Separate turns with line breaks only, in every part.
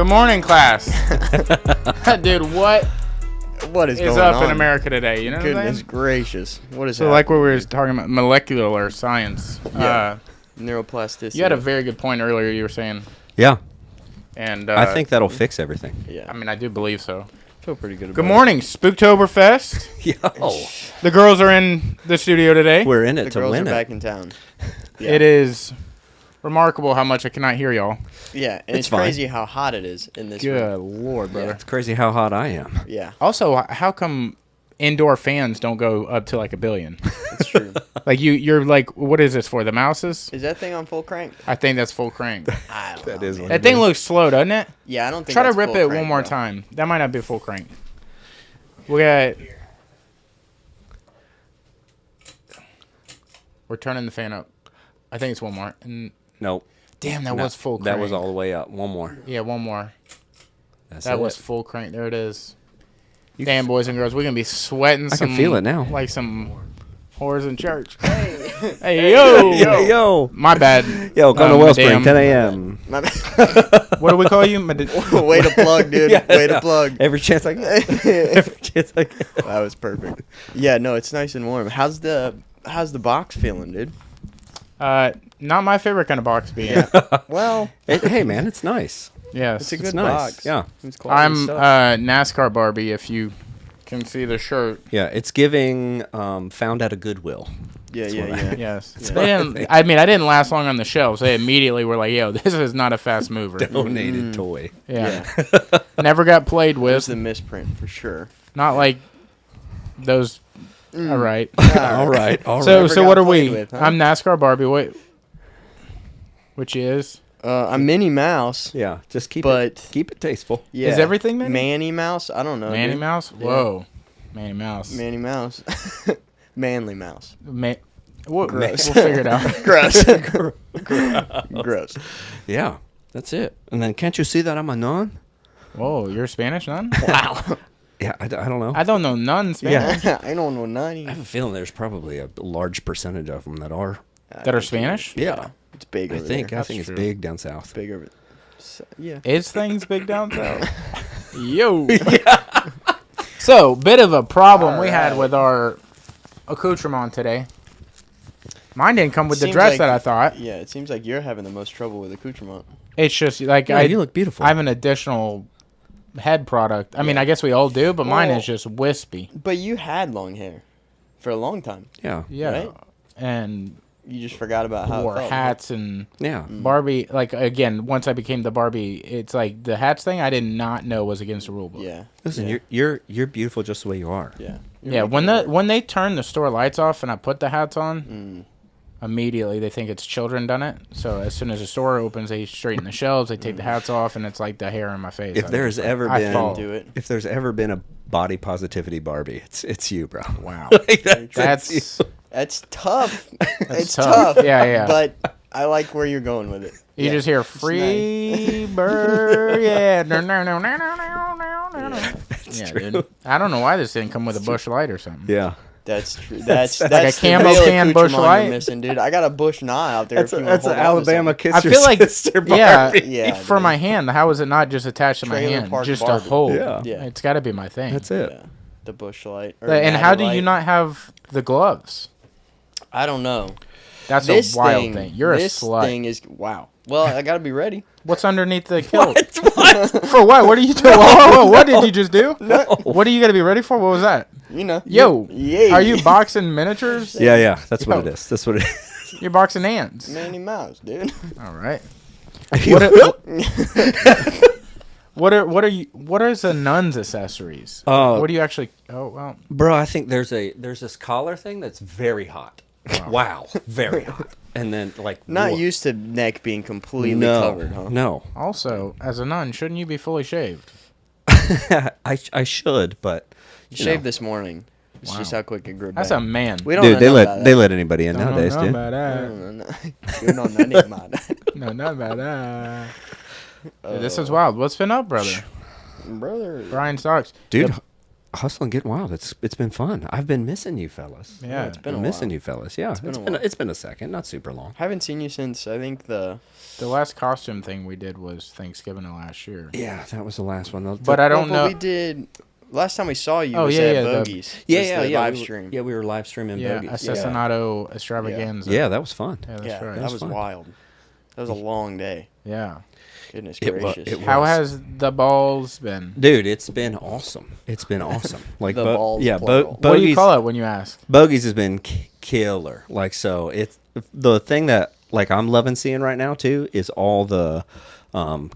Good morning, class. Dude, what
is going
up
on
in America today? You know what I'm
Goodness
saying?
gracious. What is
So like what we were talking about, molecular science.
Yeah. Neuroplasticity.
You had a very good point earlier you were saying.
Yeah.
And
I think that'll fix everything.
Yeah.
I mean, I do believe so.
I feel pretty good about
Good morning, Spooktoberfest.
Yo.
The girls are in the studio today.
We're in
it.
it
The
to
girls are
win it.
back in town. Yeah.
It is remarkable how much I cannot hear y'all.
Yeah, and it's
fine.
crazy how hot it is in this
Good
room.
Lord, brother.
It's crazy how hot I am.
Yeah,
Also, how come indoor fans don't go up to like 1 billion?
it's true.
Like you're like, what is this for? The mouses?
Is that thing on full crank?
I think that's full crank.
I don't
That
know,
is
man.
what
That thing looks slow, doesn't it?
Yeah, I don't think
Try to
that's
rip
full
it
crank,
one more
bro.
time. That might not be full crank. We're turning the fan up. I think it's one more. And
Nope.
damn, that
No,
was full crank.
That was all the way up. One more.
Yeah, one more.
That's
That
it.
was full crank. There it is.
You
Damn, boys and girls, we're gonna be sweating.
I can feel it now.
Like some whores in church.
Hey,
Hey, yo,
Yo.
My bad.
Yo, come to Wellspring,
madam.
10 a.m.
my bad.
What do we call you?
Way to plug, dude.
Yeah,
Way to
yeah.
plug.
Every chance I get. Every chance I get.
That was perfect. Yeah, no, it's nice and warm. How's the box feeling, dude?
Not my favorite kind of box beer.
Yeah. Well,
Hey, man, it's nice.
Yes.
it's a
It's
good
nice.
box.
Yeah.
It's quality
I'm
stuff.
NASCAR Barbie, if you can see the shirt.
Yeah, it's giving found at a Goodwill.
Yeah,
That's
yeah,
what I-
yeah.
Yes.
Yeah.
They didn't, I mean, I didn't last long on the shelves. They immediately were like, yo, this is not a fast mover.
Donated toy.
Yeah. Never got played
It was
with.
the misprint for sure.
Not like those. All right.
All right. All right.
So
Never
so
got
what are
played
we?
with, huh?
I'm NASCAR Barbie. What? Which is?
I'm Minnie Mouse.
Yeah, just keep
But-
it tasteful.
Yeah.
Is everything Minnie?
Manny Mouse? I don't know.
Manny
dude.
Mouse?
Yeah.
Whoa. Manny Mouse.
Manny Mouse. Manly Mouse.
We'll
Gross.
figure it out.
Gross. Gross.
Yeah, that's it. And then can't you see that I'm a nun?
Whoa, you're Spanish nun?
Wow.
Yeah, I don't know.
I don't know none Spanish.
I don't know none.
I have a feeling there's probably a large percentage of them that are.
That are Spanish?
Yeah,
It's big
I
over
think
there.
it's
true.
big down south.
Big over yeah.
Is things big down south? Yo. So, bit of a problem we had
Alright.
with our accoutrement today. Mine didn't come with the
Seems
dress
like-
that I thought.
Yeah, it seems like you're having the most trouble with accoutrement.
It's just like
Yeah, you look beautiful.
I have an additional head product. I mean, I guess we all do, but mine
Well-
is just wispy.
But you had long hair for a long time.
Yeah,
Yeah.
Right?
And
You just forgot about how
wore
it felt.
hats and
yeah.
Barbie. Like, again, once I became the Barbie, it's like the hats thing I did not know was against the rule book.
Yeah.
Listen,
yeah.
you're beautiful just the way you are.
Yeah.
Yeah, when they turn the store lights off and I put the hats on, immediately they think it's children done it. So as soon as the store opens, they straighten the shelves, they take the hats off, and it's like the hair in my face.
If there's ever
I
been,
fall.
Do it.
if there's ever been a body positivity Barbie, it's you, bro.
Wow,
Like,
that's
That's tough. It's
tough.
tough.
Yeah, yeah.
But I like where you're going with it.
you
Yeah.
just hear free bird, yeah. Yeah, dude. I don't know why this didn't come with a bush light or something.
Yeah.
That's true. That's
like
that's
a
the
Camel
real
can bush
accoutrement
light.
you're missing, dude. I got a bush knot out there.
That's
if you
that's
wanna
an
hold on to
Alabama
something.
kiss
I
your
feel like
sister
yeah,
Barbie.
Yeah,
for
dude.
my hand. How is it not just attached to my
Trailer
hand?
Park
Just
Barbie.
a hold.
Yeah.
Yeah.
It's got to be my thing.
That's it.
Yeah. The bush light. or
And how do
ladder
you
light.
not have the gloves?
I don't know.
That's
This
a wild thing. You're a
this
slut.
thing is wow. Well, I gotta be ready.
What's underneath the kilt? For what? What are you doing? Whoa. What did you just do?
No.
What are you gonna be ready for? What was that?
You know.
Yo,
Yeah.
are you boxing miniatures?
Yeah. That's what
Yo.
it is. That's what it is.
You're boxing ants.
Manny Mouse, dude?
All right. What is a nun's accessories? What do you actually? Oh well.
Bro, I think there's this collar thing that's very hot. Wow, very hot. And then like
Not
whoa.
used to neck being completely
no,
covered, huh?
No.
Also, as a nun, shouldn't you be fully shaved?
I should, but
You
you
shaved
know.
this morning. It's just how quick it grew back.
That's a man.
We don't
Dude,
know
they
about
let
that.
anybody in
Don't
nowadays,
know
dude.
about that.
You know nothing about that.
No, not about that. This is wild. What's been up, brother?
Brother.
Brian Stocks.
Dude, hustling, getting wild. It's been fun. I've been missing you fellas.
Yeah,
it's been a
missing
while.
you fellas. Yeah, it's been a second, not super long.
Haven't seen you since I think the
last costume thing we did was Thanksgiving of last year.
Yeah, that was the last one.
But I don't know.
We did last time we saw you.
Oh,
was
yeah,
at
yeah,
Bogies. Live stream.
We were live streaming.
Yeah,
Bogey.
Assassinato Extravaganza.
Yeah, that was fun.
Yeah, that's
Yeah,
right.
that was
fun.
wild. That was a long day.
Yeah.
Goodness
It wa-
gracious.
it wa-
How has the balls been?
Dude, it's been awesome. It's been awesome. Like
The balls,
yeah,
plural.
What do you call it when you ask?
Bogies has been killer. Like, so it's the thing that like I'm loving seeing right now too is all the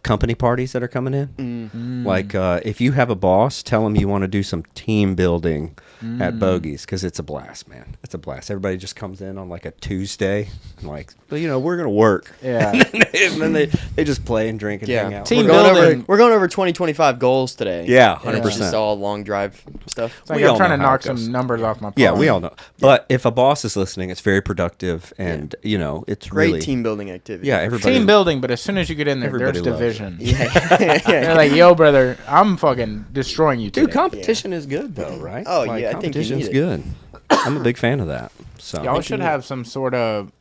company parties that are coming in. Like, if you have a boss, tell them you want to do some team building at Bogies, because it's a blast, man. It's a blast. Everybody just comes in on like a Tuesday and like, well, you know, we're gonna work.
Yeah.
And then they just play and drink and hang out.
Team
we're going
building.
over. We're going over 2025 goals today.
Yeah,
And it's
100%.
just all long drive stuff.
It's like
We
I'm
all
trying to
know how
knock
it goes.
some numbers off my.
Yeah,
palm.
we all know. But if a boss is listening, it's very productive, and you know, it's
Great
really
team building activity.
Yeah, everybody.
Team building, but as soon as you get in there,
Everybody
there's
loves
division.
Yeah.
They're like, "Yo, brother, I'm fucking destroying you today."
Dude, competition is good though, right?
Oh, yeah, I think you
competition's
need it.
good. I'm a big fan of that. So
Y'all should have some sort of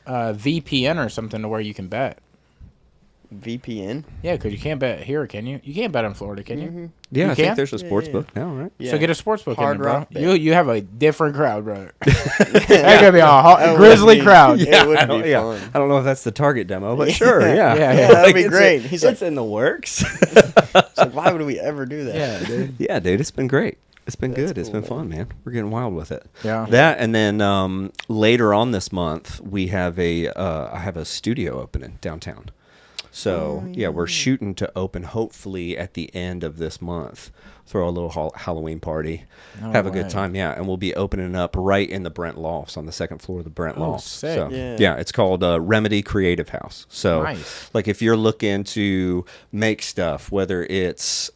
VPN or something to where you can bet.
VPN.
Yeah, because you can't bet here, can you? You can't bet in Florida, can you?
yeah,
you
I think
can?
there's a sports
yeah.
book now, right?
Yeah.
So get a sports book
Hard
in there, bro.
Rock bet.
You have a different crowd, brother. That's gonna be a grizzly
be-
crowd.
Yeah. It would
I
be
don't, yeah.
fun.
I don't be if that's the target demo, but sure, yeah,
Yeah,
yeah, that'd be
it's
great.
In,
He's
it's
like-
in the works.
So why would we ever do that?
Yeah, dude.
Yeah, dude, it's been great. It's been
That's
good. It's
cool,
been fun, man. We're getting wild with it.
Yeah.
That and then later on this month we have I have a studio opening downtown. So yeah, we're shooting to open hopefully at the end of this month. Throw a little Halloween party,
No
have a
way.
good time. Yeah, and we'll be opening up right in the Brent Lofts on the second floor of the Brent
Oh,
Lofts.
sick.
So
Yeah.
yeah, it's called Remedy Creative House. So
Nice.
like if you're looking to make stuff, whether it's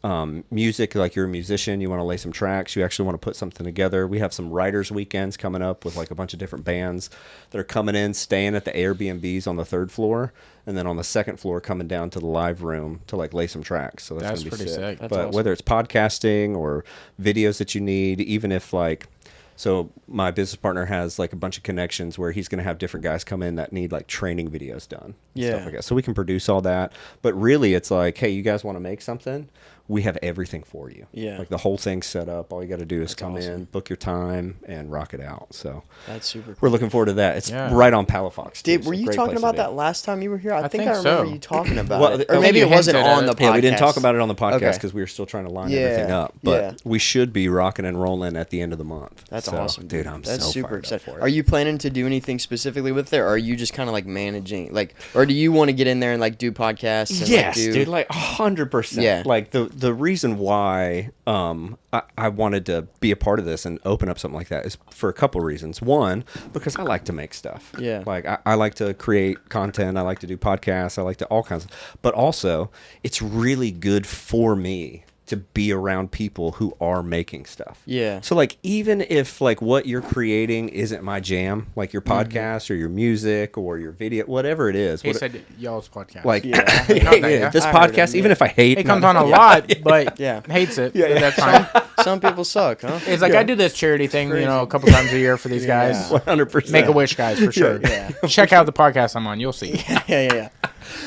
music, like you're a musician, you want to lay some tracks, you actually want to put something together. We have some writers weekends coming up with like a bunch of different bands that are coming in, staying at the Airbnbs on the third floor, and then on the second floor coming down to the live room to like lay some tracks. So that's
That's
gonna be
pretty sick.
That's
but
awesome.
whether it's podcasting or videos that you need, even if like, so my business partner has like a bunch of connections where he's going to have different guys come in that need like training videos done.
Yeah.
Stuff like that. So we can produce all that. But really it's like, hey, you guys want to make something? We have everything for you.
Yeah.
Like the whole thing's set up. All you got to do is
That's
come
awesome.
in, book your time, and rock it out. So
That's super cool.
we're looking forward to that. It's
Yeah.
right on Palafox. too,
Did,
so
were you
great
talking
place to
about
be.
that last time you were here? I think
think
I remember
so.
you talking about
Well,
it.
I
Or
think
maybe
you
it wasn't
hinted at
on
it.
the podcast.
Yeah, we didn't talk about it on the podcast
Okay.
because we were still trying to line
Yeah,
everything up. But
yeah.
we should be rocking and rolling at the end of the month.
That's
So,
awesome,
dude. I'm
That's
so
super
fired up
excited.
for it.
Are you planning to do anything specifically with it, or are you just kind of like managing, like, or do you want to get in there and like do podcasts? And,
Yes,
like, do,
dude, like 100%.
Yeah.
Like the reason why I wanted to be a part of this and open up something like that is for a couple reasons. One, because I like to make stuff.
Yeah.
Like I like to create content. I like to do podcasts. I like to all kinds of. But also, it's really good for me to be around people who are making stuff.
Yeah.
So like even if like what you're creating isn't my jam, like your podcast or your music or your video, whatever it is.
He
what-
said y'all's podcast.
like
Yeah, I
heard that, yeah.
this
I heard
podcast,
him,
even
yeah.
if I hate
It comes on a lot, but
Yeah.
hates it.
Yeah,
but
yeah.
that's fine.
Some people suck, huh?
It's like I do this charity thing, you know, a couple times a year for these
Yeah.
guys.
100%.
Make a wish, guys, for sure.
Yeah.
Check out the podcast I'm on. You'll see.
yeah.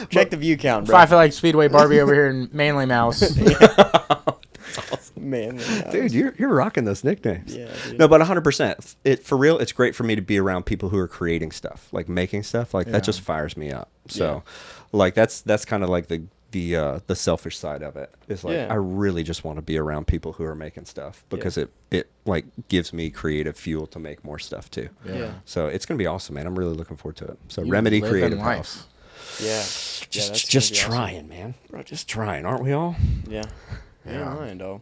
Check the view count, bro.
If I feel like Speedway Barbie over here in Manly Mouse.
Man,
Dude, you're rocking those nicknames.
Yeah, dude.
No, but 100%. It for real. It's great for me to be around people who are creating stuff, like making stuff. Like
Yeah.
that just fires me up. So, like that's kind of like the selfish side of it. Is like
Yeah.
I really just want to be around people who are making stuff because it like gives me creative fuel to make more stuff too.
Yeah.
So it's gonna be awesome, man. I'm really looking forward to it. So
You
Remedy
live
Creative
in life.
House.
Yeah.
Just
that's gonna be awesome.
trying, man. Bro, just trying, aren't we all?
Yeah.
Yeah.
Yeah, dog.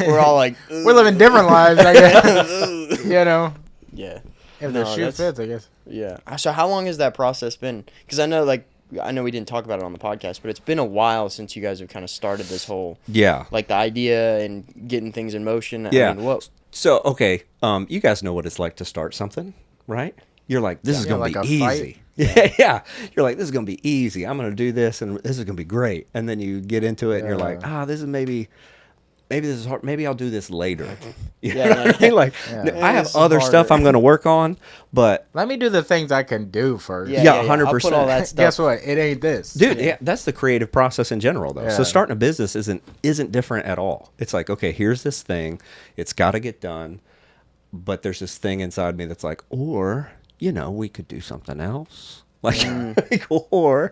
We're all like,
We're living different lives, I guess. You know,
yeah.
if
No,
the shoe
that's-
fits, I guess.
Yeah. So how long has that process been? Because I know we didn't talk about it on the podcast, but it's been a while since you guys have kind of started this whole,
Yeah.
like the idea and getting things in motion.
Yeah.
I mean, what?
So, okay, you guys know what it's like to start something, right? You're like, this is
Yeah,
going
like
to
a
be
fight.
easy. Yeah. You're like, this is gonna be easy. I'm gonna do this, and this is gonna be great. And then you get into it, and you're like, this is maybe this is hard. Maybe I'll do this later. You know what I mean? Like, I have other stuff I'm gonna work on, but
Let me do the things I can do first.
Yeah,
I'll put
100%.
all that stuff.
Guess what? It ain't this.
dude, yeah, that's the creative process in general, though. So
Yeah.
starting a business isn't different at all. It's like, okay, here's this thing. It's got to get done, but there's this thing inside me that's like, or we could do something else. Or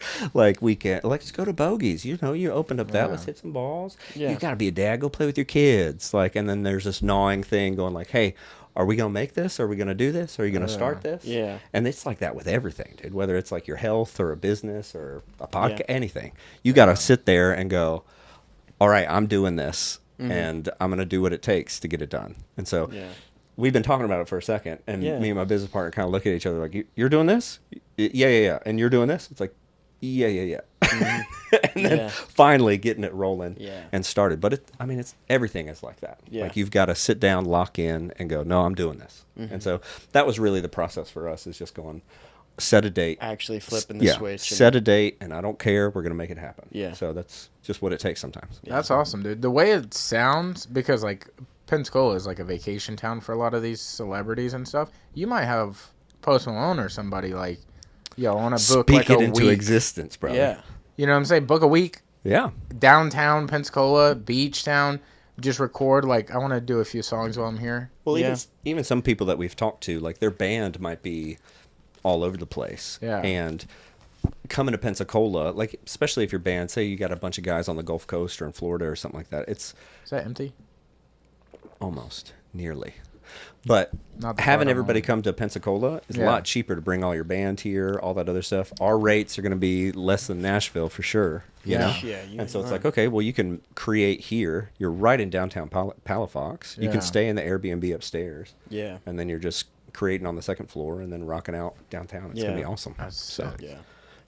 we can let's go to Bogey's. You opened up that. Let's hit some balls.
Yeah.
You got to be a dad. Go play with your kids. And then there's this gnawing thing going like, hey, are we gonna make this? Are we gonna do this? Are you gonna start this?
Yeah.
And it's like that with everything, dude. Whether it's like your health or a business or a podcast, anything, you got to sit there and go, all right, I'm doing this, and I'm gonna do what it takes to get it done. And so.
Yeah.
We've been talking about it for a second, and me and my business partner kind of look at each other like, "You're doing this? Yeah. And you're doing this?" It's like, yeah. And then finally getting it rolling and started. But it's everything is like that.
Yeah.
Like you've got to sit down, lock in, and go, "No, I'm doing this." And so that was really the process for us, is just going, set a date,
Actually flipping the switch.
set a date, and I don't care. We're gonna make it happen.
Yeah.
So that's just what it takes sometimes.
That's awesome, dude. The way it sounds, because Pensacola is like a vacation town for a lot of these celebrities and stuff. You might have Post Malone or somebody like, I want to book
Speak
like
it
a
into
week.
existence, brother.
Yeah.
You know what I'm saying? Book a week.
Yeah.
Downtown Pensacola, beach town. Just record. I want to do a few songs while I'm here.
Well, even some people that we've talked to, their band might be all over the place.
Yeah.
And coming to Pensacola, especially if your band, say you got a bunch of guys on the Gulf Coast or in Florida or something like that, it's
Is that empty?
almost nearly. But
Not the
having
part I
everybody
wanted.
come to Pensacola is a lot cheaper to bring all your band here, all that other stuff. Our rates are going to be less than Nashville for sure. You know?
Yeah,
And so it's like, okay, well, you can create here. You're right in downtown Palafox. You
Yeah.
can stay in the Airbnb upstairs.
Yeah.
And then you're just creating on the second floor and then rocking out downtown. It's going to be awesome.
That's
so,
sick.
Yeah.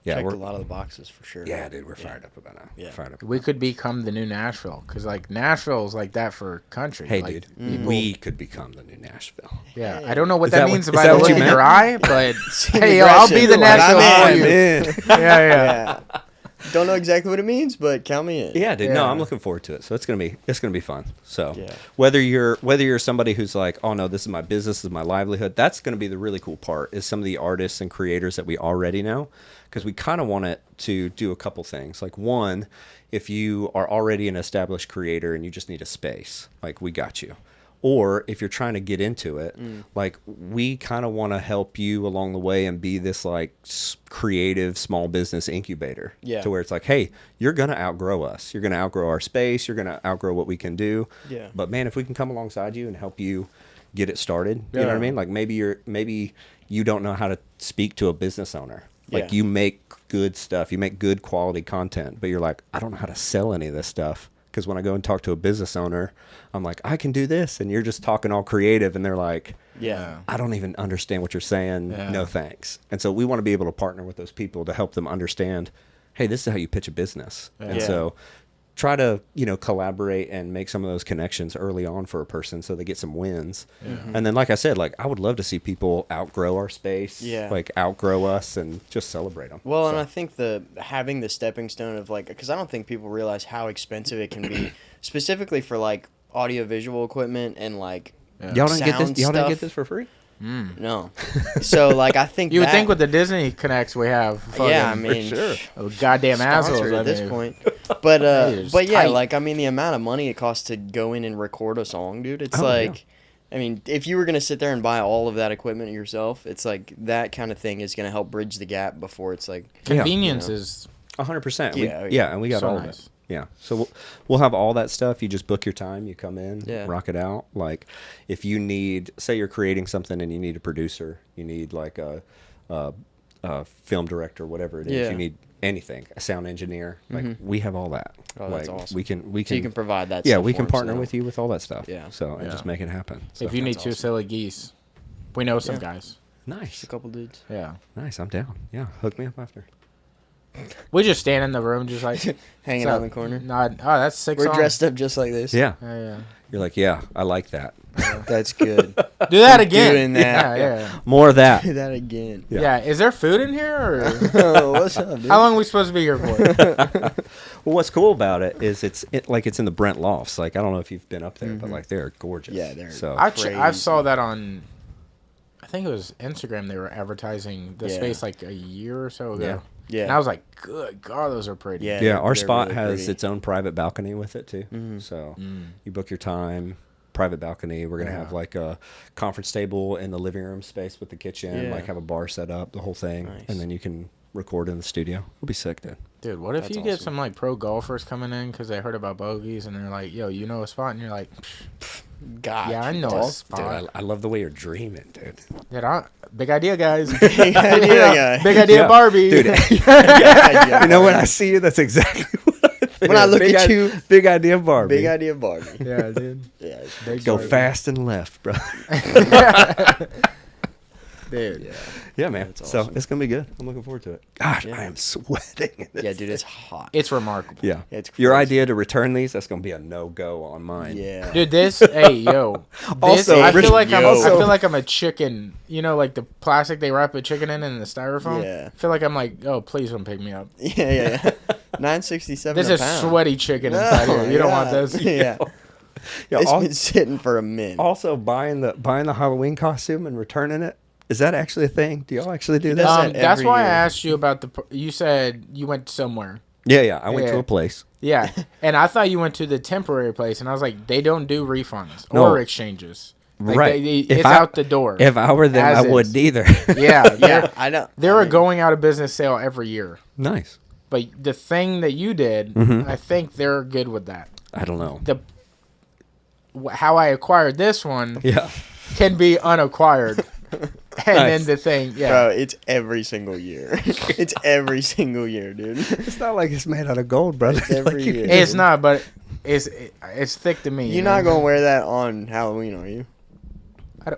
yeah,
Checked
we're,
a lot of the boxes for sure.
yeah, dude, we're fired up about that.
Yeah.
Fired up.
We could become the new Nashville, because Nashville is like that for country.
Hey,
like,
dude, we could become the new Nashville.
Yeah, I don't know what
Is
that
that what-
means
is
by
that
the
what
look
you
in
meant?
your eye, but hey,
aggression.
I'll be the
You're like,
Nashville
I'm
for you.
in.
Yeah.
Don't know exactly what it means, but count me in.
Yeah, dude. No,
Yeah.
I'm looking forward to it. So it's gonna be fun. So
Yeah.
whether you're somebody who's like, oh no, this is my business, this is my livelihood, that's gonna be the really cool part. Is some of the artists and creators that we already know, because we kind of want it to do a couple things. Like one, if you are already an established creator and you just need a space, we got you. Or if you're trying to get into it, we kind of want to help you along the way and be this creative small business incubator.
Yeah.
To where it's like, hey, you're going to outgrow us. You're going to outgrow our space. You're going to outgrow what we can do.
Yeah.
But man, if we can come alongside you and help you get it started, you know what I mean? Maybe you don't know how to speak to a business owner.
Yeah.
You make good stuff. You make good quality content, but you're like, I don't know how to sell any of this stuff. Because when I go and talk to a business owner, I'm like, I can do this. And you're just talking all creative. And they're like,
Yeah.
I don't even understand what you're saying.
Yeah.
No thanks. And so we want to be able to partner with those people to help them understand, hey, this is how you pitch a business. And
Yeah.
so try to, collaborate and make some of those connections early on for a person so they get some wins. And then, like I said, I would love to see people outgrow our space, outgrow us and just celebrate them.
Well, and I think having the stepping stone of because I don't think people realize how expensive it can be, specifically for audio visual equipment and
Y'all didn't get this.
sound
Y'all didn't get
stuff.
this for free.
No. So I think
You would
that-
think with the Disney connects we have,
yeah, I
fucking
mean,
sure.
goddamn assholes
sponsored at this
mean.
point. But
It is
but yeah,
tight.
the amount of money it costs to go in and record a song, dude. It's
Oh, yeah.
I mean, if you were gonna sit there and buy all of that equipment yourself, it's that kind of thing is gonna help bridge the gap before it's
Convenience is
100%.
Yeah,
Yeah, and we got
so
all
nice.
that. Yeah, so we'll have all that stuff. You just book your time, you come in,
Yeah.
rock it out. If you need, say you're creating something and you need a producer, you need a film director, whatever it is.
Yeah.
You need anything, a sound engineer. We have all that.
Oh, that's awesome.
We can.
So you can provide that.
Yeah,
stuff
we
for
can
them,
partner
so-
with you with all that stuff.
Yeah.
So and just make it happen. So.
if you need
That's
two
awesome.
silly geese, we know some
Yeah.
guys.
Nice,
a couple dudes.
Yeah.
nice. I'm down. Yeah, hook me up after.
We just stand in the room, just like
Hanging out in the corner.
Nod. Oh, that's sick.
We're
song.
dressed up just like this.
Yeah.
Yeah.
You're like, yeah, I like that.
That's good.
Do that again.
Doing that.
Yeah.
More of that.
Do that again.
Yeah. Is there food in here? Or?
Oh, what's up, dude?
How long are we supposed to be here for?
Well, what's cool about it is it's in the Brent Lofts. Like, I don't know if you've been up there, but like they're gorgeous.
Yeah, they're
so.
I saw that on, I think it was Instagram. They were advertising the space like a year or so ago.
Yeah.
And I was like, good God, those are pretty.
Yeah.
Yeah, our
they're
spot
really
has
pretty.
its own private balcony with it too. So you book your time, private balcony. We're gonna have like a conference table in the living room space with the kitchen, like have a bar set up, the whole thing, and then you can record in the studio. We'll be sick, dude.
Dude, what if
That's
you get
awesome.
some like pro golfers coming in because they heard about bogeys and they're like, yo, you know a spot? And you're like,
God.
yeah, I know a spot.
Dude, I love the way you're dreaming, dude.
Big idea, guys.
Big idea, guy.
Big idea,
Yeah.
Barbie.
Dude,
Yeah,
you know when I see you, that's exactly what I think.
When I look
Big
at
i-
you-
big idea, Barbie.
Big idea, Barbie.
Yeah, dude.
Yeah.
Big
Go
Barbie.
fast and left, bro.
Dude.
Yeah, man.
That's
So
awesome.
it's gonna be good. I'm looking forward to it. Gosh,
Yeah.
I am sweating. in this
Yeah, dude, it's hot.
It's remarkable.
Yeah.
It's
Your
crazy.
idea to return these, that's going to be a no-go on mine.
Yeah.
Dude, hey, yo.
Also,
I feel
Rich-
like
yo.
I feel like I'm a chicken. You know, like the plastic they wrap a chicken in the styrofoam.
Yeah.
I feel like I'm like, oh, please don't pick me up.
Yeah. 967
This
a
is
pound.
sweaty chicken inside here. You don't want
yeah.
this.
Yeah.
Yeah,
It's been sitting for a minute.
also, buying the Halloween costume and returning it, is that actually a thing? Do y'all actually do that?
does that
That's
every
why I
year.
asked you about you said you went somewhere.
Yeah. I went to
Yeah.
a place.
Yeah, and I thought you went to the temporary place, and I was like, they don't do refunds
No.
or exchanges. Like,
Right.
It's out the door.
If I were them,
As
I
is.
wouldn't either.
Yeah,
Yeah, I know.
they're
I
a
mean,
going out of business sale every year.
Nice.
But the thing that you did,
Mm-hmm.
I think they're good with that.
I don't know.
How I acquired this one
Yeah.
can be unacquired. And then the thing, yeah.
Bro, it's every single year. It's every single year, dude.
It's not like it's made out of gold, brother.
It's every
Like, you
year.
can-
It's not, but it's thick to me.
You're not going to wear that on Halloween, are you?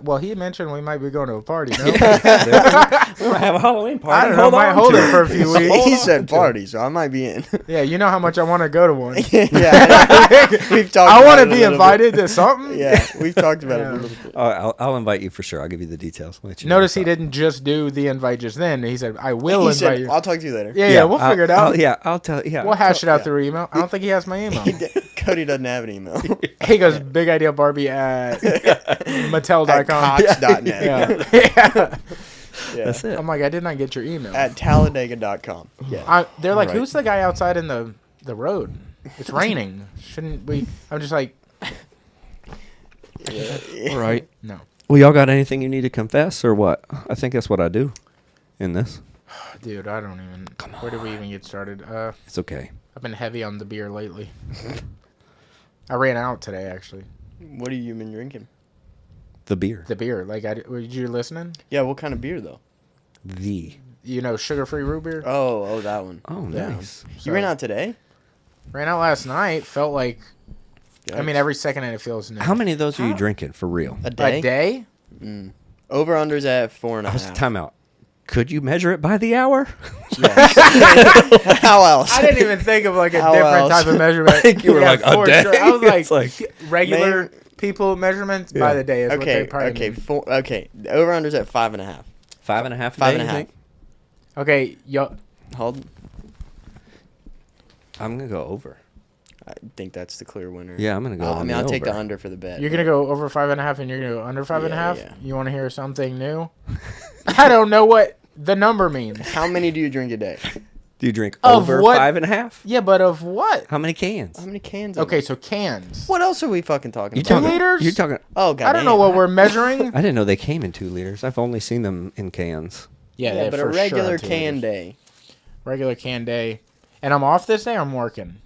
Well, he mentioned we might be going to a party. No?
We're gonna have a Halloween party.
I don't know. Might hold it for a few weeks.
He said party, so I might be in.
Yeah, you know how much I want to go to one.
Yeah, we've talked
I want
about
to
it a
be
little
invited to something.
bit. Yeah, we've talked about it
Yeah.
a little bit.
I'll invite you for sure. I'll give you the details. Let you know
Notice he
what's up.
didn't just do the invite just then. He said, "I will
He
invite
said,
you."
I'll talk to you later.
Yeah, we'll figure it out.
I'll tell. Yeah,
We'll hash it out
yeah.
through email. I don't think he has my email.
Cody doesn't have an email.
He goes, "Big idea, Barbie at Mattel.com."
At Cox.net.
Yeah. Yeah.
Yeah.
That's it.
I'm like, I did not get your email.
At Talladega.com. Yeah.
They're like,
Right.
who's the guy outside in the road? It's raining. Shouldn't we? I'm just like,
All right.
no.
Well, y'all got anything you need to confess or what? I think that's what I do in this.
Dude, I don't even. Where did we even get started?
It's okay.
I've been heavy on the beer lately. I ran out today, actually.
What have you been drinking?
The beer.
The beer. Like, were you listening?
Yeah, what kind of beer, though?
The.
You know, sugar-free root beer.
Oh, that one.
Oh,
Yeah.
nice.
You ran out today?
Ran out last night. Felt like. I mean,
Yikes.
every second it feels new.
How many of those are you drinking for real?
A day?
A day?
Over-unders at 4.5.
Time out. Could you measure it by the hour?
Yes. How else?
I didn't even think of like a
How
different
else?
type of measurement.
I think you were like, a
for
day?
Sure. I was
It's
like,
like-
regular
Man.
people measurements by the day is what they
Okay,
probably
okay,
mean.
okay. The over-unders at 5.5.
5.5 a
Five
day,
and a
you
half.
think?
Okay, yo,
Hold.
I'm going to go over.
I think that's the clear winner.
Yeah, I'm going to go
I mean,
on
I'll
the
take the
over.
under for the bet.
you're gonna go over 5.5 and you're gonna go under 5.5.
yeah.
You want to hear something new? I don't know what the number means.
How many do you drink a day?
Do you drink
Of
over
what?
5.5?
Yeah, but of what?
How many cans?
How many cans?
Okay, so cans.
What else are we fucking talking
You
about?
Two
talking,
liters?
You're talking.
Oh, God.
I don't know what we're measuring.
I didn't know they came in 2 liters. I've only seen them in cans.
Yeah,
Yeah, but a
for sure
regular
have 2
can
liters.
day.
Regular can day, and I'm off this day. Or I'm working.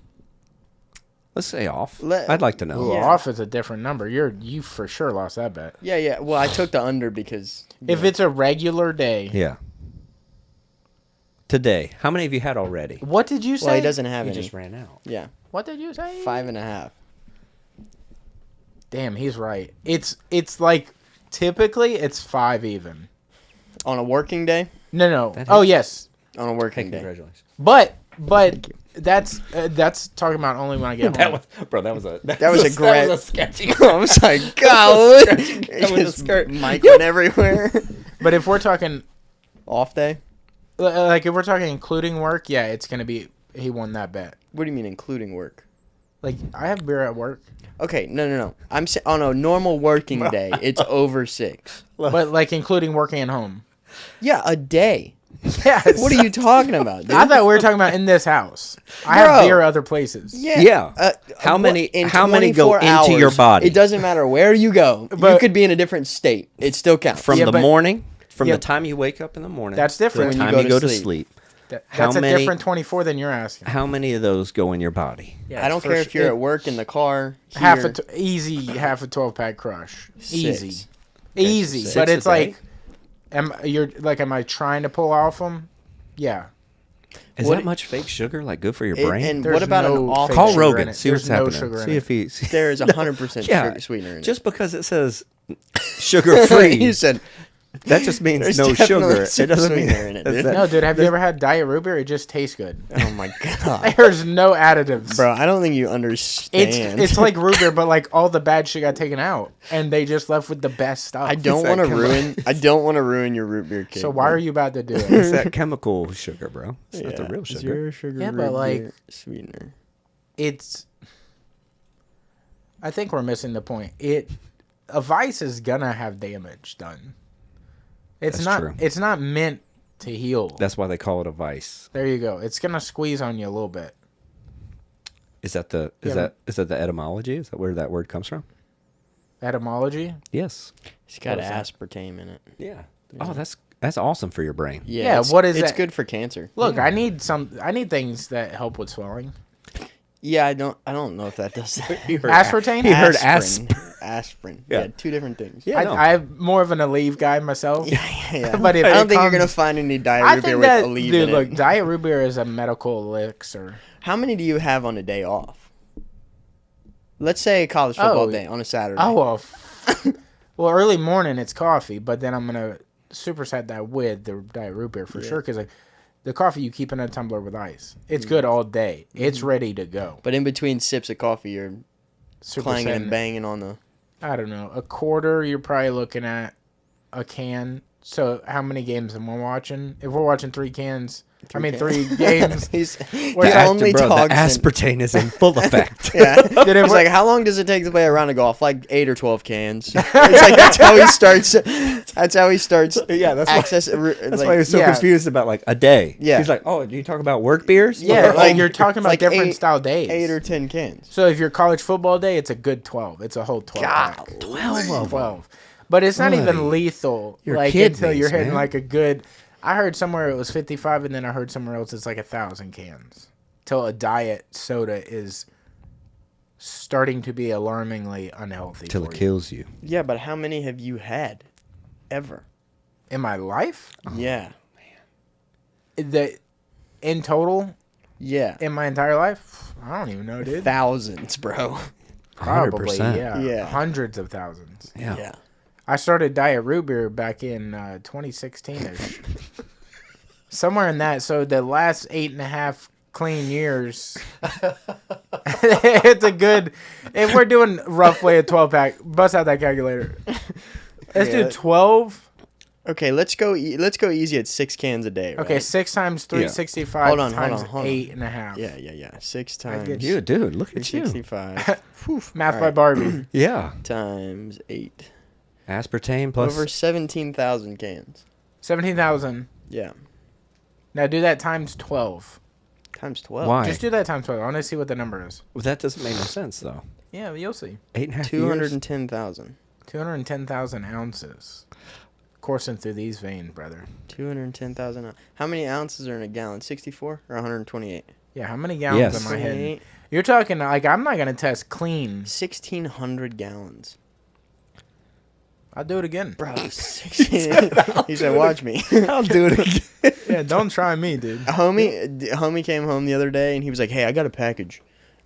Let's say off.
Let-
I'd like to know.
Ooh,
Yeah.
off is a different number. You for sure lost that bet.
Yeah. Well, I took the under because.
If it's a regular day,
Yeah. Today, how many have you had already?
what did you say?
Well, he doesn't have
You
any.
just ran out.
Yeah.
What did you say?
5.5.
Damn, he's right. It's like typically it's 5 even.
On a working day?
No.
That
Oh
hits.
yes,
On a working day.
Congratulations.
But that's talking about only when I get home.
That was a
great.
That was a sketchy.
I was like, golly.
That was a skirt.
Mike went everywhere.
But if we're talking
Off day?
like if we're talking including work, yeah, it's gonna be he won that bet.
What do you mean including work?
Like I have beer at work,
Okay, no. I'm saying on a normal working day, it's over 6.
but like including working at home.
Yeah, a day.
Yes.
What are you talking about, dude?
I thought we were talking about in this house. I have
Bro.
beer other places.
Yeah. How many go
24
into your
hours,
body?
It doesn't matter where you go. You
But-
could be in a different state. It still counts.
From
Yeah,
the
but-
morning, from
Yeah.
the time you wake up in the morning.
That's different.
To the
When
time
you
you
go
go
to
to sleep.
That's a
many-
different 24 than you're asking.
How many of those go in your body?
Yeah,
I don't
for
care if
sure.
you're at work, in the car,
half
here.
easy half a 12-pack crush.
6.
Easy.
Six
But
a
it's
day?
like am I trying to pull off them? Yeah.
Is
What-
that much fake sugar like good for your
And-
brain?
and
There's
what about an
no
off
fake
Call
sugar in
Rogan.
it.
See what's
There's no
happening.
sugar in
See
it.
if he.
There is 100%
Yeah.
sweetener in it.
Just because it says sugar free,
You said
that just means
there's
no
definitely
sugar.
some
It doesn't mean
sweetener in it,
that's
dude.
that-
No, dude, have you ever had Diet Root Beer? It just tastes good.
oh my god.
There's no additives.
Bro, I don't think you understand.
It's like root beer, but like all the bad shit got taken out, and they just left with the best stuff.
I don't want to ruin your root beer cake.
So why are you about to do it?
It's that chemical sugar, bro. It's not the real
It's
sugar.
your sugar
Yeah,
root
but, like-
beer sweetener.
It's. I think we're missing the point. A vice is gonna have damage done. It's
That's
not.
true.
It's not meant to heal.
That's why they call it a vice.
There you go. It's gonna squeeze on you a little bit.
Is that the the etymology? Is that where that word comes from?
Etymology.
Yes.
It's got
What is that?
aspartame in it.
Yeah. Oh, that's awesome for your brain.
Yeah,
it's,
what is
it's
that?
good for cancer.
Look, I need things that help with swelling.
Yeah, I don't know if that does that.
Aspartame.
He heard
aspirin.
Yeah.
Yeah, two different things.
Yeah. no.
I'm more of an Aleve guy myself.
yeah.
But if
I
it
don't think you're
comes-
gonna find any Diet
I
Root Beer
think
with
that,
Aleve
dude,
in
look,
it.
Diet Root Beer is a medical elixir.
How many do you have on a day off? Let's say college football
Oh.
day on a Saturday.
Oh, well, early morning it's coffee, but then I'm gonna superset that with the Diet Root Beer for sure, because like the coffee you keep in a tumbler with ice, it's good all day. It's ready to go.
But in between sips of coffee, you're clanging
Supersetting
and banging on the.
I don't know, a quarter. You're probably looking at a can. So how many games am I watching? If we're watching 3 cans, three games.
He's
Yeah,
only
Bro, the
talks.
aspartame is in full effect.
Yeah.
Did it
It's
work?
like, how long does it take to play a round of golf? Like 8 or 12 cans. It's like that's how he starts. That's how he starts.
Yeah, that's why-
access.
That's why he was so
Yeah.
confused about like a day.
Yeah.
He's like, oh, do you talk about work beers?
Yeah,
Like-
like you're talking about
like
different
8
style days.
8 or 10 cans.
So if you're college football day, it's a good 12. It's a whole 12 pack. 12. But it's not
Buddy.
even lethal.
You're
like
kid
until you're
meats,
hitting
man.
like a good. I heard somewhere it was 55, and then I heard somewhere else it's like 1,000 cans. Till a diet soda is starting to be alarmingly unhealthy.
Till
for
it
you.
kills you.
Yeah, but how many have you had, ever?
In my life,
Yeah.
in total,
Yeah.
in my entire life, I don't even know, dude.
Thousands, bro.
Probably,
100%.
yeah,
Yeah.
hundreds of thousands.
Yeah.
Yeah.
I started Diet Root Beer back in 2016ish. Somewhere in that. So the last 8.5 clean years. It's a good. If we're doing roughly a 12-pack, bust out that calculator. Let's
Yeah.
do 12.
Okay, let's go easy at 6 cans a day. Right?
Okay, 6 times 365
Hold on,
times
hold on.
8.5.
Yeah. 6
I
times
get
You, dude, look at you.
365
Math
All
by
right.
Barbie.
Yeah.
times 8.
Aspartame plus.
Over 17,000 cans.
17,000.
Yeah.
Now do that times 12.
Times 12.
Why?
Just do that times 12. I want to see what the number is.
Well, that doesn't make no sense, though.
Yeah, you'll see.
8.5 years?
210,000.
210,000 ounces. Coursing through these veins, brother.
210,000. How many ounces are in a gallon? 64 or 128?
Yeah, how many gallons
Yes.
am I hitting? You're talking like I'm not gonna test clean.
1,600 gallons.
I'll do it again.
Bro, 16. He said, watch me.
I'll do it again.
Yeah, don't try me, dude.
Homie came home the other day and he was like, hey, I got a package.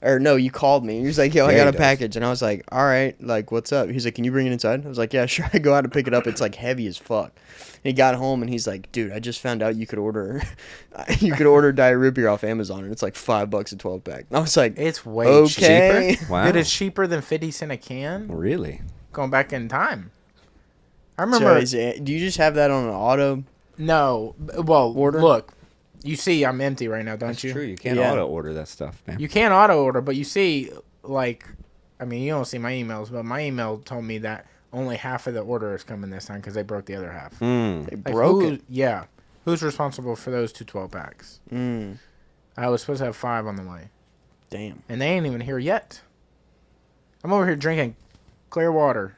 Or no, you called me. He was like, yo, I
Yeah,
got
he
a
does.
package. And I was like, all right, like, what's up? He's like, can you bring it inside? I was like, yeah, sure. I go out to pick it up. It's like heavy as fuck. And he got home and he's like, dude, I just found out you could order Diet Root Beer off Amazon and it's like $5 a 12-pack. And I was like,
It's way
okay.
cheaper.
Wow.
Dude, it's cheaper than 50 cents a can.
Really?
Going back in time. I
So
remember.
do you just have that on an auto?
No. Well,
Order?
look. You see I'm empty right now, don't
That's
you?
true. You can't
Yeah.
auto order that stuff, man.
You can auto order, but you see, like, I mean, you don't see my emails, but my email told me that only half of the order is coming this time because they broke the other half.
Mm.
They
Like,
broke it.
Yeah. Who's responsible for those 2 12-packs?
Mm,
I was supposed to have 5 on the way.
damn.
And they ain't even here yet. I'm over here drinking clear water.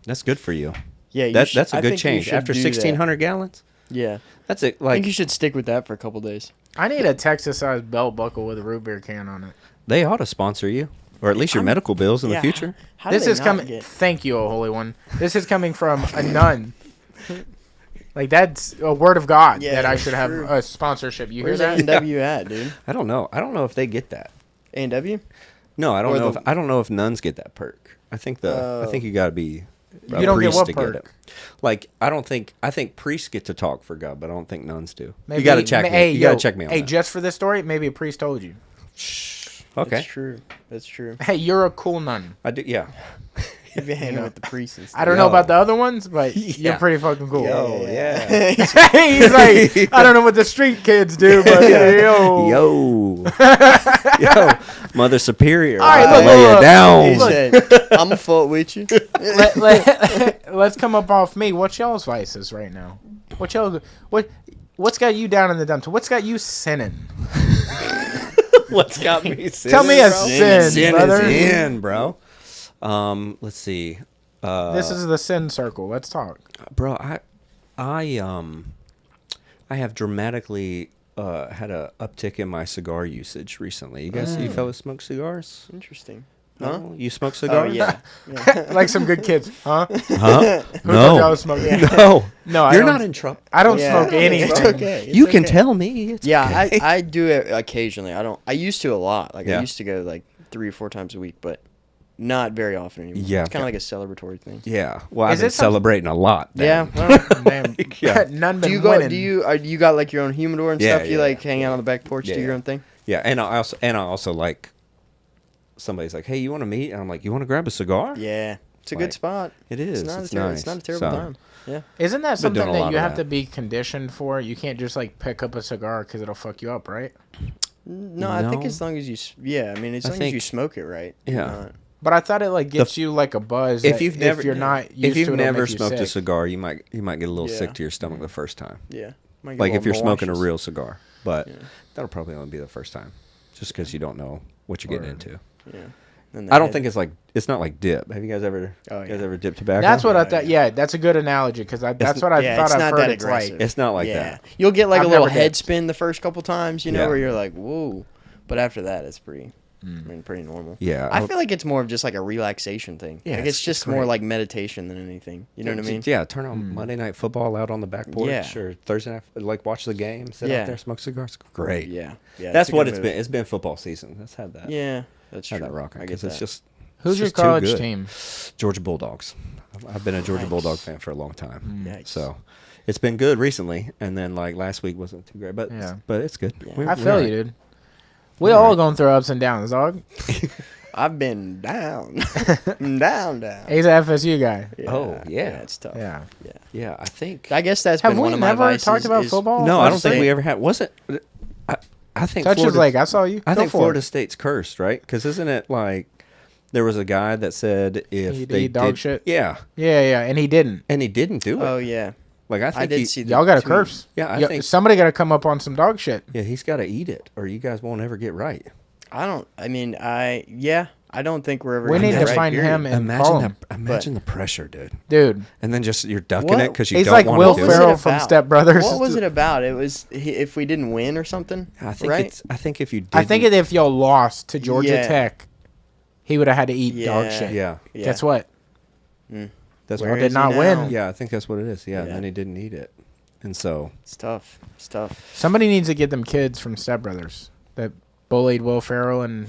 That's good for you.
Yeah,
That's a
I
good
think you
change.
should
After
do that.
1,600 gallons?
Yeah.
That's it.
I
Like,
think you should stick with that for a couple days.
I need a Texas-sized belt buckle with a root beer can on it.
they ought to sponsor you. Or at least your medical bills in the
Yeah,
future.
How do
This
they
is
not
coming.
get-
Thank you, O Holy One. This is coming from a nun. Like, that's a word of God
Yeah,
that I
that's
should have
true.
a sponsorship. You
Where's
hear that?
A&W at, dude?
I don't know. I don't know if they get that.
A&W?
No, I don't
Or
know.
the-
I don't know if nuns get that perk. I think I think you got to be a
You don't get
priest
what
to
perk?
get it. Like I think priests get to talk for God, but I don't think nuns do.
Maybe-
you got to check me.
Hey,
You got
yo,
to check me on
Hey,
that.
just for this story, maybe a priest told you.
Okay,
That's true. That's true.
Hey, you're a cool nun.
I do. Yeah.
You've been hanging
know.
with the priests and stuff.
I don't know
Yo.
about the other ones, but you're
Yeah.
pretty fucking cool.
Yo, yeah.
He's like, I don't know what the street kids do, but yo.
Yo, Mother Superior.
All right,
I'll
look,
lay
look,
you
look.
down.
He said, I'm a fault with you.
Let's come up off me. What's y'all's vices right now? What's got you down in the dumps? What's got you sinning?
What's got me?
Tell me a
bro.
sin,
Sin
brother.
is in, bro. Let's see.
This is the sin circle. Let's talk.
Bro, I have dramatically had a uptick in my cigar usage recently. You guys, you fellas smoke cigars?
Interesting.
Huh?
Huh?
You smoke
Oh,
cigars?
yeah.
Like some good kids, huh?
Huh?
Who told you I
No.
was smoking?
No.
No, I
You're
don't-
not in trouble.
I don't
Yeah.
smoke anything.
It's okay.
You
It's
can
okay.
tell me. It's
Yeah,
okay.
I do it occasionally. I used to a lot. Like,
Yeah.
I used to go, like, 3 or 4 times a week, but not very often anymore.
Yeah,
It's kind
okay.
of like a celebratory thing.
Yeah. Well,
Is
I've been
it some-
celebrating a lot.
Yeah.
then.
Well, damn.
Yeah.
None
Do
been
you go?
winning.
Do you got like your own humidor and
Yeah,
stuff? You
yeah,
like
yeah.
hang out on the back porch,
Yeah,
do your
yeah.
own thing?
Yeah, and I also like somebody's like, "Hey, you want to meet?" And I'm like, "You want to grab a cigar?"
Yeah, it's a
Like,
good spot.
It is.
It's not
It's
a terrible.
nice.
It's not a terrible
So,
time. Yeah.
Isn't that
Been doing
something
a lot
that you
of
have
that.
to be conditioned for? You can't just like pick up a cigar because it'll fuck you up, right?
No, I think
No.
as long as you, yeah, I mean, as
I
long as you
think-
smoke it right. you're
Yeah.
not-
But I thought it like gets you like a buzz.
If
that
you've never,
you're not used
if you've
to it, it'll
never
make you
smoked a
sick.
cigar, you might get a little
Yeah.
sick to your stomach the first time.
Yeah. Might get
Like
a
if you're
little
smoking a
nauseous.
real cigar, but
Yeah.
that'll probably only be the first time, just because you don't know what you're getting
Word.
into.
Yeah. And the
I don't
head-
think it's not like dip. Have you guys ever
Oh,
you guys
yeah.
ever dipped tobacco?
That's what I
Yeah,
thought.
yeah.
Yeah, that's a good analogy because that's what I
yeah,
thought
it's
I've
not
heard
that
it's
aggressive.
like.
It's not like
yeah.
that.
You'll get like
I've
a little
never
head
dipped.
spin the first couple times, you know,
Yeah.
where you're like, whoa. But after that, it's pretty, I mean, pretty normal.
Yeah,
I feel like it's more of just like a relaxation thing.
Yeah,
like
it's
it's just
just
more
great.
like meditation than anything. You know what I mean?
Yeah, turn on Monday Night Football out on the back porch,
Yeah.
or Thursday night, like watch the game, sit
Yeah.
out there, smoke cigars. Great.
Yeah. Yeah.
That's
it's a
what
good
it's
move.
been. It's been football season. Let's have that.
Yeah, that's true.
Have that rocking
I get
because it's
that.
just.
Who's
it's
your
just too
college
good.
team?
Georgia Bulldogs. I've been a Georgia
Nice.
Bulldog fan for a long time.
Yikes.
So it's been good recently, and then like last week wasn't too great, but
Yeah.
it's good.
Yeah.
We're-
I
we're
feel
alright.
you, dude. We all going through ups and downs, dog.
I've been down, down.
He's a FSU guy.
Oh, yeah.
it's tough.
Yeah.
Yeah, I think.
I guess that's
Have
been
we
one of my
never
vices
talked about
is-
football?
No, I don't think
State?
we ever had. Was it? I think
Touch his
Florida,
leg. I saw you.
I
Go
think
for
Florida
it.
State's cursed, right? Because isn't it like there was a guy that said if
He'd
they
eat dog
did,
shit?
yeah,
Yeah, and he didn't.
and he didn't do it.
Oh yeah,
Like I think
I did
he,
see that.
Y'all got to
tweet.
curse.
Yeah, I
Yo-
think-
somebody got to come up on some dog shit.
Yeah, he's got to eat it, or you guys won't ever get right.
I don't think we're ever.
We
gonna
need
get
to
right,
find
period.
him and call him.
Imagine the pressure, dude.
Dude,
And then just you're ducking
What?
it because you
he's
don't
like
want
Will
to do
was it
Ferrell
it.
from
about?
Step Brothers.
What was it about? It was if we didn't win or something.
I think
right?
I think if you did,
I think if y'all lost to Georgia
Yeah.
Tech, he would have had to eat dog
Yeah.
shit.
yeah,
Yeah.
Guess what?
that's
Where
what
did
is he
not
now?
win.
Yeah, I think that's what it is. Yeah,
Yeah.
and then he didn't eat it, and so
It's tough. It's tough.
Somebody needs to get them kids from Step Brothers that bullied Will Ferrell and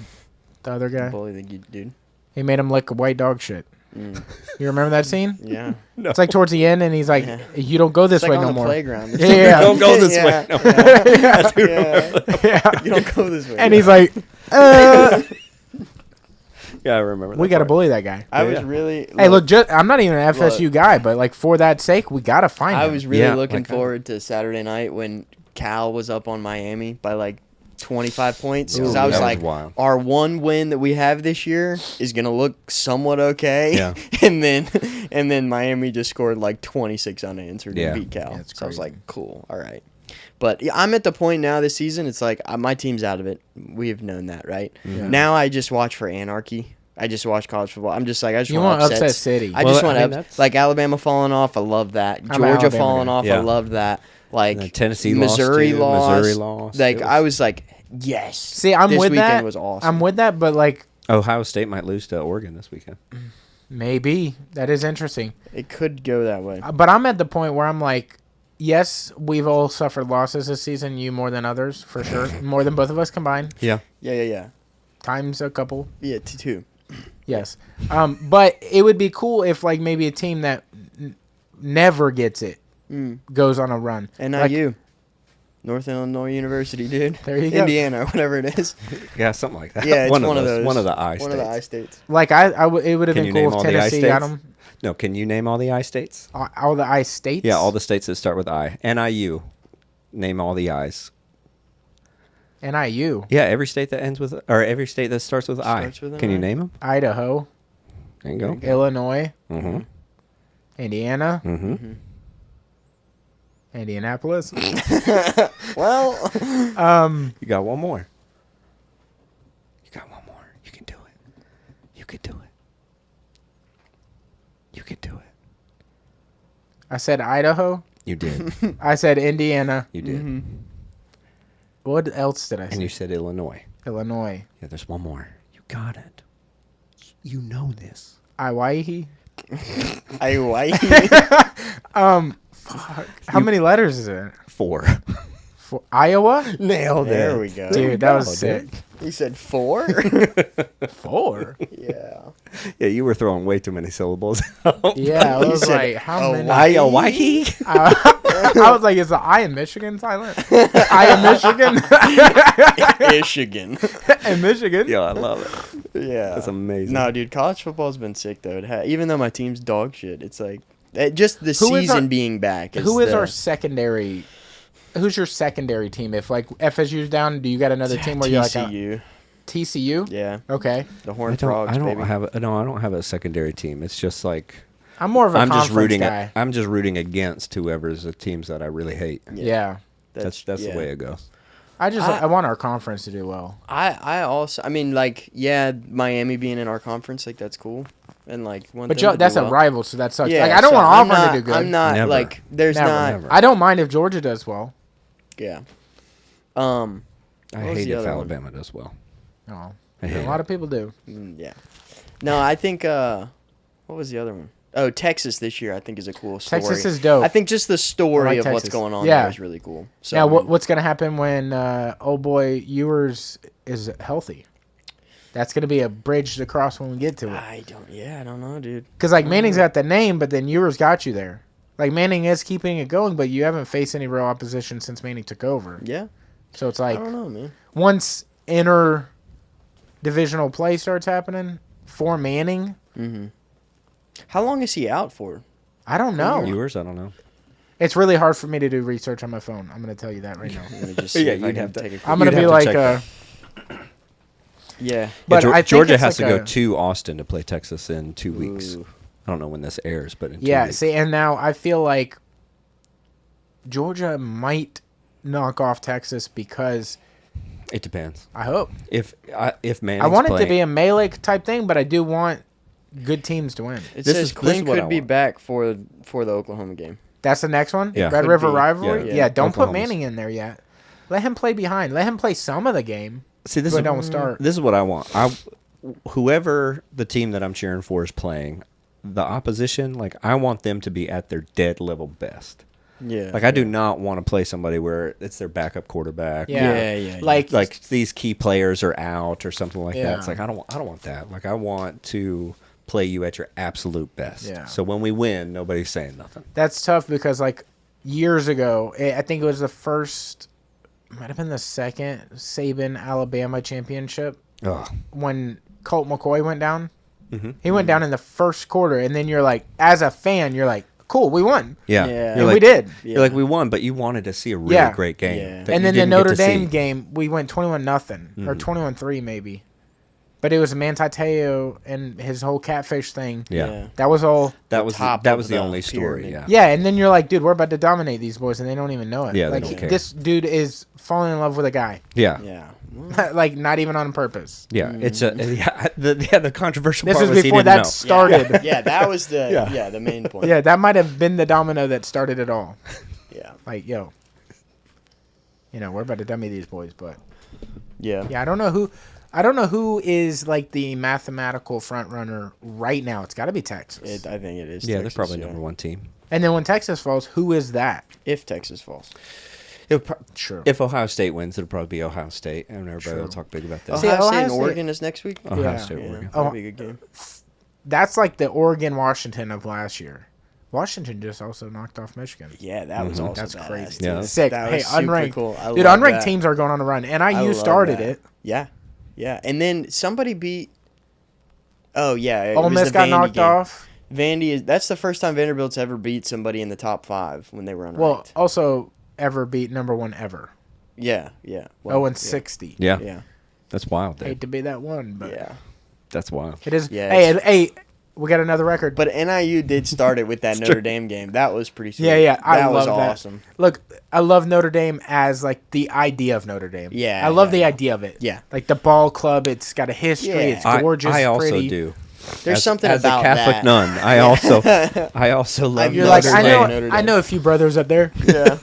the other guy.
Bully the dude.
He made him lick white dog shit.
Mm.
You remember that scene?
Yeah.
No.
It's like towards the end, and he's like,
Yeah.
"You don't go this
It's
way
like
no
on the
more."
playground.
Yeah.
Don't go this way. No more.
Yeah.
You don't go this way.
And he's like, "Uh."
Yeah, I remember that
We got to
part.
bully that guy.
I was
Yeah.
really.
Hey, look, I'm not even an FSU guy, but like for that sake, we got to find
I
him.
was really
Yeah,
looking
like,
forward to Saturday night when Cal was up on Miami by like 25 points. Because
Ooh,
I was
that was
like,
wild.
our one win that we have this year is gonna look somewhat okay.
Yeah.
and then Miami just scored like 26 unanswered
Yeah.
and beat Cal.
Yeah, it's
So I was
crazy.
like, cool, all right. But yeah, I'm at the point now this season. It's like my team's out of it. We have known that, right?
Yeah.
Now I just watch for anarchy. I just watch college football. I'm just like I just
You
want
want
upsets.
upset city.
I
Well,
just
I
want
mean,
up,
that's-
like Alabama falling off. I love that.
I'm an
Georgia
Alabama
falling
guy.
off. I
Yeah.
love that. Like
And then Tennessee
Missouri
lost.
lost.
Missouri lost.
Like
It
I
was-
was like, yes.
See, I'm
this
with
weekend
that.
was awesome.
I'm with that, but like
Ohio State might lose to Oregon this weekend.
maybe that is interesting.
It could go that way.
But I'm at the point where I'm like, yes, we've all suffered losses this season. You more than others, for sure. More than both of us combined.
Yeah.
Yeah.
Times a couple.
Yeah, two.
Yes. But it would be cool if like maybe a team that never gets it goes on a run.
NIU. North Illinois University, dude.
There you go.
Indiana, or whatever it is.
Yeah, something like that.
Yeah, it's
one
of those.
One of the I
One
states.
of the I states.
Like it would have
Can
been
you
cool
name
if
all the I
Tennessee got
states?
them.
No, can you name all the I states?
All the I states.
Yeah, all the states that start with I. NIU. Name all the I's.
NIU,
Yeah, every state that ends with or every state that starts with I.
Starts with an
Can you
I?
name them?
Idaho,
There you go.
Illinois,
Mm-hmm.
Indiana,
Mm-hmm.
Indianapolis.
Well,
You got one more. You got one more. You can do it. You could do it. You could do it.
I said Idaho.
You did.
I said Indiana.
You did.
What else did I
And
say?
you said Illinois.
Illinois.
Yeah, there's one more. You got it. You know this.
Iwaihi.
Hawaii.
Fuck. How many letters is it?
4.
For Iowa?
Nailed
There we go.
Dude, that was sick.
You said 4?
4?
Yeah.
Yeah, you were throwing way too many syllables.
Yeah, I
You
was
said
like, how many?
Hawaii.
I was like, is the I in Michigan silent? I in Michigan?
Michigan.
In Michigan?
Yeah, I love it.
Yeah.
That's amazing.
No, dude, college football's been sick though. Even though my team's dog shit, it's like just the
Who is
season
our-
being back.
Who is
the,
our secondary? Who's your secondary team? If like FSU's down, do you got another team where you're like
TCU?
TCU?
Yeah,
Okay,
the
I
Horned
don't,
Frogs,
I don't
baby.
have a secondary team. It's just like
I'm more of a
I'm just
conference
rooting.
guy.
I'm just rooting against whoever's the teams that I really hate.
Yeah.
That's
yeah.
the way it goes.
I want our conference to do well.
I also, I mean, like, yeah, Miami being in our conference, like, that's cool. And, like, one
But
thing to
that's
do
a
well.
rival, so that sucks.
Yeah,
like I don't
so
want
I'm
Auburn
not-
to do good.
I'm not,
Never.
like, there's
Never,
not.
never.
I don't mind if Georgia does well.
Yeah.
I
What was
hate
the
if
other one?
Alabama does well.
Oh,
I hate
a lot
it.
of people do.
Yeah. No, I think, what was the other one? Oh, Texas this year, I think, is a cool story.
Texas is dope.
I think just the story
I like
of what's
Texas.
going on
Yeah.
there is really cool. So,
Now,
I mean,
what's going to happen when old boy Ewers is healthy? That's going to be a bridge to cross when we get to it.
I don't know, dude.
Because, like, Manning's got the name, but then Ewers got you there. Like, Manning is keeping it going, but you haven't faced any real opposition since Manning took over.
Yeah.
So it's
I
like,
don't know, man.
once inter-divisional play starts happening for Manning,
How long is he out for?
I don't know.
Viewers, I don't know.
It's really hard for me to do research on my phone. I'm going to tell you that right now.
Let me just see
Yeah,
if I
you'd
can
have to-
take a quick.
I'm going to
You'd
be
have to
like,
check
Yeah.
but
Yeah,
I think
Georgia
it's
has
like
to
a-
go to Austin to play Texas in 2 weeks.
Ooh.
I don't know when this airs, but in 2
yeah,
weeks.
see, and now I feel like Georgia might knock off Texas because
It depends.
I hope.
If Manning's
I want it to
playing-
be a melee type thing, but I do want good teams to win.
It
This
says
is
Quinn
what I
could be
want.
back for the Oklahoma game.
That's the next one?
Yeah.
Red
Could
River
be.
rivalry?
Yeah.
Yeah, don't put
Oklahoma's-
Manning in there yet. Let him play behind. Let him play some of the game.
See, this
but
is
don't start.
This is what I want. Whoever the team that I'm cheering for is playing, the opposition, like I want them to be at their dead level best.
Yeah.
Like I do not want to play somebody where it's their backup quarterback.
Yeah.
Like
These key players are out or something like that. It's
Yeah.
like I don't want that. Like I want to play you at your absolute best.
Yeah.
So when we win, nobody's saying nothing.
that's tough because like years ago, I think it was the first, might have been the second Saban Alabama championship
Oh,
when Colt McCoy went down.
mm-hmm.
He went down in the first quarter, and then you're like, as a fan, you're like, cool, we won.
yeah.
Yeah.
You're
And
like,
we did.
You're like we won, but you wanted to see a really
Yeah.
great game.
Yeah.
that
And
you
then the
didn't get
Notre
to
Dame
see.
game, we went 21-0 or 21-3 maybe. But it was Manti Te'o and his whole catfish thing.
Yeah.
That was all.
That was
top
that
of
was the
the
only story.
pyramid.
Yeah.
Yeah, and then you're like, dude, we're about to dominate these boys, and they don't even know it.
Yeah, they
like,
don't care.
this dude is falling in love with a guy.
Yeah.
Yeah.
Like, not even on purpose.
Yeah. It's a the controversial
This
part
was
was he
before
didn't
that
know.
started.
Yeah, that was the
Yeah.
the main point.
Yeah, that might have been the domino that started it all.
Yeah.
Like, yo, we're about to dummy these boys, but
Yeah.
yeah, I don't know who is like the mathematical front runner right now. It's got to be Texas.
I think it is.
Yeah,
Texas,
they're probably number one team.
And then when Texas falls, who is that?
If Texas falls.
Sure.
If Ohio State wins, it'll probably be Ohio State, and everybody will
True.
talk big about that.
See,
Ohio State
Ohio
and
State-
Oregon is next week.
Ohio
Yeah.
State,
Yeah,
Oregon.
that'll be a good game.
That's like the Oregon-Washington of last year. Washington just also knocked off Michigan.
Yeah, that was also
That's
badass,
crazy.
too.
Yeah.
Sick.
That
Hey,
was super
unranked.
cool. I
Dude,
love
unranked
that.
teams are going on a run.
I
NIU
love
started
that.
it.
Yeah. Yeah. And then somebody beat. Oh, yeah. It
Ole
was
Miss
the
got
Vandy
knocked
game.
off.
Vandy that's the first time Vanderbilt's ever beat somebody in the top 5 when they were unranked.
Well, also ever beat number one ever.
yeah. Well,
0-60.
Yeah,
Yeah.
that's wild. Dude.
Hate to be that one, but
Yeah.
That's wild.
it is.
Yeah,
Hey, we got another record.
But NIU did start it with that Notre Dame game. That was pretty sweet.
Yeah, I
that was
love that.
awesome.
Look, I love Notre Dame as like the idea of Notre Dame.
Yeah,
I love
yeah,
the
yeah.
idea of it.
Yeah.
like the ball club. It's got a history.
Yeah.
It's gorgeous.
I also
pretty.
do.
There's something
as
about
a Catholic
that.
nun. I also love.
You're
Notre
like,
Dame.
I
Notre
know,
Dame.
I know a few brothers up there.
Yeah.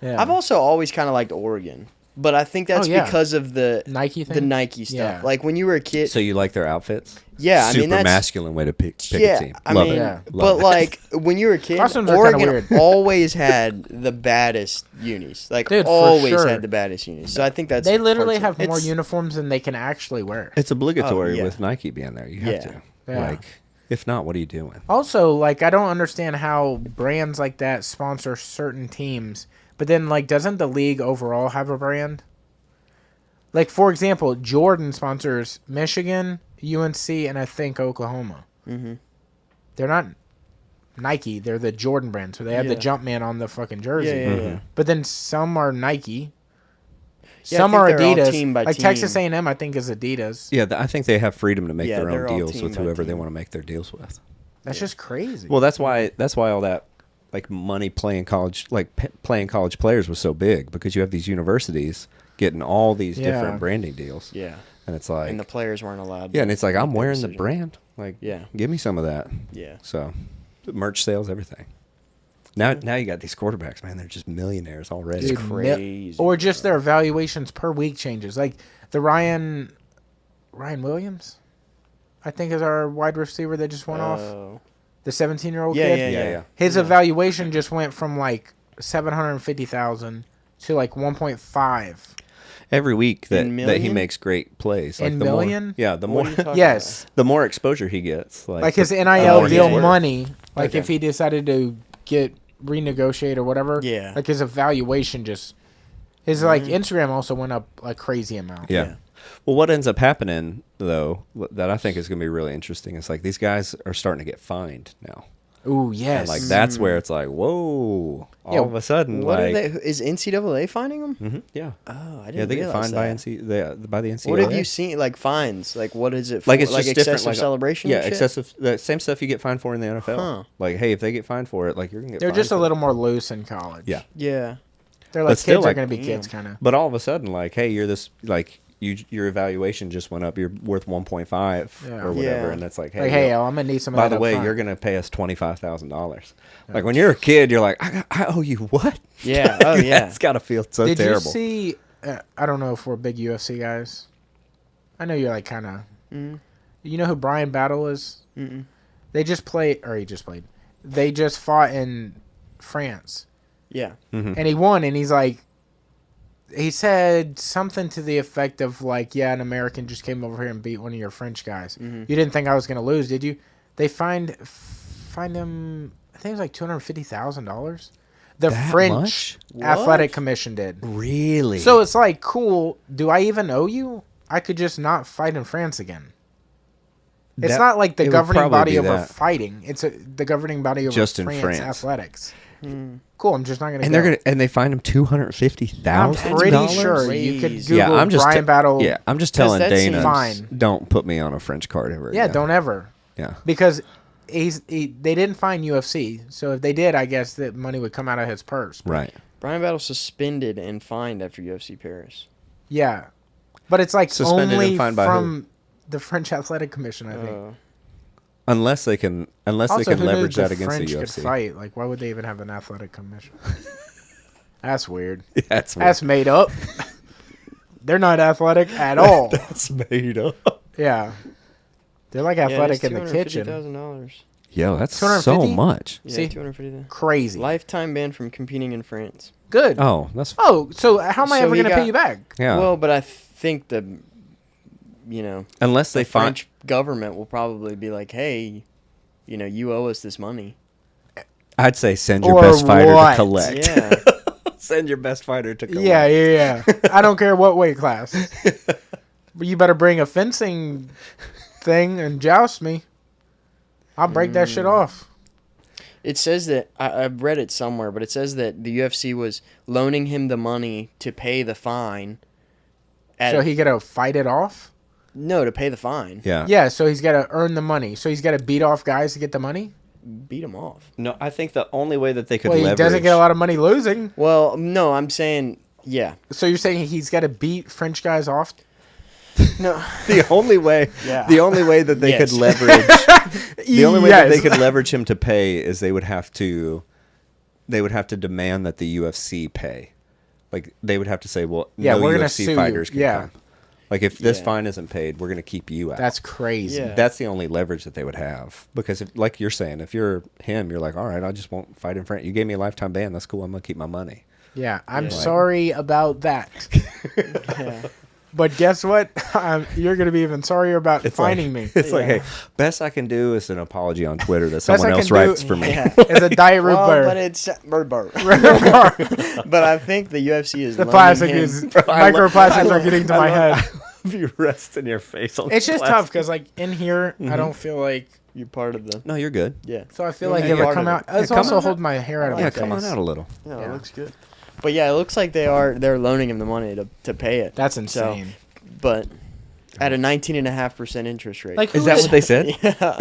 Yeah.
I've also always kind of liked Oregon, but I think that's
Oh, yeah.
because of the
Nike thing.
the Nike stuff.
Yeah.
Like when you were a kid.
So you like their outfits?
Yeah, I
Super
mean that's
masculine way to pick a
yeah.
team.
I
Love
mean,
it.
Yeah.
but
Love it.
like when you were a kid,
Costumes are kinda
Oregon
weird.
always had the baddest unis. Like
Dude, for
always
sure.
had the baddest unis. So I think that's
They literally
parts of
have
it.
more
It's-
uniforms than they can actually wear.
It's obligatory
Oh, yeah.
with Nike being there. You have
Yeah.
to.
Yeah.
Like, if not, what are you doing?
Also, like, I don't understand how brands like that sponsor certain teams, but then, like, doesn't the league overall have a brand? Like, for example, Jordan sponsors Michigan, UNC, and I think Oklahoma.
Mm-hmm.
They're not Nike. They're the Jordan brand, so they have the
Yeah.
Jumpman on the fucking jersey.
Yeah, yeah, yeah.
But then some are Nike.
Yeah, I
Some
think
are
they're all
Adidas.
team by
Like
team.
Texas A&M, I think is Adidas.
Yeah, I think they have freedom to make
Yeah,
their
they're
own
all
deals
team
with
by
whoever they
team.
want to make their deals with.
That's just crazy.
Well, that's why all that like money playing college playing college players was so big because you have these universities getting all these
Yeah.
different branding deals.
Yeah.
And it's like
And the players weren't allowed.
yeah, and it's like I'm
make that
wearing the
decision.
brand. Like
Yeah.
give me some of that.
Yeah.
So merch sales, everything. Now you got these quarterbacks, man. They're just millionaires already.
Dude,
crazy,
or just their evaluations per week changes. Like the Ryan Williams, I think is our wide receiver that just went off.
Oh.
The 17-year-old
Yeah,
kid.
yeah.
His
Yeah.
evaluation just went from like 750,000 to like 1.5.
Every week that
In
he
million?
makes great plays. Like
In
the
million?
More, yeah, the
What
more
are you talking
Yes.
the more exposure he gets.
Like his
the
NIL
more
deal
he's worth.
money, like
Okay.
if he decided to get renegotiate or whatever,
Yeah.
like his evaluation just his like Instagram also went up a crazy amount.
Yeah.
Yeah.
Well, what ends up happening though that I think is going to be really interesting is like these guys are starting to get fined now.
Ooh, yes.
And like that's where it's like, whoa! All
Yeah,
of a sudden,
What
like,
are they? Is NCAA finding them?
Mhm, yeah,
Oh, I didn't
yeah, they get
realize
fined
that.
by the NCAA.
What have you seen? Like fines? Like what is it? For?
Like it's
like
just
excessive
different, like,
celebration.
Yeah,
and shit?
excessive. The same stuff you get fined for in the NFL.
Huh.
Like, hey, if they get fined for it, like you're gonna get.
They're
fined
just a
for it.
little more loose in college.
Yeah.
Yeah.
They're like
But still,
kids are
like,
going to be
damn.
kids, kind of.
But all of a sudden, like, hey, you're this like your evaluation just went up. You're worth 1.5
Yeah.
or whatever,
Yeah.
and that's like, hey,
Like, hey, I'm gonna need some. Of
by
that
the
up
way,
front.
you're gonna pay us $25,000. Like when you're a kid, you're like, I owe you what?
Yeah. Oh yeah.
It's gotta feel so
Did
terrible.
you see? I don't know if we're big UFC guys. I know you're like kind of.
Mm.
You know who Brian Battle is?
Mm-mm.
They just played, or he just played. They just fought in France.
Yeah.
And he won, and he's like, he said something to the effect of like, yeah, an American just came over here and beat one of your French guys. You didn't think I was going to lose, did you? They fined him, I think it was like $250,000. The
That
French
much?
Athletic Commission did.
Really?
So it's like, cool, do I even owe you? I could just not fight in France again. It's
That-
not like the
it would
governing
probably
body
be
over
that.
fighting. It's the governing body over
Just in
France,
France.
athletics. Cool, I'm just not going to
and
go.
they're gonna they fined him $250,000.
I'm pretty sure you could
Crazy.
Google
Yeah, I'm just
Brian Battle.
Yeah, I'm just telling
that
Dana,
seems
fine.
don't put me on a French card ever.
Yeah,
again.
don't ever.
Yeah.
Because they didn't fine UFC. So if they did, I guess that money would come out of his purse.
Right.
Brian Battle suspended and fined after UFC Paris.
Yeah. But it's like
Suspended and
only
fined by who?
from the French Athletic Commission, I think.
Unless they can
Also,
they can
who knew
leverage
the
that against
French
the
could
UFC.
fight? Like, why would they even have an athletic commission? That's weird.
Yeah, that's
That's made up. They're not athletic at all.
that's made up.
Yeah. They're like athletic in the kitchen.
$250,000.
Yo, that's so
250?
much.
Yeah,
See?
$250,000.
Crazy.
Lifetime ban from competing in France.
Good.
Oh, that's
Oh, so how am I
So
ever
he
going to pay
got-
you back?
yeah.
Well, but I think
Unless they
the
find
French government will probably be like, hey, you owe us this money.
I'd say send your
Or
best fighter
what?
to collect.
Yeah.
Send your best fighter to collect.
Yeah. I don't care what weight class. But you better bring a fencing thing and joust me. I'll break that shit off.
It says that, I've read it somewhere, but it says that the UFC was loaning him the money to pay the fine.
So he got to fight it off?
No, to pay the fine.
Yeah.
Yeah, so he's got to earn the money. So he's got to beat off guys to get the money?
Beat him off.
No, I think the only way that they could
Well, he
leverage.
doesn't get a lot of money losing.
Well, no, I'm saying, yeah.
So you're saying he's got to beat French guys off?
No.
The only way.
Yeah.
The only way that they
Yes.
could leverage. The only way that they
Yes.
could leverage him to pay is they would have to demand that the UFC pay. Like they would have to say, well,
Yeah,
no
we're gonna
UFC
sue you.
fighters can
Yeah.
come. Like if this
Yeah.
fine isn't paid, we're going to keep you out.
That's crazy.
Yeah.
That's the only leverage that they would have. Because if, like you're saying, if you're him, you're like, all right, I just won't fight in France. You gave me a lifetime ban. That's cool. I'm going to keep my money.
Yeah, I'm
Yeah.
sorry about that.
Yeah.
But guess what? You're going to be even sorrier about finding me.
It's like,
Yeah.
hey, best I can do is an apology on Twitter that
Best I
someone else
can
writes
do-
for me.
Yeah.
It's a Diet Root
Well,
Beer.
but it's but I think the UFC is
The
loaning
plastic
him-
is microplastics are getting to my head.
You resting your face on
It's just
plastic.
tough because, like, in here, I don't feel like.
You're part of the
No, you're good.
yeah.
So I feel
Yeah,
like
you're
if I
part
come
of
out,
it.
it's
come
also
on
hold my hair out of
Yeah,
my
come on
face.
out a little.
No,
Yeah.
it looks good. But yeah, it looks like they're loaning him the money to pay it.
That's
So,
insane.
but at a 19.5% interest rate.
Like,
Is that what they said?
yeah,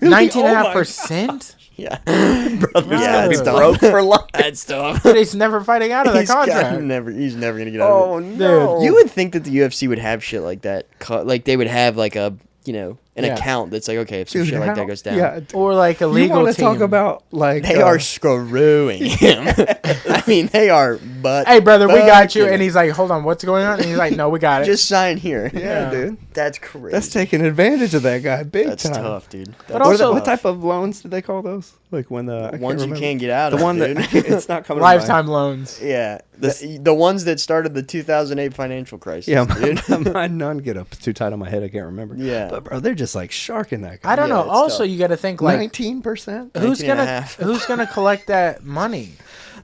19.5%?
yeah.
Brother's
Yeah,
gonna be
it's
broke for life.
That's tough.
Dude, he's never fighting out of that contract.
He's never gonna get out of it.
no!
You would think that the UFC would have shit like that. Like they would have like a an
Yeah.
account that's like, okay, if some
Dude,
shit like
how-
that goes down.
Yeah,
Or like a
you
legal
want to
team.
talk about like
They are screwing him. I mean, they are. But
Hey, brother, we got you.
fucking
And he's like, hold on, what's going on? And he's like, no, we got it.
just sign here.
Yeah, dude.
That's crazy.
That's taking advantage of that guy big
That's
time.
tough, dude.
But
What,
also-
what type of loans did they call those? Like when the I
ones you
remember.
can't get out
The
of.
one
dude.
that it's not coming. to mind.
Lifetime loans.
Yeah, the ones that started the 2008 financial crisis.
Yeah,
dude.
my none get up too tight on my head. I can't remember.
Yeah.
but bro, they're just like sharking that guy.
I don't
Yeah,
know.
it's
Also,
tough.
you got to think like
19%.
who's
19 and a
gonna
half.
who's gonna collect that money?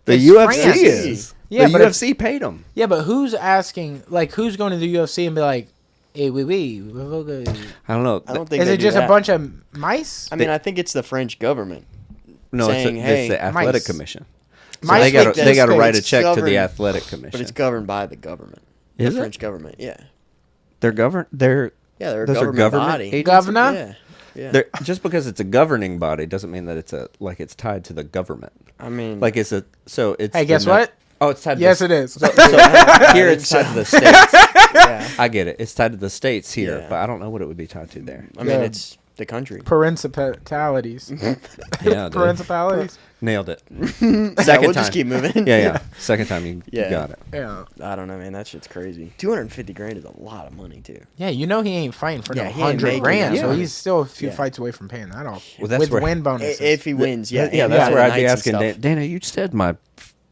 The
It's
UFC
France.
is.
Yeah,
the
but
UFC paid them.
Yeah, but who's asking? Like, who's going to the UFC and be like, "Hey, we
I don't know.
I don't think.
Is
they
it
do
just
that.
a bunch of mice?
I mean, I think it's the French government.
No,
saying,
it's
hey,
the athletic
mice.
commission. So
Mice
they got
make
to they got to
this
write a
it's
check to the
governed-
athletic commission.
But it's governed by the government.
Is
the
it?
French government? Yeah.
They're governed. They're
Yeah, they're a
those are
government
government
body.
agencies?
Governor?
Yeah. Yeah.
They're, just because it's a governing body doesn't mean that it's tied to the government.
I mean,
Like it's a so it's.
Hey,
the
guess
no-
what?
Oh, it's tied.
Yes,
to
it is.
So here it's tied to the states.
yeah.
I get it. It's tied to the states here,
Yeah.
but I don't know what it would be tied to there.
I mean,
Yeah.
it's the country.
Principalities.
Yeah, dude.
Principalities.
Nailed it.
Second
time.
we'll just keep moving.
Yeah. Second time you
Yeah.
got it.
Yeah.
I don't know, man. That shit's crazy. $250,000 is a lot of money too.
Yeah, you know he ain't fighting for
Yeah,
no
he ain't
$100
making
grand,
that
so
money.
he's still a few
Yeah.
fights away from paying that off.
Well, that's
with
where-
win bonuses.
If he wins, yeah.
Yeah,
and
that's
the
where I'd be
nights and
asking
stuff.
Dana. You said my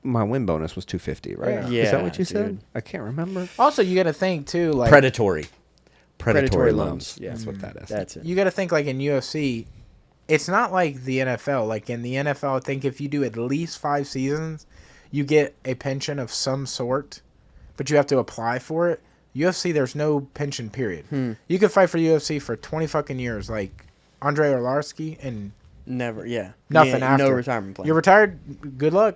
win bonus was $250, right?
Yeah.
Is that what you
dude.
said? I can't remember.
Also, you got to think too, like
Predatory
Predatory
loans.
loans, yeah.
That's what that is.
That's it.
you got to think like in UFC, it's not like the NFL. Like in the NFL, I think if you do at least 5 seasons, you get a pension of some sort, but you have to apply for it. UFC, there's no pension period. You could fight for UFC for 20 fucking years, like Andre Arlovsky, and
Never, yeah.
nothing
Yeah,
after.
No retirement plan.
You're retired. Good luck.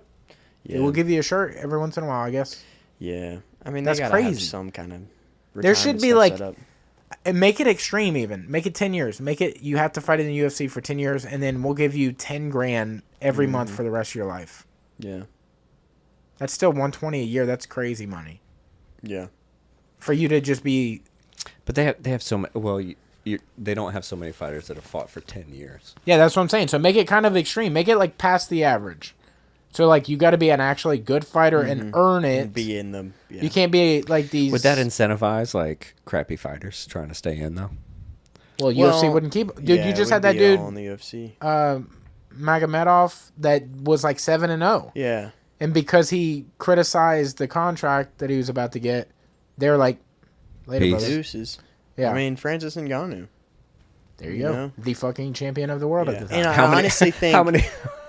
Yeah.
It will give you a shirt every once in a while, I guess.
Yeah. I mean,
That's
they gotta have
crazy.
some kind of.
There should
retirement
be
stuff
like,
set up.
and make it extreme even. Make it 10 years. Make it you have to fight in the UFC for 10 years, and then we'll give you 10 grand every month for the rest of your life.
Yeah.
That's still 120 a year. That's crazy money
Yeah.
for you to just be.
But they have so many. Well, they don't have so many fighters that have fought for 10 years.
Yeah, that's what I'm saying. So make it kind of extreme. Make it like past the average. So like you got to be an actually good fighter and earn it.
And be in them. Yeah.
You can't be like these.
Would that incentivize like crappy fighters trying to stay in though?
Well, UFC wouldn't keep. Dude,
yeah,
you
it
just
would
had that
be
dude,
all in the UFC.
Magomedov, that was like 7-0.
Yeah.
And because he criticized the contract that he was about to get, they're like, later,
Peace.
brother.
Deuces.
Yeah.
I mean, Francis Ngannou.
There you
you
go.
know?
The fucking champion of the world at the time.
And I honestly think.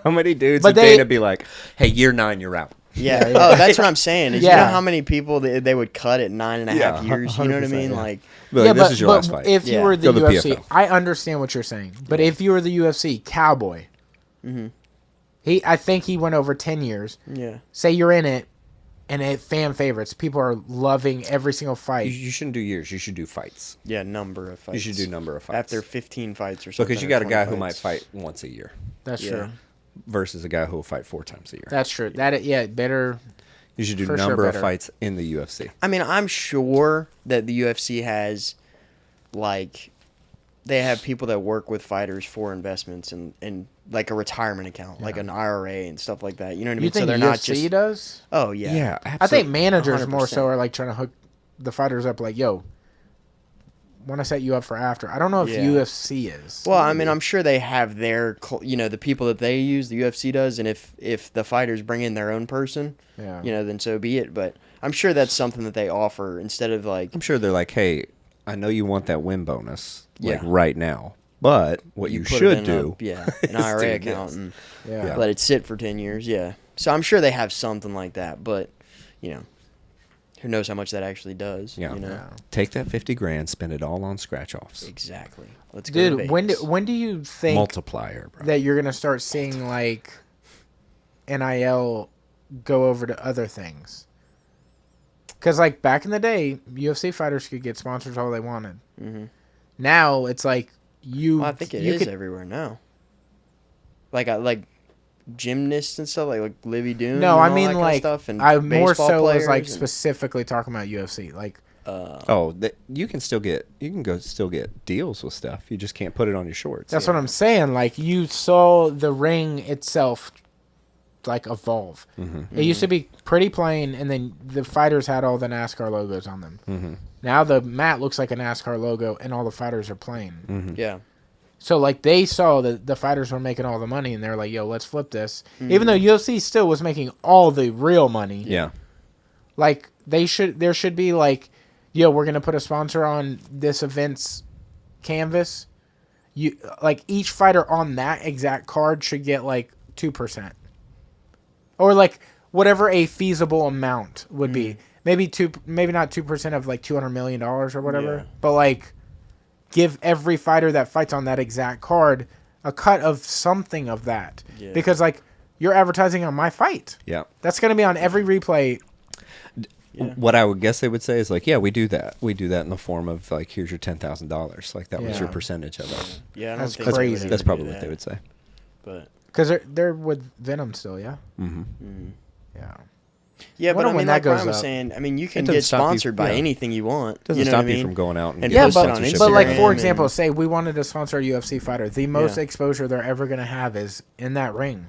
How many dudes
But
would
they-
Dana be like, "Hey, year 9, you're out."
Yeah.
Yeah.
Oh, that's what I'm saying. Is you
Yeah.
know how many people they would cut at 9.5
Yeah,
years? You know what I
100%,
mean?
yeah.
Like,
Be like, this is your last fight.
If you
Yeah.
were the
Go to
UFC,
PFL.
I understand what you're saying. But if you were the UFC, Cowboy, I think he went over 10 years.
yeah.
Say you're in it, and it fan favorites. People are loving every single fight.
You shouldn't do years. You should do fights.
Yeah, number of fights.
You should do number of fights.
After 15 fights or something.
because you
or
got a
20
guy who might
fights.
fight once a year
That's
Yeah.
true.
versus a guy who will fight 4 times a year.
That's true. Better.
You should do
for sure
number of
better.
fights in the UFC.
I mean, I'm sure that the UFC has, like, they have people that work with fighters for investments and like a retirement account, like an IRA and stuff like that. You know what I mean?
You think
so they're
UFC
not just.
does?
Oh yeah.
I think managers more
100%.
so are like trying to hook the fighters up. Like, yo, want to set you up for after. I don't know if
Yeah.
UFC is.
Well, I mean, I'm sure they have their, the people that they use. The UFC does, and if the fighters bring in their own person,
Yeah.
then so be it. But I'm sure that's something that they offer instead of like.
I'm sure they're like, hey, I know you want that win bonus like
Yeah.
right now, but what you
put it
should
in
do,
an
is
IRA
do
account,
this.
and
Yeah.
let it sit for 10 years. Yeah. So I'm sure they have something like that, but who knows how much that actually does?
Yeah.
Yeah.
Take that 50 grand, spend it all on scratch offs.
Exactly. Let's go. to
Dude,
Vegas.
when do you think
Multiplier, bro.
that you're gonna start seeing like NIL go over to other things? Because like back in the day, UFC fighters could get sponsors all they wanted.
Mhm.
Now it's like you.
Well, I think it
you
is
could-
everywhere now. Like gymnasts and stuff, like Livy Doon.
No,
and
I
all
mean
that kind of
like
stuff, and
I more
baseball
so was
players
like
and-
specifically talking about UFC. Like
You can still get deals with stuff. You just can't put it on your shorts.
that's what I'm saying. Like you saw the ring itself like evolve. It used to be pretty plain, and then the fighters had all the NASCAR logos on them. Now the mat looks like a NASCAR logo, and all the fighters are plain.
Yeah.
So like they saw that the fighters were making all the money, and they're like, "Yo, let's flip this." Even though UFC still was making all the real money,
Yeah.
like there should be like, "Yo, we're gonna put a sponsor on this event's canvas." You like each fighter on that exact card should get like 2%, or like whatever a feasible amount would be. Maybe not 2% of like $200 million or whatever,
Yeah.
but like. Give every fighter that fights on that exact card a cut of something of that.
Yeah.
Because, like, you're advertising on my fight.
Yeah.
That's going to be on every replay.
Yeah.
What I would guess they would say is like, yeah, we do that. We do that in the form of like, here's your $10,000. Like that was
Yeah.
your percentage of it.
Yeah, I don't
That's
think they would
crazy.
ever
That's
do
probably what
that,
they would say.
But
Because they're with Venom still, yeah?
Mm-hmm.
Yeah.
Yeah, but
Wonder
I mean,
when that
like
goes
Ryan was
up.
saying, I mean, you can
doesn't
get
stop you-
sponsored by
yeah.
anything you want.
Doesn't
you know
stop
what I
you
mean?
from going out and
And
getting
Yeah,
post it
but,
on
sponsorship.
but like
Instagram
for
and-
example, say we wanted to sponsor a UFC fighter, the most
Yeah.
exposure they're ever gonna have is in that ring.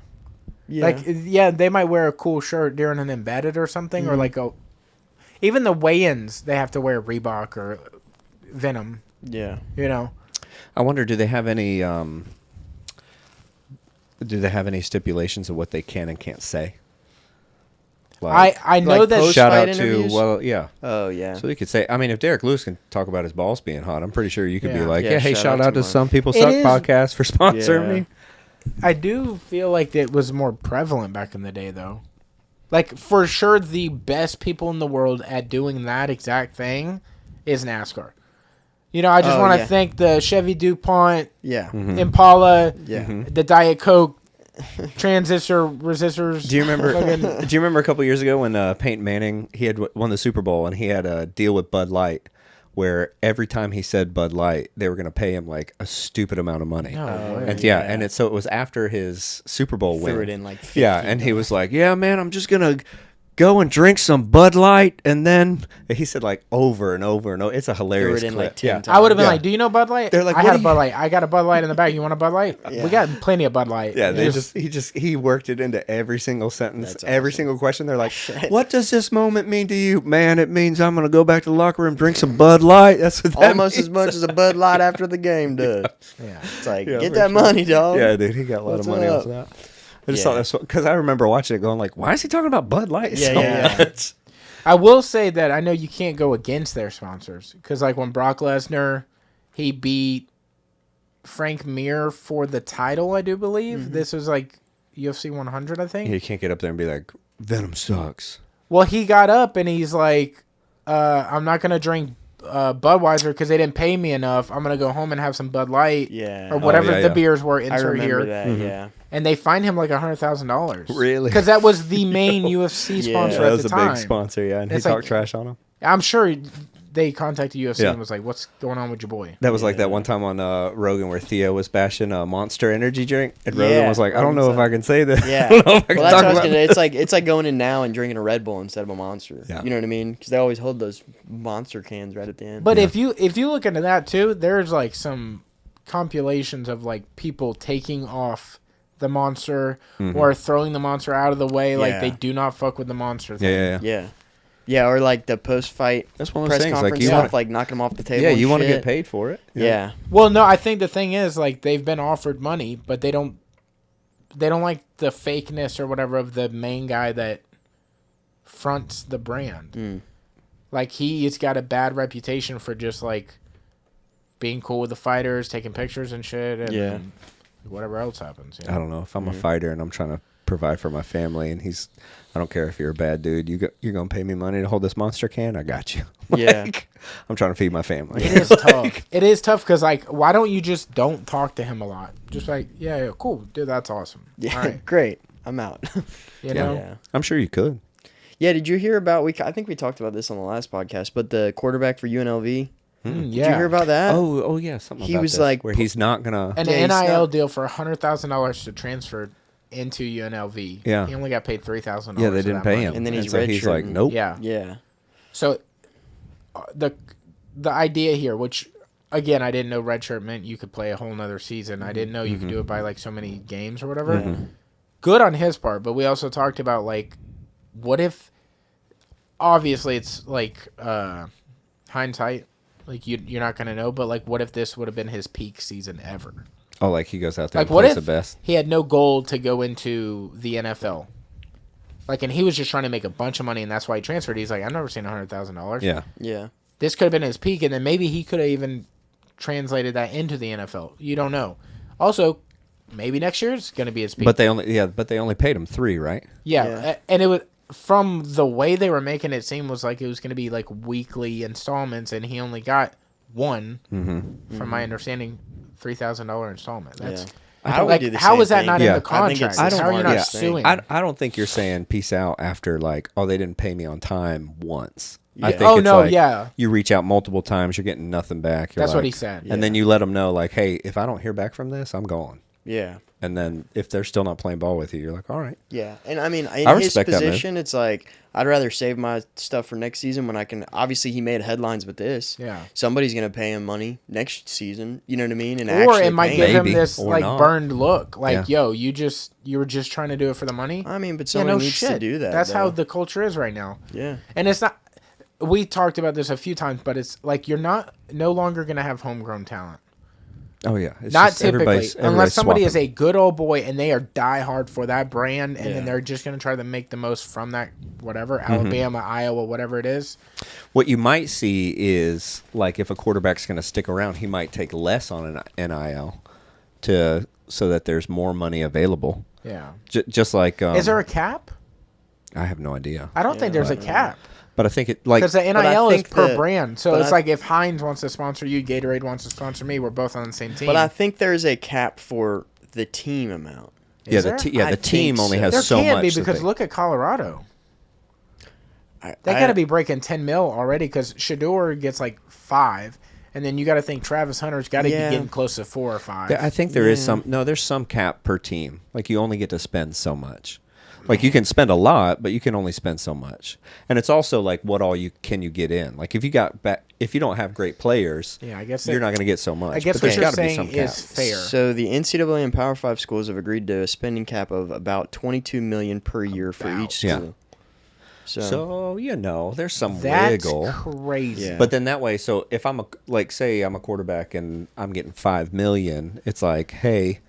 Yeah.
Like, yeah, they might wear a cool shirt during an embedded or something, or like even the weigh-ins they have to wear Reebok or Venom.
yeah.
You know,
I wonder, do they have any stipulations of what they can and can't say?
I know
like
that.
post-
Shout out
fight
to
interviews?
yeah.
Oh yeah.
So you could say, I mean, if Derek Lewis can talk about his balls being hot, I'm pretty sure you could be
Yeah.
like,
Yeah,
yeah, hey, shout out to
Mark.
Some People
It
Suck
is-
podcast for sponsoring
Yeah.
me.
I do feel like it was more prevalent back in the day, though. Like, for sure, the best people in the world at doing that exact thing is NASCAR. You know, I just
Oh,
want to
yeah.
thank the Chevy DuPont,
Yeah.
Impala,
Yeah.
the Diet Coke, resistors.
Do you remember?
fucking-
Do you remember a couple years ago when Peyton Manning he had won the Super Bowl and he had a deal with Bud Light, where every time he said Bud Light, they were going to pay him like a stupid amount of money.
No way.
And and it was after his Super Bowl win.
Threw it in like 50
yeah, and he was like, "Yeah, man, I'm just gonna go and drink some Bud Light," and then he said like over and over and over. It's a hilarious
in,
clip.
like, 10
yeah.
times.
I would have been
Yeah.
like, "Do you know Bud Light?"
They're like,
"I
"What
had
do
a Bud Light. I got a Bud Light in the back. You want a Bud Light?
Yeah.
We got plenty of Bud Light."
Yeah,
Just-
he worked it into every single sentence,
That's
every
awesome.
single question. They're like, "What does this moment mean to you, man?" It means I'm gonna go back to the locker room, drink some Bud Light. That's what that
Almost as
means.
much as a Bud Light after the game does.
yeah.
It's like,
Yeah,
get
for
that
sure.
money, dog.
Yeah, dude, he got a lot
What's
of money
up?
off of that. I just
Yeah.
thought that's because I remember watching it, going like, "Why is he talking about Bud Light
Yeah,
so
yeah.
much?"
I will say that I know you can't go against their sponsors because, like, when Brock Lesnar he beat Frank Mir for the title, I do believe this was like UFC 100, I think.
You can't get up there and be like, "Venom sucks."
Well, he got up and he's like, "I'm not gonna drink Budweiser because they didn't pay me enough. I'm gonna go home and have some Bud Light,
Yeah.
or whatever
yeah,
the
yeah.
beers were."
I
Insert
remember
here,
that, yeah.
and they fined him like $100,000.
Really?
Because that was the main UFC
Yeah.
sponsor
That
at
was
the
a
time.
big sponsor, yeah, and
It's
he
like-
talked trash on him.
I'm sure they contacted UFC
Yeah.
and was like, "What's going on with your boy?"
That was like that
Yeah.
one time on Rogan where Theo was bashing a Monster Energy drink, and
Yeah,
Rogan was like, "I don't know if
Rogan's
I can say this."
Yeah.
I don't know if I can
Well, that's
talk
what I was
about
gonna. It's like going in now and drinking a Red Bull instead of a Monster.
Yeah.
You know what I mean? Because they always hold those Monster cans right at the end.
But
Yeah.
if you look into that too, there's like some compilations of like people taking off the Monster or throwing the Monster out of the way, like
Yeah.
they do not fuck with the Monster
Yeah,
thing.
yeah, yeah.
yeah, yeah, or like the post-fight
That's one of those
press
things.
conference
Like you
stuff,
want,
like knocking them off the table.
yeah,
and
you want to
shit.
get paid for it.
Yeah,
Well, no, I think the thing is like they've been offered money, but they don't like the fakeness or whatever of the main guy that fronts the brand.
Mm.
Like he's got a bad reputation for just like being cool with the fighters, taking pictures and shit, and
Yeah.
then whatever else happens. You
I
know?
don't know if I'm a fighter and I'm trying to provide for my family, and I don't care if you're a bad dude. You're gonna pay me money to hold this Monster can. I got you.
Yeah.
Like, I'm trying to feed my family.
It is tough. It is tough because like, why don't you just don't talk to him a lot? Just like, yeah, cool, dude, that's awesome.
yeah,
All right.
great. I'm out.
You know,
yeah.
I'm sure you could.
Yeah, did you hear about I think we talked about this on the last podcast, but the quarterback for UNLV?
Mm,
Did you hear about that?
Oh yeah, something.
He
about
was
this,
like-
where he's not gonna.
an
Yeah, he's
NIL
not-
deal for $100,000 to transfer into UNLV.
Yeah.
He only got paid $3,000.
Yeah, they
of
didn't
that
pay
money.
him,
And then he's
so he's like,
redshirting.
nope.
Yeah.
Yeah.
So the idea here, which again I didn't know redshirt meant you could play a whole nother season. I didn't know you could do it by like so many games or whatever. Good on his part, but we also talked about like, what if? Obviously, it's like hindsight. Like you're not gonna know, but like, what if this would have been his peak season ever?
Oh, like he goes out there
Like,
and
what
plays
if
the best.
he had no goal to go into the NFL? Like, and he was just trying to make a bunch of money, and that's why he transferred. He's like, I've never seen $100,000.
Yeah.
Yeah.
This could have been his peak, and then maybe he could have even translated that into the NFL. You don't know. Also, maybe next year's going to be his peak.
But they only paid him 3, right?
yeah,
Yeah.
and it was from the way they were making it seem was like it was going to be like weekly installments, and he only got one. From my understanding, $3,000 installment. That's
Yeah. I would
like,
do the
how
same
is that
thing.
not
Yeah.
in the
I think
contract?
it's the
How are you not
smartest thing.
suing?
I don't think you're saying peace out after like, oh, they didn't pay me on time once. I
Yeah.
think
Oh,
it's
no,
like
yeah.
you reach out multiple times, you're getting nothing back. You're
That's what
like-
he said.
And then you let them know like, hey, if I don't hear back from this, I'm going.
Yeah.
And then if they're still not playing ball with you, you're like, all right.
Yeah, and I mean, in
I
his
respect that, man.
position, it's like I'd rather save my stuff for next season when I can. Obviously, he made headlines with this.
Yeah.
Somebody's gonna pay him money next season. You know what I mean? And
Or
actually
it might
pay
give
him.
him
Maybe,
this
or
like
not.
burned look, like,
Yeah.
yo, you were just trying to do it for the money.
I mean, but
Yeah,
somebody
no
needs
shit.
to do that.
That's how
though.
the culture is right now.
Yeah.
And it's not. We talked about this a few times, but it's like you're no longer gonna have homegrown talent.
Oh, yeah. It's
Not
just
typically,
everybody's
unless somebody is
swapping.
a good old boy and they are die hard for that brand, and
Yeah.
then they're just gonna try to make the most from that, whatever,
Mm-hmm.
Alabama, Iowa, whatever it is.
What you might see is, like, if a quarterback's going to stick around, he might take less on an NIL so that there's more money available.
Yeah.
Just like...
Is there a cap?
I have no idea.
I don't think there's a cap.
But I think it, like...
Because the
I
NIL is
think
per
that-
brand. So
but
it's
I-
like if Heinz wants to sponsor you, Gatorade wants to sponsor me, we're both on the same team.
But I think there's a cap for the team amount.
Yeah,
Is
the
there?
I
the team
think
only
so.
has
There
so
can't
much.
be
that
because
they-
look at Colorado.
I
They got to be breaking 10 mil already because Shador gets like 5. And then you got to think Travis Hunter's got to
Yeah.
be getting close to 4 or 5.
I think there is some... No, there's some cap per team. Like, you only get to spend so much. Like, you can spend a lot, but you can only spend so much. And it's also, like, what all can you get in? Like, if you don't have great players,
Yeah, I guess
you're not going to get so much.
I guess
But there's
what you're
gotta be some
saying
cap.
is fair.
So the NCAA and Power 5 schools have agreed to a spending cap of about $22 million per year for each
Yeah.
school.
So, there's some
That's
wiggle.
crazy.
Yeah.
But then that way, so if I'm say I'm a quarterback and I'm getting $5 million, it's like, hey,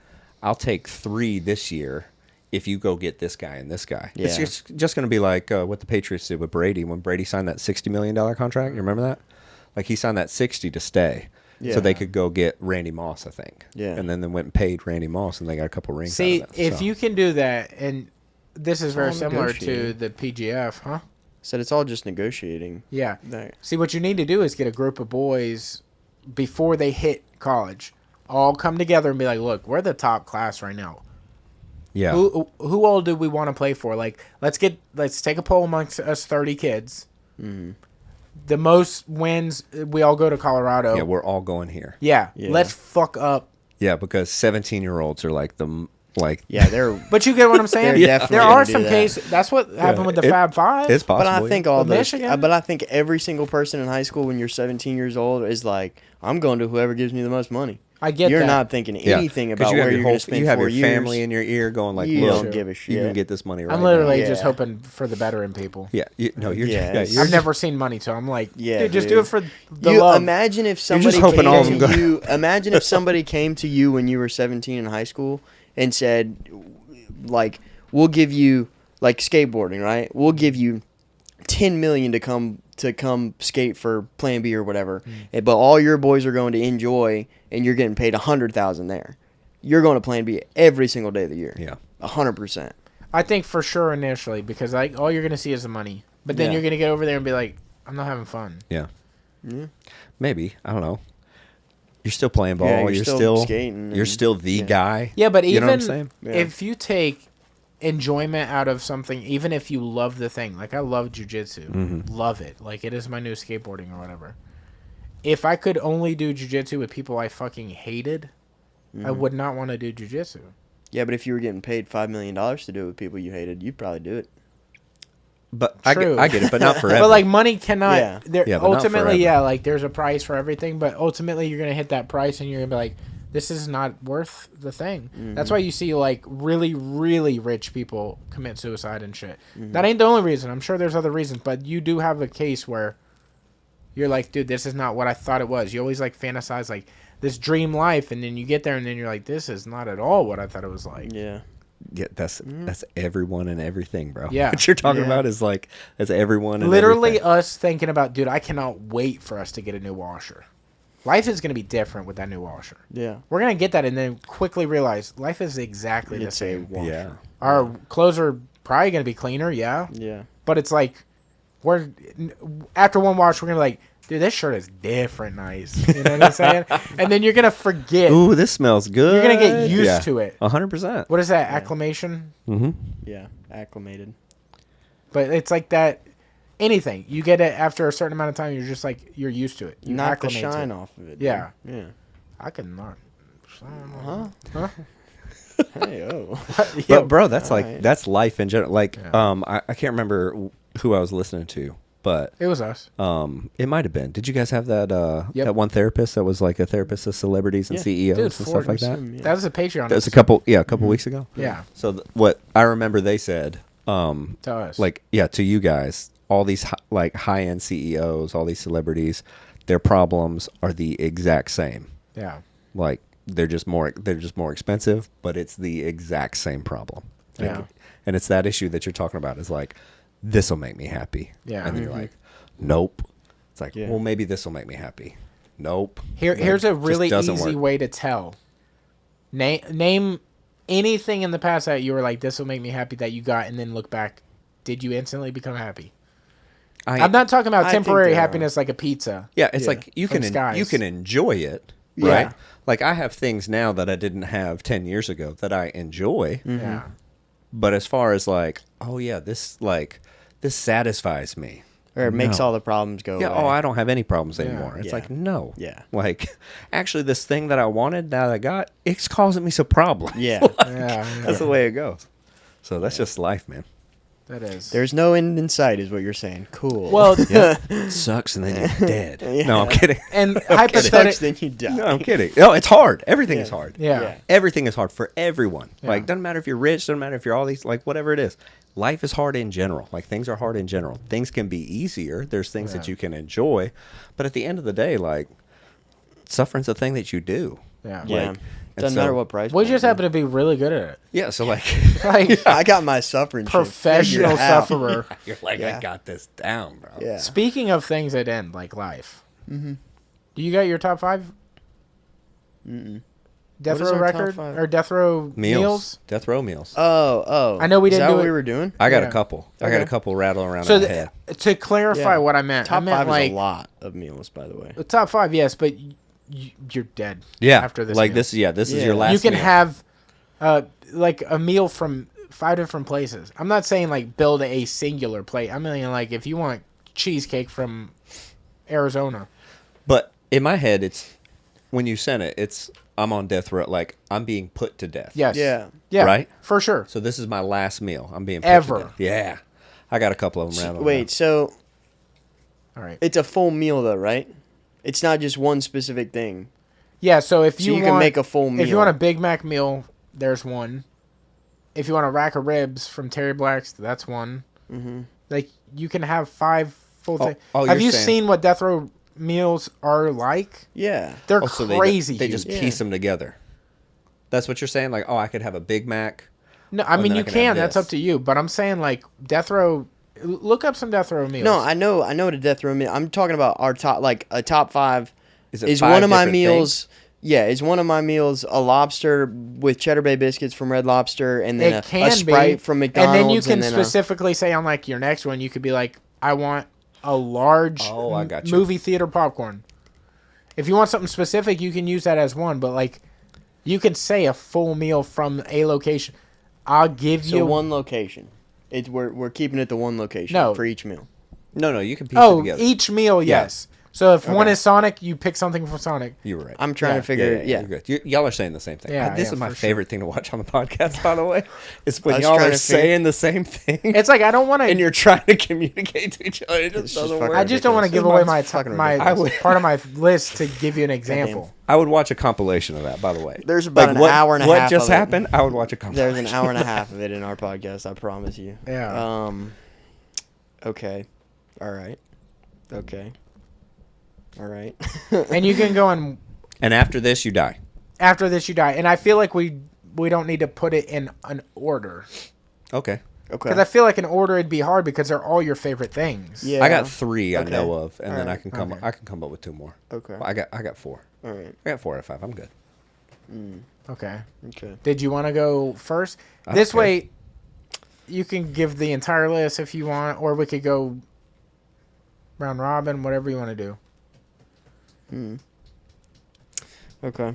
I'll take 3 this year if you go get this guy and this guy. It's
Yeah.
just going to be like what the Patriots did with Brady when Brady signed that $60 million contract. You remember that? Like, he signed that 60 to stay.
Yeah.
So they could go get Randy Moss, I think.
Yeah.
And then they went and paid Randy Moss, and they got a couple rings.
See,
out of it,
if
so.
you can do that, and this is very
all
similar to
negotiated.
the PGF, huh?
Said it's all just negotiating.
Yeah.
There.
See, what you need to do is get a group of boys before they hit college, all come together and be like, look, we're the top class right now.
Yeah.
Who all do we want to play for? Like, let's take a poll amongst us 30 kids.
Mm-hmm.
The most wins, we all go to Colorado.
Yeah, we're all going here.
Yeah,
Yeah.
let's fuck up.
Yeah, because 17-year-olds are like
Yeah, they're.
But you get what I'm saying?
They're definitely
There
gonna
are
do
some
that.
cases. That's what happened with the
it-
Fab Five.
it's possible.
But I think all
With
those.
Michigan?
But I think every single person in high school when you're 17 years old is like, I'm going to whoever gives me the most money.
I get
You're
that.
not thinking anything
'Cause
about
you have
where
your
you're
whole,
going to spend
you have
4
your
years.
family in your ear going like,
You
look,
don't give a
you
shit.
can get this money right
I'm literally
now.
just
Yeah.
hoping for the better in people.
Yeah, you're
Yeah,
you're
I've never seen money, so I'm like,
Yeah,
dude, just
dude.
do it for the
You
love.
imagine if
just
somebody
hoping all of
came
them
to
go-
you. Imagine if somebody came to you when you were 17 in high school and said, like, we'll give you like skateboarding, right? We'll give you 10 million to come skate for Plan B or whatever, but all your boys are going to enjoy, and you're getting paid 100,000 there. You're going to Plan B every single day of the year.
Yeah.
100%.
I think for sure initially, because like all you're gonna see is the money, but then
Yeah.
you're gonna get over there and be like, I'm not having fun.
Yeah.
Yeah.
Maybe. I don't know. You're still playing ball.
Yeah, you're
you're
still
still
skating
You're
and-
still the
yeah.
guy.
Yeah, but
You know what I'm
even
saying?
Yeah.
if you take enjoyment out of something, even if you love the thing, like I love jujitsu,
Mm-hmm.
love it, like it is my new skateboarding or whatever. If I could only do jujitsu with people I fucking hated, I would not want to do jujitsu.
Yeah, but if you were getting paid $5 million to do it with people you hated, you'd probably do it.
But
True.
I get it, but not forever.
But like money cannot.
Yeah.
There,
Yeah, but not
ultimately,
forever.
yeah, like there's a price for everything, but ultimately you're gonna hit that price and you're gonna be like, this is not worth the thing. That's why you see like really, really rich people commit suicide and shit. That ain't the only reason. I'm sure there's other reasons, but you do have a case where you're like, dude, this is not what I thought it was. You always like fantasize like this dream life, and then you get there and then you're like, this is not at all what I thought it was like.
Yeah.
yeah, that's everyone and everything, bro.
Yeah.
What you're talking
Yeah.
about is like that's everyone and
Literally
everything.
us thinking about, dude, I cannot wait for us to get a new washer. Life is going to be different with that new washer.
Yeah.
We're going to get that and then quickly realize life is exactly the
It's a
same.
wash.
Yeah.
Our clothes are probably going to be cleaner, yeah.
Yeah.
But it's like, after one wash, we're going to be like, dude, this shirt is different nice. You know what I'm saying? And then you're going to forget.
Ooh, this smells good.
You're going to get used to it.
100%.
What is that? Acclimation?
Mm-hmm.
Yeah. Acclimated.
But it's like that. Anything. You get it after a certain amount of time, you're just like, you're used to it. You
Knock the
acclimate to
shine
it.
off of it.
Yeah.
dude. Yeah.
I can not.
Huh?
Huh?
Hey, oh.
Yeah,
But bro, that's like
Alright.
that's life in general. Like,
Yeah.
I can't remember who I was listening to, but
it was us.
it might have been. Did you guys have that
Yep.
that one therapist that was like a therapist of celebrities and
Yeah.
CEOs
Dude,
and stuff like that?
Yeah.
That was a Patreon.
That was a
episode.
couple weeks ago.
Yeah,
So what I remember they said,
to us.
like, yeah, to you guys, all these like high end CEOs, all these celebrities, their problems are the exact same.
yeah,
Like they're just more expensive, but it's the exact same problem. Like,
Yeah.
and it's that issue that you're talking about is like, this will make me happy.
Yeah.
And then you're like, nope. It's like,
Yeah.
well, maybe this will make me happy. Nope.
Here's a
Just
really
doesn't
easy
work.
way to tell. Name anything in the past that you were like, this will make me happy that you got, and then look back. Did you instantly become happy? I'm not talking about
I think
temporary
there are.
happiness like a pizza.
Yeah, it's
Yeah.
like you
From
can
skies.
you can enjoy it,
Yeah.
right? Like I have things now that I didn't have 10 years ago that I enjoy.
Yeah.
But as far as like, oh yeah, this satisfies me.
Or it makes
No.
all the problems go
Yeah,
away.
oh, I don't have any problems anymore. It's
Yeah.
like, no.
Yeah.
Like actually this thing that I wanted that I got, it's causing me some problems.
Yeah.
Yeah,
That's the way it goes. So that's just life, man.
that is.
There's no end in sight, is what you're saying. Cool.
Well,
It sucks and then you're dead.
Yeah.
No, I'm kidding.
and
sucks,
hypothetically,
then you die.
No, I'm kidding. No, it's hard. Everything is
Yeah.
hard.
yeah.
Yeah.
Everything is hard for everyone.
Yeah.
Like, doesn't matter if you're rich, doesn't matter if you're all these, like, whatever it is. Life is hard in general. Like, things are hard in general. Things can be easier. There's things that
Yeah.
you can enjoy. But at the end of the day, like, suffering's a thing that you do.
Yeah.
Yeah.
Like,
Doesn't
so-
matter what price.
We
point,
just
dude.
happen to be really good at it.
Yeah, so, like,
Like
I got my suffering shit
professional
figured out.
sufferer.
you're like,
Yeah.
I got this down, bro.
Yeah.
Speaking of things that end like life, do you got your top 5? Death
What is
Row
our top
record
5?
or Death Row meals?
Death row meals.
Oh.
I know we
Is
didn't
that
do
what
it-
we were doing?
I got
yeah.
a couple. I got
Okay.
a couple rattling around
So
in my head.
to clarify
Yeah.
what I meant,
Top
I meant
5
like
is a lot of meals, by the way.
the top 5, yes, but you're dead.
Yeah.
after this,
like
meal.
this is
Yeah.
your last
you can
meal.
have like a meal from 5 different places. I'm not saying like build a singular plate. I mean like if you want cheesecake from Arizona.
But in my head, it's when you sent it, it's I'm on death row. Like I'm being put to death.
Yes.
Yeah.
Yeah.
Right?
For sure.
So this is my last meal. I'm being put
Ever.
To death. Yeah. I got a couple of them rattling
Wait,
around.
so
All right.
it's a full meal, though, right? It's not just one specific thing.
Yeah, so if
So
you
you
want
can make a full meal.
if you want a Big Mac meal, there's one. If you want a rack of ribs from Terry Black's, that's one.
Mm-hmm.
Like you can have 5 full things.
oh,
Have
you're
you
saying-
seen what death row meals are like?
Yeah.
They're
Oh, so
crazy.
They just
huge.
piece them together. That's what you're saying? Like, oh, I could have a Big Mac.
No, I mean
then I
you
can
can.
have
That's
this.
up to you. But I'm saying like death row. Look up some death row meals.
No, I know what a death row meal. I'm talking about our top, like a top 5.
Is it
Is
5
one of my
different
meals?
things?
Yeah, is one of my meals a lobster with Cheddar Bay biscuits from Red Lobster, and then
it
a
can
Sprite
be
from McDonald's,
and then you can
then
specifically say on like your next one, you could be like, I want a large
Oh, I got you.
movie theater popcorn. If you want something specific, you can use that as one. But like, you can say a full meal from a location. I'll give
so
you
one location. We're keeping it to one location
No.
for each meal.
No, you can piece it
Oh,
together.
each meal,
Yeah.
yes. So if one
Okay.
is Sonic, you pick something from Sonic.
You were right.
I'm trying
Yeah.
to figure.
You're good. Y'all are saying the same thing.
Yeah,
This
yeah,
is my
for sure.
favorite thing to watch on the podcast, by the way. It's when
Us
y'all
trying
are
to figure-
saying the same thing
It's like I don't want
and
to.
you're trying to communicate to each other. It
It's
just
just
doesn't
fucking
work.
I just don't want to give
ridiculous.
away my
It's fucking
my
ridiculous.
part of my list to give you an example.
I would watch a compilation of that, by the way.
There's about an
what,
hour and a
what
half
just
of it.
happened? I would watch a compilation.
There's an hour and a half of it in our podcast. I promise you.
Yeah.
Okay. All right. Okay. All right.
And you can go and
And after this, you die.
after this you die. And I feel like we don't need to put it in an order.
Okay.
Okay.
Because I feel like an order it'd be hard because they're all your favorite things.
Yeah.
I got 3 I
Okay.
know of, and then
Alright.
I can come.
Okay.
I can come up with 2 more.
Okay.
Well, I got 4.
All right.
I got 4 out of 5. I'm good.
Okay.
Okay.
Did you want to go first?
I don't
This
care.
way, you can give the entire list if you want, or we could go round robin, whatever you want to do.
Okay.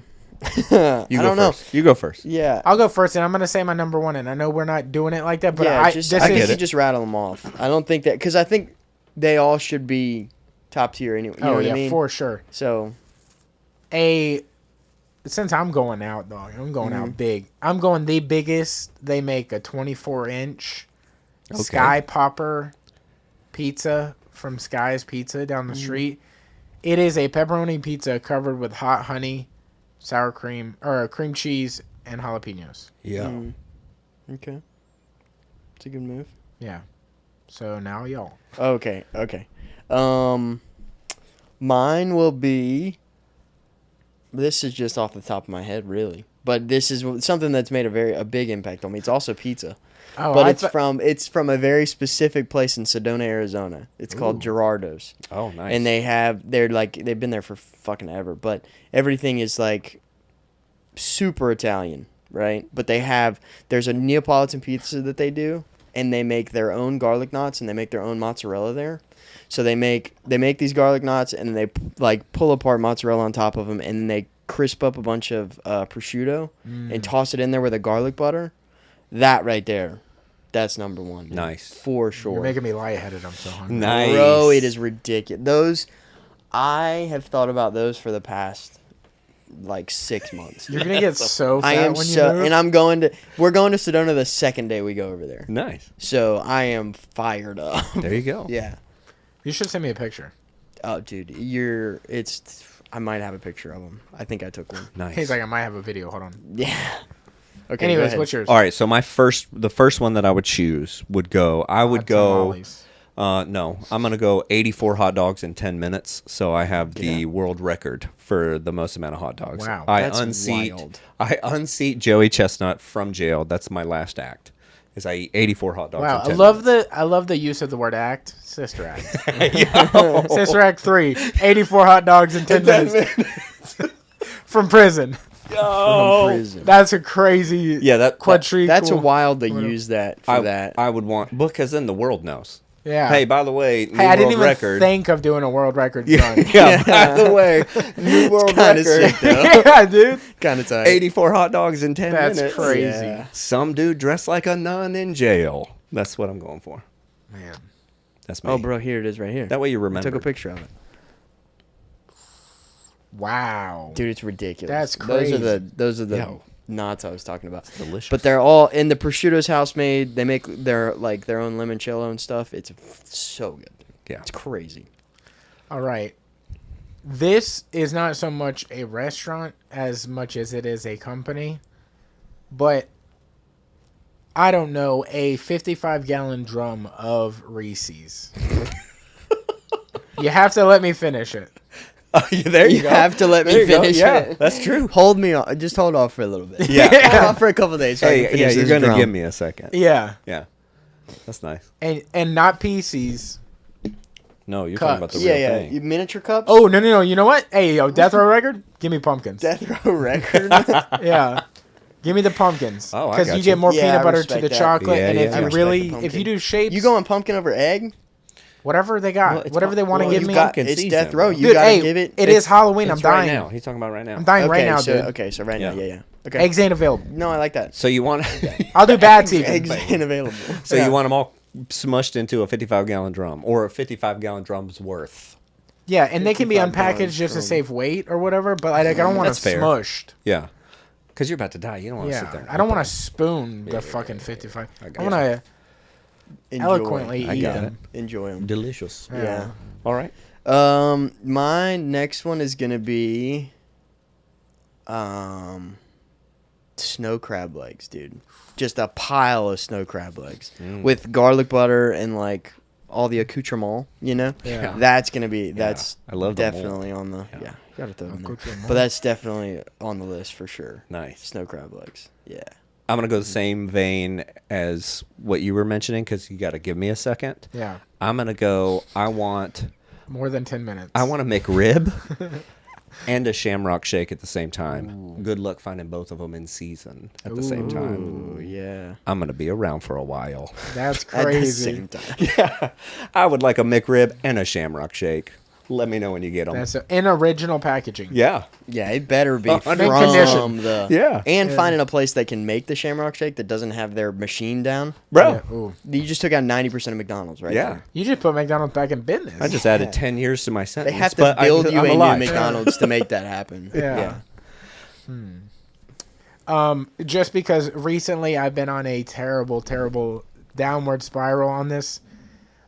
You
I
go
don't know.
first. You go first.
Yeah.
I'll go first, and I'm gonna say my number one. And I know we're not doing it like that, but
yeah.
I
Just,
this
I
get
think
is
you
it.
just rattle them off. I don't think that because I think they all should be top tier anyway. You know
oh
what
yeah,
I mean?
for sure.
So
A since I'm going out, dog, I'm going out big. I'm going the biggest. They make a 24-inch Sky Popper pizza from Sky's Pizza down the street. It is a pepperoni pizza covered with hot honey, sour cream, or cream cheese, and jalapenos.
Yeah.
Okay. It's a good move.
Yeah. So now y'all.
Okay. Mine will be. This is just off the top of my head, really, but this is something that's made a big impact on me. It's also pizza, but it's from a very specific place in Sedona, Arizona. It's called Gerardo's.
Oh, nice.
And they've been there for fucking ever, but everything is like super Italian, right? But there's a Neapolitan pizza that they do, and they make their own garlic knots and they make their own mozzarella there. So they make these garlic knots and then they like pull apart mozzarella on top of them and then they crisp up a bunch of prosciutto and toss it in there with a garlic butter. That right there, that's number one. Dude.
Nice.
For sure.
You're making me lightheaded. I'm so hungry.
Nice.
Bro, it is ridiculous. I have thought about those for the past like 6 months.
You're gonna get so fat
I am
when you
so,
move.
and we're going to Sedona the second day we go over there.
Nice.
So I am fired up.
There you go.
Yeah.
You should send me a picture.
Oh, dude, I might have a picture of them. I think I took one.
Nice.
He's like, I might have a video. Hold on.
Yeah. Okay. go
Anyways,
ahead.
what's yours?
All right, so the first one that I would choose would go. I would go.
Tamales.
No, I'm gonna go 84 hot dogs in 10 minutes. So I have the world record for the most amount of hot dogs.
Wow,
that's wild.
I unseat Joey Chestnut from jail. That's my last act. Is I eat 84 hot dogs.
Wow,
in 10
I love the use of the word act. Sister act. Sister act 3. 84 hot dogs in 10 minutes. From prison.
From prison.
That's a crazy quadrique.
That's wild to use that for that.
I would want because then the world knows.
Yeah.
Hey, by the way, new
Hey, I didn't
world
even
record.
think of doing a world record run.
Yeah, by the way, new world
Kind of
record.
sick though.
Yeah, dude.
Kind of tight.
84 hot dogs in 10
That's
minutes.
crazy.
Yeah.
Some dude dressed like a nun in jail. That's what I'm going for.
Man.
That's me.
Oh, bro, here it is right here.
That way you
I
remember.
took a picture of it.
Wow.
Dude, it's ridiculous.
That's crazy.
Those are the
Yo.
knots I was talking about.
Delicious.
But they're all in the prosciutto's house made. They make their own limoncello and stuff. It's so good.
Yeah.
It's crazy.
All right. This is not so much a restaurant as much as it is a company. But I don't know, a 55-gallon drum of Reese's. You have to let me finish it.
There you
You
go.
have to let
There
me
you go.
finish
Yeah,
it.
that's true.
Hold me on. Just hold off for a little bit.
Yeah.
Hold off for a couple days. So I can
Hey,
finish
yeah, you're
this
gonna
drum.
give me a second.
Yeah.
Yeah, that's nice.
And not PCs.
No, you're
Cups.
talking about the real
Yeah, yeah.
thing.
You miniature cups.
Oh, no. You know what? Hey, yo, Death Row record? Give me pumpkins.
Death Row record.
Yeah. Give me the pumpkins.
Oh, I
Because
got
you get more
Yeah,
peanut
I
butter to
respect
the
that.
chocolate.
Yeah,
and
yeah.
if
I
you
respect
really,
the
if
pumpkin.
you do shapes,
You going pumpkin over egg?
whatever they got,
Well, it's
whatever they want to
well,
give
it's
me.
got- Pumpkin
It's
season,
Death Row.
bro.
You
Dude,
gotta
hey,
give it.
it is Halloween. I'm
It's right
dying.
now. He's talking about right now.
I'm dying right now,
so,
dude.
Okay, so right now,
Yeah.
yeah. Okay.
Eggs ain't available.
No, I like that.
So you want?
I'll do bats even.
Eggs ain't available.
So
Yeah.
you want them all smushed into a 55-gallon drum or a 55-gallon drum's worth?
Yeah, and they can be
55
unpackaged just to
pounds
save weight or whatever, but I don't want
That's
to
fair.
smushed.
Yeah, because you're about to die. You don't want to sit
Yeah,
there.
I don't want to spoon the fucking 55.
I
I
got
want to
Enjoy.
eloquently
I
eat
got
them.
Enjoy them.
Delicious.
Yeah.
All right.
My next one is gonna be, snow crab legs, dude. Just a pile of snow crab legs with garlic butter and like all the accoutrement. You know,
Yeah.
that's gonna be that's
I love the mold.
definitely on the
Yeah.
you gotta throw it in there.
Accoutrement.
But that's definitely on the list for sure.
Nice.
Snow crab legs. Yeah.
I'm gonna go the same vein as what you were mentioning because you got to give me a second.
Yeah,
I'm gonna go. I want
more than 10 minutes.
a McRib and a Shamrock Shake at the same time. Good luck finding both of them in season at the same time.
Oh yeah.
I'm gonna be around for a while.
That's
At the
crazy.
same time.
Yeah, I would like a McRib and a Shamrock Shake. Let me know when you get them.
That's in original packaging.
Yeah,
Yeah, it better be from
Mint
condition.
the
Yeah.
and finding a place that can make the Shamrock Shake that doesn't have their machine down.
bro.
Yeah, ooh.
You just took out 90% of McDonald's, right?
Yeah.
there.
You just put McDonald's back in business.
I just added 10 years to my
They
sentence.
have to
but
build you
I'm
a
alive.
new McDonald's to make that happen.
Yeah. Just because recently I've been on a terrible downward spiral on this.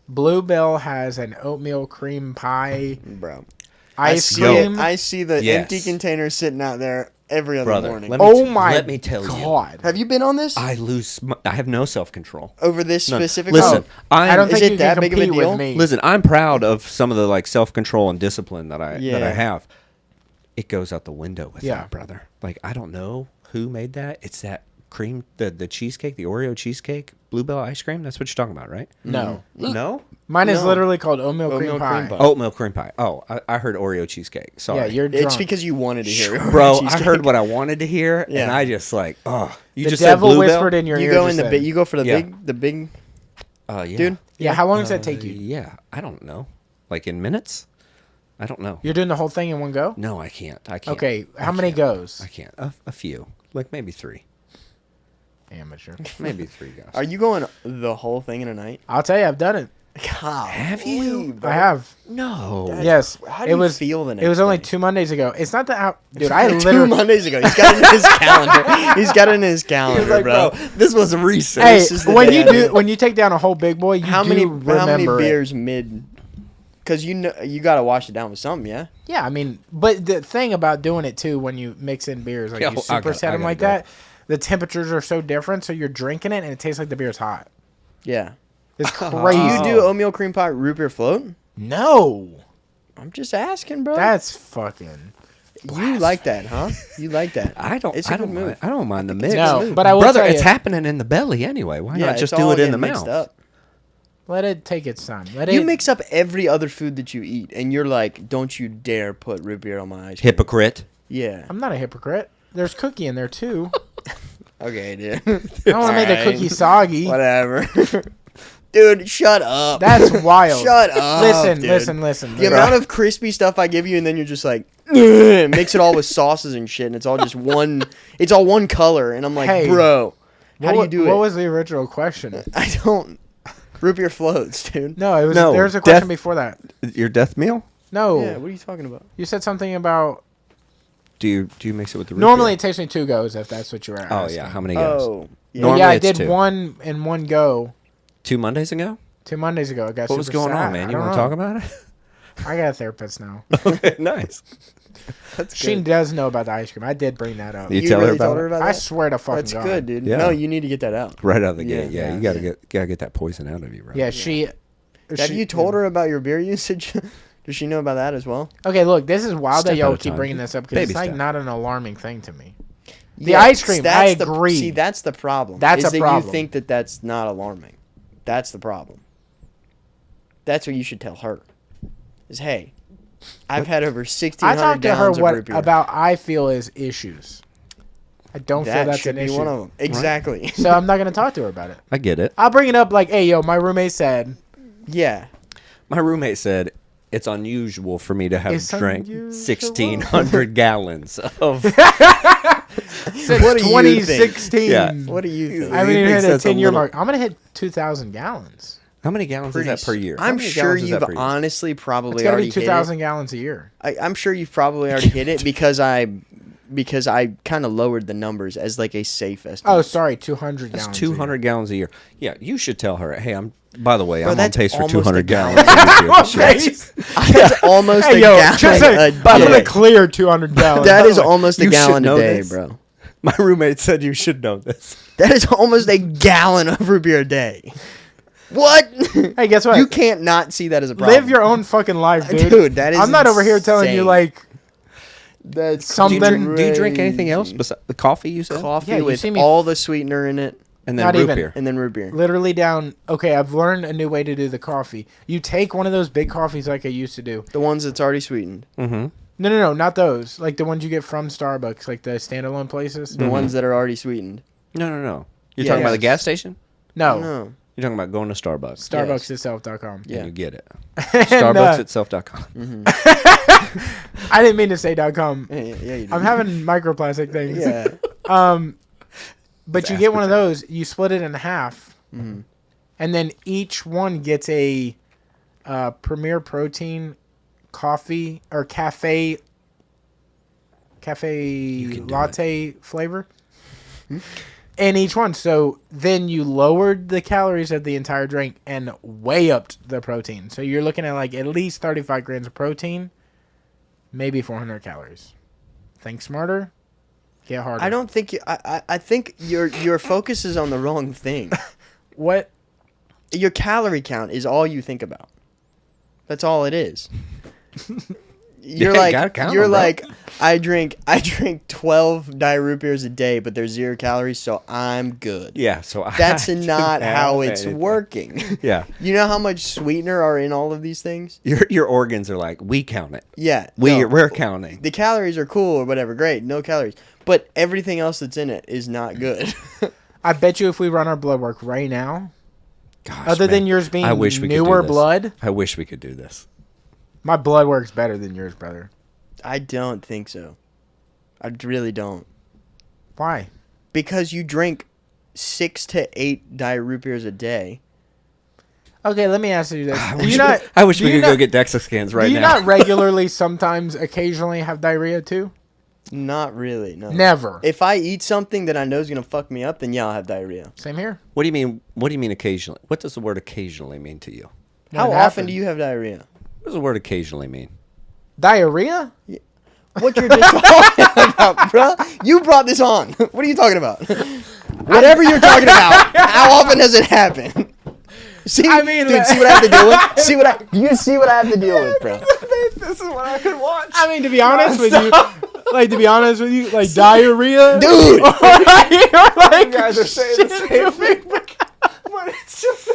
Bluebell has an oatmeal cream pie
Bro.
ice cream.
I see the
Yes.
empty container sitting out there every other
Brother,
morning.
let me tell you.
God.
Have you been on this?
I have no self-control.
Over this
None.
specific
Listen,
Oh,
I don't
is
think
it
you
that
can
big of a
compete
deal?
with me.
Listen, I'm proud of some of the like self-control and discipline that I
Yeah.
have. It goes out the window with
Yeah.
that, brother. Like I don't know who made that. It's that cream, the cheesecake, the Oreo cheesecake, Bluebell ice cream. That's what you're talking about, right?
No.
No,
Mine is
No.
literally called oatmeal cream
Oatmeal
pie.
cream pie.
oatmeal cream pie. Oh, I heard Oreo cheesecake. Sorry,
Yeah, you're drunk.
It's because you wanted to hear it.
bro. I
Cheesecake.
heard what I wanted to hear,
Yeah.
and I just like, oh, you
the
just
devil
said Bluebell?
whispered in your
You
ear.
go
just
in the
then.
big. You go for the
Yeah.
big.
Yeah.
Dude.
Yeah, how long does that take you?
Yeah, I don't know. Like in minutes? I don't know.
You're doing the whole thing in one go?
No, I can't. I can't.
Okay, how
I
many
can't.
goes?
I can't. A few, like maybe 3.
Amateur.
Maybe 3 goes.
Are you going the whole thing in a night?
I'll tell you, I've done it.
God,
Have you?
I have.
No.
That's-
Yes.
How do
it
you
was.
feel the
It was
next
only
day?
2 Mondays ago. It's not that. Dude, I
2
literally.
Mondays ago. He's got it in his calendar. He's got it in his calendar, bro.
this was recent.
Hey,
This is the
when
day
you
I did
do,
it.
when you take down a whole big boy, you
How
do
many
remember it.
beers mid? Because you know you got to wash it down with something, yeah.
Yeah, I mean, but the thing about doing it too, when you mix in beers, like
Yo,
you
I
superset
gotta
them like
go.
that, the temperatures are so different. So you're drinking it and it tastes like the beer's hot.
Yeah.
It's
Do
crazy.
you do oatmeal cream pie root beer float?
No,
I'm just asking, bro.
that's fucking.
You like that, huh? You like that?
I don't.
It's a
I
good
don't
move.
mind. I don't mind the mix.
No, but I will
brother,
tell
it's
you,
happening in the belly anyway. Why not
it's
just do
all
it in the
getting mixed
mouth?
up.
let it take its time. Let
You
it.
mix up every other food that you eat, and you're like, "Don't you dare put root beer on my ice cream."
Hypocrite.
Yeah.
I'm not a hypocrite. There's cookie in there too.
Okay, dude.
I don't want to make the
Alright.
cookie soggy.
Whatever. Dude, shut up.
That's wild.
Shut up.
Listen,
dude.
listen.
The amount of crispy stuff I give you, and then you're just like, "Ugh," mix it all with sauces and shit, and it's all just one. It's all one color, and I'm like,
Hey,
bro, how do you do
What
it?
was the original question?
I don't. Root beer floats, dude.
No, it was.
No,
There's a question
death-
before that.
Your death meal?
No,
Yeah, what are you talking about?
you said something about.
Do you mix it with the root
Normally,
beer?
it takes me 2 goes if that's what you're asking.
Oh yeah, how many goes?
Oh, yeah.
Normally
yeah, I
it's
did
2.
one in one go
2 Mondays ago.
2 Mondays ago. I got
What was
super
going
sad.
on, man?
I
You
don't
want to
know.
talk about it?
I got a therapist now.
Okay, nice.
That's
She
good.
does know about the ice cream. I did bring that up.
You
You
tell her
really
about
told
it?
her about
I
that?
swear to fucking
That's
God.
good, dude.
Yeah.
No, you need to get that out.
Right out of the gate.
Yeah,
Yeah, you gotta get that poison out of you, bro.
Yeah, she.
Have you told her about your beer usage? Does she know about that as well?
Okay, look, this is wild
Step
that y'all
at a
keep
time.
bringing this up because
Baby
it's like
step.
not an alarming thing to me. The ice cream, I agree.
See, that's the problem.
That's
is
a
that
problem.
You think that that's not alarming. That's the problem. That's what you should tell her. Is hey, I've had over 1,600
I talked to her
gallons of
what
root beer.
about I feel is issues. I don't feel
that
that's
should
an
be
issue.
one of them. Exactly.
So I'm not gonna talk to her about it.
I get it.
I'll bring it up like, hey, yo, my roommate said.
Yeah.
My roommate said it's unusual for me to have
It's
drank
unusual.
1,600 gallons of.
Since
What do you
2016.
Yeah.
What do you think?
I haven't
He
even
thinks
hit a
that's a
10-year
little-
mark. I'm gonna hit 2,000 gallons.
How many gallons is that per year? How
I'm
many
sure
gallons is that
you've
per year?
honestly probably
It's gotta
already
be 2,000 gallons a year.
I'm sure you've probably already hit it because I kind of lowered the numbers as like a safe estimate.
Oh, sorry, 200
That's
gallons.
200 gallons a year. Yeah, you should tell her. Hey, by the way,
Bro,
I'm on
that's
pace for
almost a
200
gallon.
gallons of root beer this year.
That's almost
Hey,
a
yo,
gallon
just say,
a
by the way,
day.
clear 200 gallons.
That
By
is
the way,
almost a
you should
gallon a
know
day,
this.
bro.
My roommate said you should know this.
That is almost a gallon of root beer a day. What?
Hey, guess what?
You can't not see that as a problem.
Live your own fucking life, dude.
Dude, that is
I'm not over here telling you
insane.
like
That's
something-
Do you drink anything else besides the coffee? You said,
coffee
Yeah, you
with
see me
all the sweetener in it
and then
Not
root
even.
beer.
and then root beer.
literally down. Okay, I've learned a new way to do the coffee. You take one of those big coffees like I used to do.
The ones that's already sweetened.
Mm-hmm.
No, not those. Like the ones you get from Starbucks, like the standalone places.
The ones that are already sweetened.
No. You're
Yeah.
talking about the gas station?
No,
No.
You're talking about going to Starbucks.
StarbucksItself.com.
Yeah.
And you get it.
And,
StarbucksItself.com.
I didn't mean to say .com.
Yeah, you do.
I'm having microplastic things.
Yeah.
But you get one of those. You split it in half,
Mm-hmm.
and then each one gets a Premier Protein coffee or cafe cafe
can do
latte flavor in each one. So then you lowered the calories of the entire drink and way upped the protein. So you're looking at like at least 35 grams of protein, maybe 400 calories. Think smarter, get harder.
I don't think I think your focus is on the wrong thing.
What?
Your calorie count is all you think about. That's all it is. You're
Yeah, you gotta count 'em, bro.
like I drink 12 Diet Root Beers a day, but there's 0 calories, so I'm good.
Yeah, so
That's
I
not
can
how
have
it's
anything.
working.
Yeah,
You know how much sweetener are in all of these things?
your organs are like, we count it.
Yeah.
We're counting.
The calories are cool or whatever, great, no calories. But everything else that's in it is not good.
I bet you if we run our blood work right now,
Gosh,
other than
man,
yours being
I wish we could
newer
do this.
blood,
I wish we could do this.
my blood work's better than yours, brother.
I don't think so. I really don't.
Why?
Because you drink 6 to 8 Diet Root Beers a day.
Okay, let me ask you this.
I
Do
wish,
you not,
I wish
do
we
you
could go
not-
get DEXA scans right
do you
now.
not regularly, sometimes, occasionally have diarrhea too?
Not really, no.
Never.
If I eat something that I know is going to fuck me up, then yeah, I'll have diarrhea.
Same here.
What do you mean? What do you mean occasionally? What does the word occaionally mean to you?
When
How
it
often
happens.
do you have diarrhea?
What does the word occasionally mean?
Diarrhea?
What you're just talking about, bro? You brought this on. What are you talking about? Whatever you're talking about, how often does it happen? See,
I mean,
dude, see what I have to deal with? You see what I have to deal with, bro.
This is what I could watch.
I mean, to be honest with you, like diarrhea,
Dude!
or like,
You guys are saying the same thing.
but it's just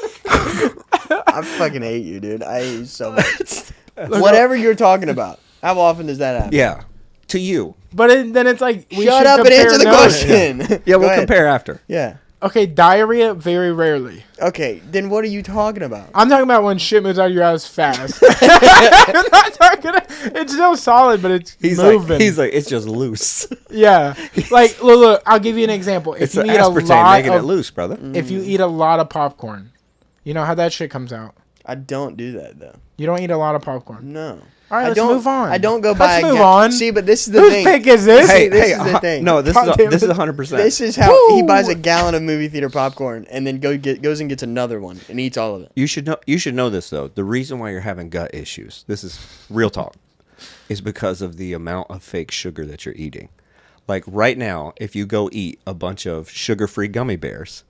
I fucking hate you, dude. I hate you so much. Whatever you're talking about, how often does that happen?
Yeah, to you.
then it's like we
Shut
should
up and
compare
answer the
notes.
question.
Yeah,
Go
we'll
ahead.
compare after.
Yeah.
Okay, diarrhea very rarely.
Okay, then what are you talking about?
I'm talking about when shit moves out of your ass fast. I'm not talking. It's still solid, but it's moving.
He's like, it's just loose.
Yeah. Like look, I'll give you an example. If
It's
you
the
eat a
aspartame
lot
making it
of,
loose, brother.
if you eat a lot of popcorn, you know how that shit comes out.
I don't do that though.
You don't eat a lot of popcorn.
No.
All right,
I
let's
don't,
move on.
I don't go buy.
Let's move on.
See, but this is the
Whose
thing.
pick is this?
Hey, this is the thing.
No, this
God damn
is
it.
100%.
This is how he
Woo!
buys a gallon of movie theater popcorn and then goes and gets another one and eats all of it.
You should know this though. The reason why you're having gut issues, this is real talk, is because of the amount of fake sugar that you're eating. Like right now, if you go eat a bunch of sugar-free gummy bears,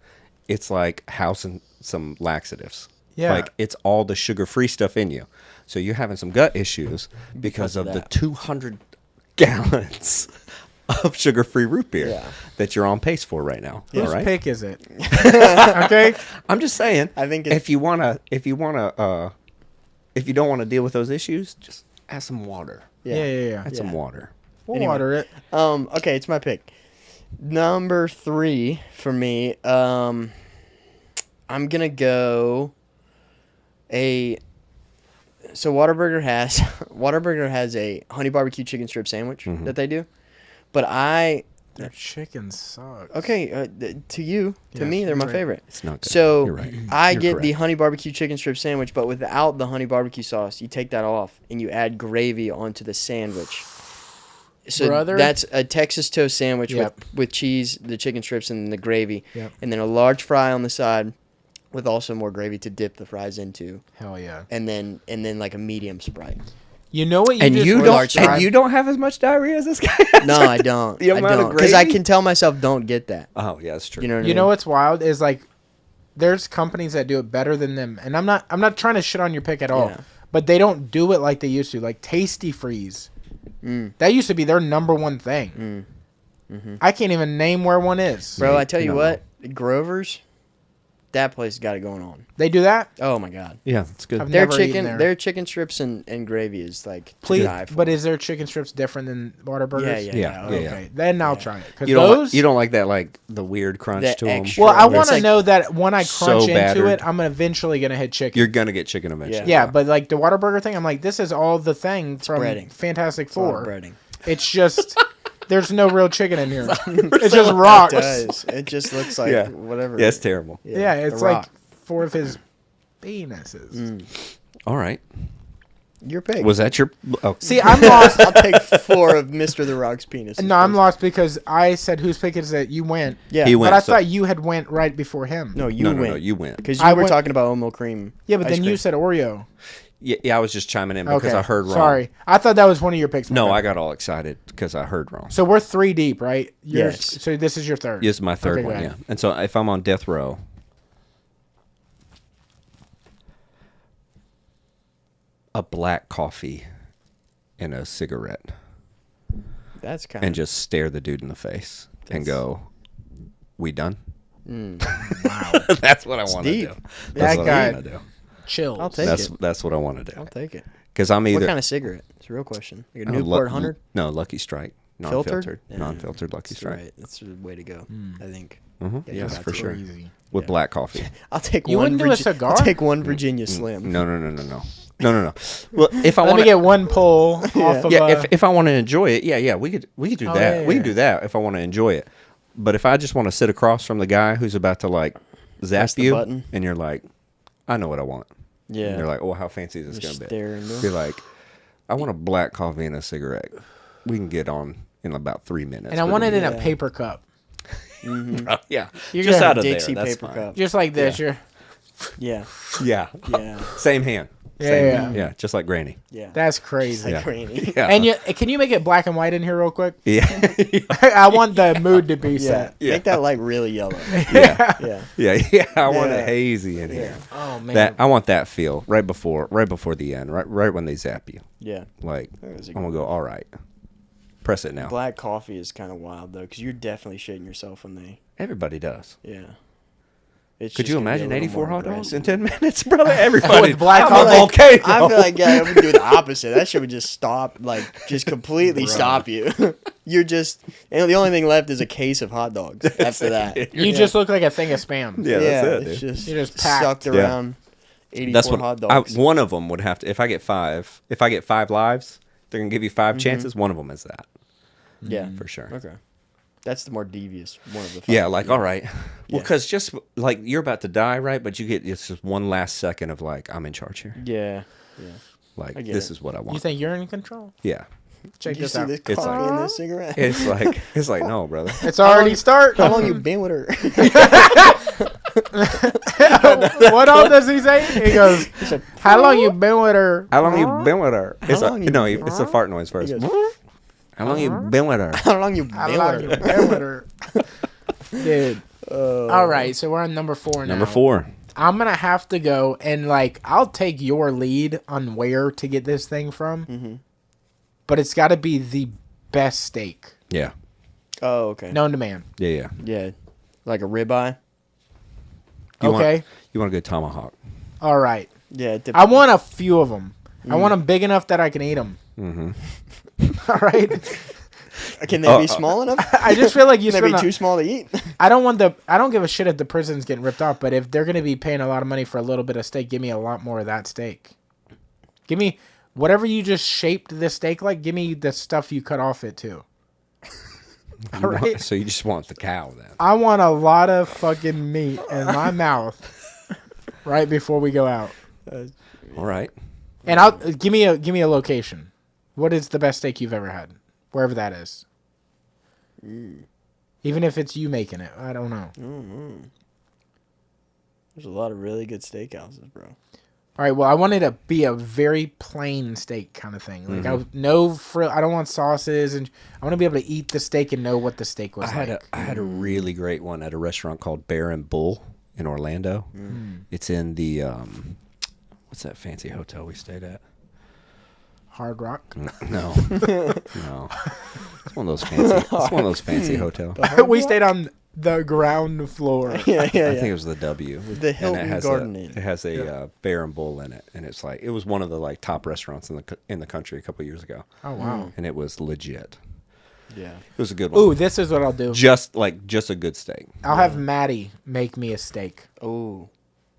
it's like housing some laxatives.
Yeah.
Like it's all the sugar-free stuff in you. So you're having some gut issues because of the
that.
200 gallons of sugar-free root beer
Yeah.
that you're on pace for right now.
Whose
All right.
pick is it? Okay.
I'm just saying.
I think it's-
if you don't want to deal with those issues, just add some water.
Yeah.
Add some water.
We'll
Anyway.
water it.
Okay, it's my pick. Number 3 for me. I'm gonna go So Whataburger has a honey barbecue chicken strip sandwich that they do, but
Their chicken sucks.
okay to
Yes,
me they're
you're
my
right.
favorite.
It's not good.
So
You're right.
I
You're
get the
correct.
honey barbecue chicken strip sandwich, but without the honey barbecue sauce. You take that off and you add gravy onto the sandwich. So
Brother.
that's a Texas toast sandwich
Yep.
with cheese, the chicken strips, and the gravy,
Yep.
and then a large fry on the side, with also more gravy to dip the fries into,
Hell yeah.
and then like a medium Sprite.
You know what you
And
just
you
ordered,
don't
large
Sprite?
fry.
and you don't have as much diarrhea as this guy.
No, I don't.
The
I
amount of
don't because I
gravy?
can tell myself don't get that.
Oh yeah, that's true.
You know what I
You
mean?
know what's wild is like there's companies that do it better than them, and I'm not trying to shit on your pick at all,
Yeah.
but they don't do it like they used to. Like Tasty Freeze, that used to be their number one thing. I can't even name where one is.
Bro, I tell
You
you
don't
what, Grover's, that place got it going on.
They do that.
Oh my god.
Yeah, that's good.
I've
Their
never eaten there.
their chicken strips and gravy is like to
Please,
die for.
but is their chicken strips different than Whataburgers?
Yeah.
Yeah.
Okay, then I'll try it. Because
You don't
those,
you don't like that like the weird crunch
The
to them.
extra-
well, I
It's
want to
like
know that when I
so
crunch into
battered.
it, I'm eventually gonna hit chicken.
You're gonna get chicken eventually.
Yeah, but like the Whataburger thing, I'm like, this is all the thing from
breading.
Fantastic
It's a lot of
Four.
breading.
It's just there's no real chicken in here. It's just rocks.
It does. It just looks like
Yeah.
whatever.
Yeah, it's terrible.
Yeah,
a
it's like
rock.
4 of his penises.
All right.
Your pick.
Was that your? Oh,
See, I'm lost.
I'll take 4 of Mr. The Rock's penis.
No, I'm lost because I said whose pick is it? You went.
Yeah,
He
But
went.
I
so-
thought you had went right before him.
no, you
no,
went.
no, you went.
Because
I
you were
went-
talking about oatmeal cream.
Yeah, but
ice
then you
cream.
said Oreo.
Yeah, I was just chiming in because
Okay.
I heard wrong.
Sorry. I thought that was one of your picks.
No,
My
I
bad.
got all excited because I heard wrong.
So we're 3 deep, right? Yours,
Yes.
So this is your third.
This is my third
Okay, go
one,
ahead.
yeah. And so if I'm on death row, a black coffee and a cigarette,
That's kind
and
of.
just stare the dude in the face and go, "We done?"
Wow.
That's what I want to
deep.
do.
That
That's what
guy-
I want to do.
Chills.
I'll take it.
That's what I want to
I'll
do.
take it.
Because I'm either
What kind of cigarette? It's a real question. Like a
Oh,
Newport 100?
No, Lucky Strike,
Filtered?
non-filtered,
Yeah.
non-filtered Lucky
That's
Strike.
right. That's the way to go, I think.
Mhm,
Yeah,
yes,
you got
for
to.
sure.
Crazy.
With
Yeah.
black coffee.
I'll take
You
one.
wouldn't do a cigar?
I'll take one Virginia Slim.
No. Well, if I
Let
want
me get one pull off of
yeah, if I want to enjoy it, yeah, we could do
Oh,
that.
yeah,
We
yeah.
could do that if I want to enjoy it. But if I just want to sit across from the guy who's about to like zap
Press the
you,
button.
and you're like, I know what I want.
Yeah.
And they're like, oh, how fancy is this
Just
gonna be?
stare into it.
Be like, I want a black coffee and a cigarette. We can get on in about 3 minutes.
and I
but
want it in a
Yeah.
paper cup.
yeah,
You're
just
gonna
out of
Dixie
there. That's
paper
fine.
cup.
Just like this. You're,
Yeah.
Yeah,
Yeah.
same hand.
Yeah,
Same
yeah.
hand. Yeah, just like Granny.
Yeah.
that's crazy.
like Granny.
Yeah,
And can you make it black and white in here real quick?
yeah,
I want the mood to be
Yeah.
set.
Yeah.
Make that like really yellow.
yeah,
Yeah.
yeah. I want
Yeah.
it hazy in here.
Oh man.
That I want that feel right before the end, right when they zap you.
Yeah.
Like
That was a
I'm gonna go. All right, press it now.
Black coffee is kind of wild though, because you're definitely shitting yourself when they.
Everybody does.
Yeah. It's
Could
just
you
gonna be a
imagine
little
84
more
hot dogs in
aggressive.
10 minutes, brother? Everybody
With black
I'm
coffee.
a volcano.
I feel like I would do the opposite. That shit would just stop, like, just completely stop you. You're just, and the only thing left is a case of hot dogs after that.
you just look like a thing of spam.
Yeah, that's it,
it's
dude.
just,
You're just packed.
sucked
Yeah.
around 84
That's what
hot dogs.
one of them would have to. If I get 5, lives, they're gonna give you 5 chances. One of them is that
yeah,
for sure.
Okay. That's the more devious one of the 5.
Yeah, like all right. Well,
Yeah.
because just like you're about to die, right? But you get just one last second of like I'm in charge here.
Yeah. Yeah.
Like
I get
this
it.
is what I want.
You think you're in control?
Yeah.
Check
You
this
see
out.
this
It's
coffee
like-
and this cigarette?
It's like no, brother.
It's already starting.
How long you been with her?
What all does he say? He goes, "How long you been with her?"
How long you been with her? It's
long you-
it's a fart noise first.
He goes,
How long you been with her?
How long you
How
been
long
with
you
her?
been with her? Dude. All right, so we're on number 4 now.
Number 4.
I'm gonna have to go and like I'll take your lead on where to get this thing from,
Mm-hmm.
but it's got to be the best steak
Yeah.
Oh, okay.
known to man.
Yeah.
Yeah. Like a ribeye?
You
Okay,
Want, you want a good tomahawk?
all right.
Yeah.
I want a few of them. I want them big enough that I can eat them.
Mm-hmm.
All right.
Can they be small enough?
I just feel like you
Can they be
spend.
too small to eat?
I don't give a shit if the prison's getting ripped off, but if they're gonna be paying a lot of money for a little bit of steak, give me a lot more of that steak. Give me whatever you just shaped the steak like. Give me the stuff you cut off it too. All right.
So you just want the cow then?
I want a lot of fucking meat in my mouth right before we go out.
All right.
And I'll give me a location. What is the best steak you've ever had? Wherever that is. Even if it's you making it. I don't know.
There's a lot of really good steakhouses, bro.
All right, well, I want it to be a very plain steak kind of thing. Like I don't want sauces, and I want to be able to eat the steak and know what the steak was like.
I had a really great one at a restaurant called Bear and Bull in Orlando. It's in the what's that fancy hotel we stayed at?
Hard Rock.
No, no. It's one of those fancy. It's one of those fancy hotels.
We stayed on the ground floor.
Yeah,
I
yeah,
think
yeah.
it was the W.
The
And
Hilton
it has
Garden
a,
Inn.
It has a Bear and Bull in it, and it's like it was one of the like top restaurants in the country a couple years ago,
Oh wow.
and it was legit.
Yeah.
It was a good one.
Ooh, this is what I'll do.
Just a good steak.
I'll have Maddie make me a steak.
Oh.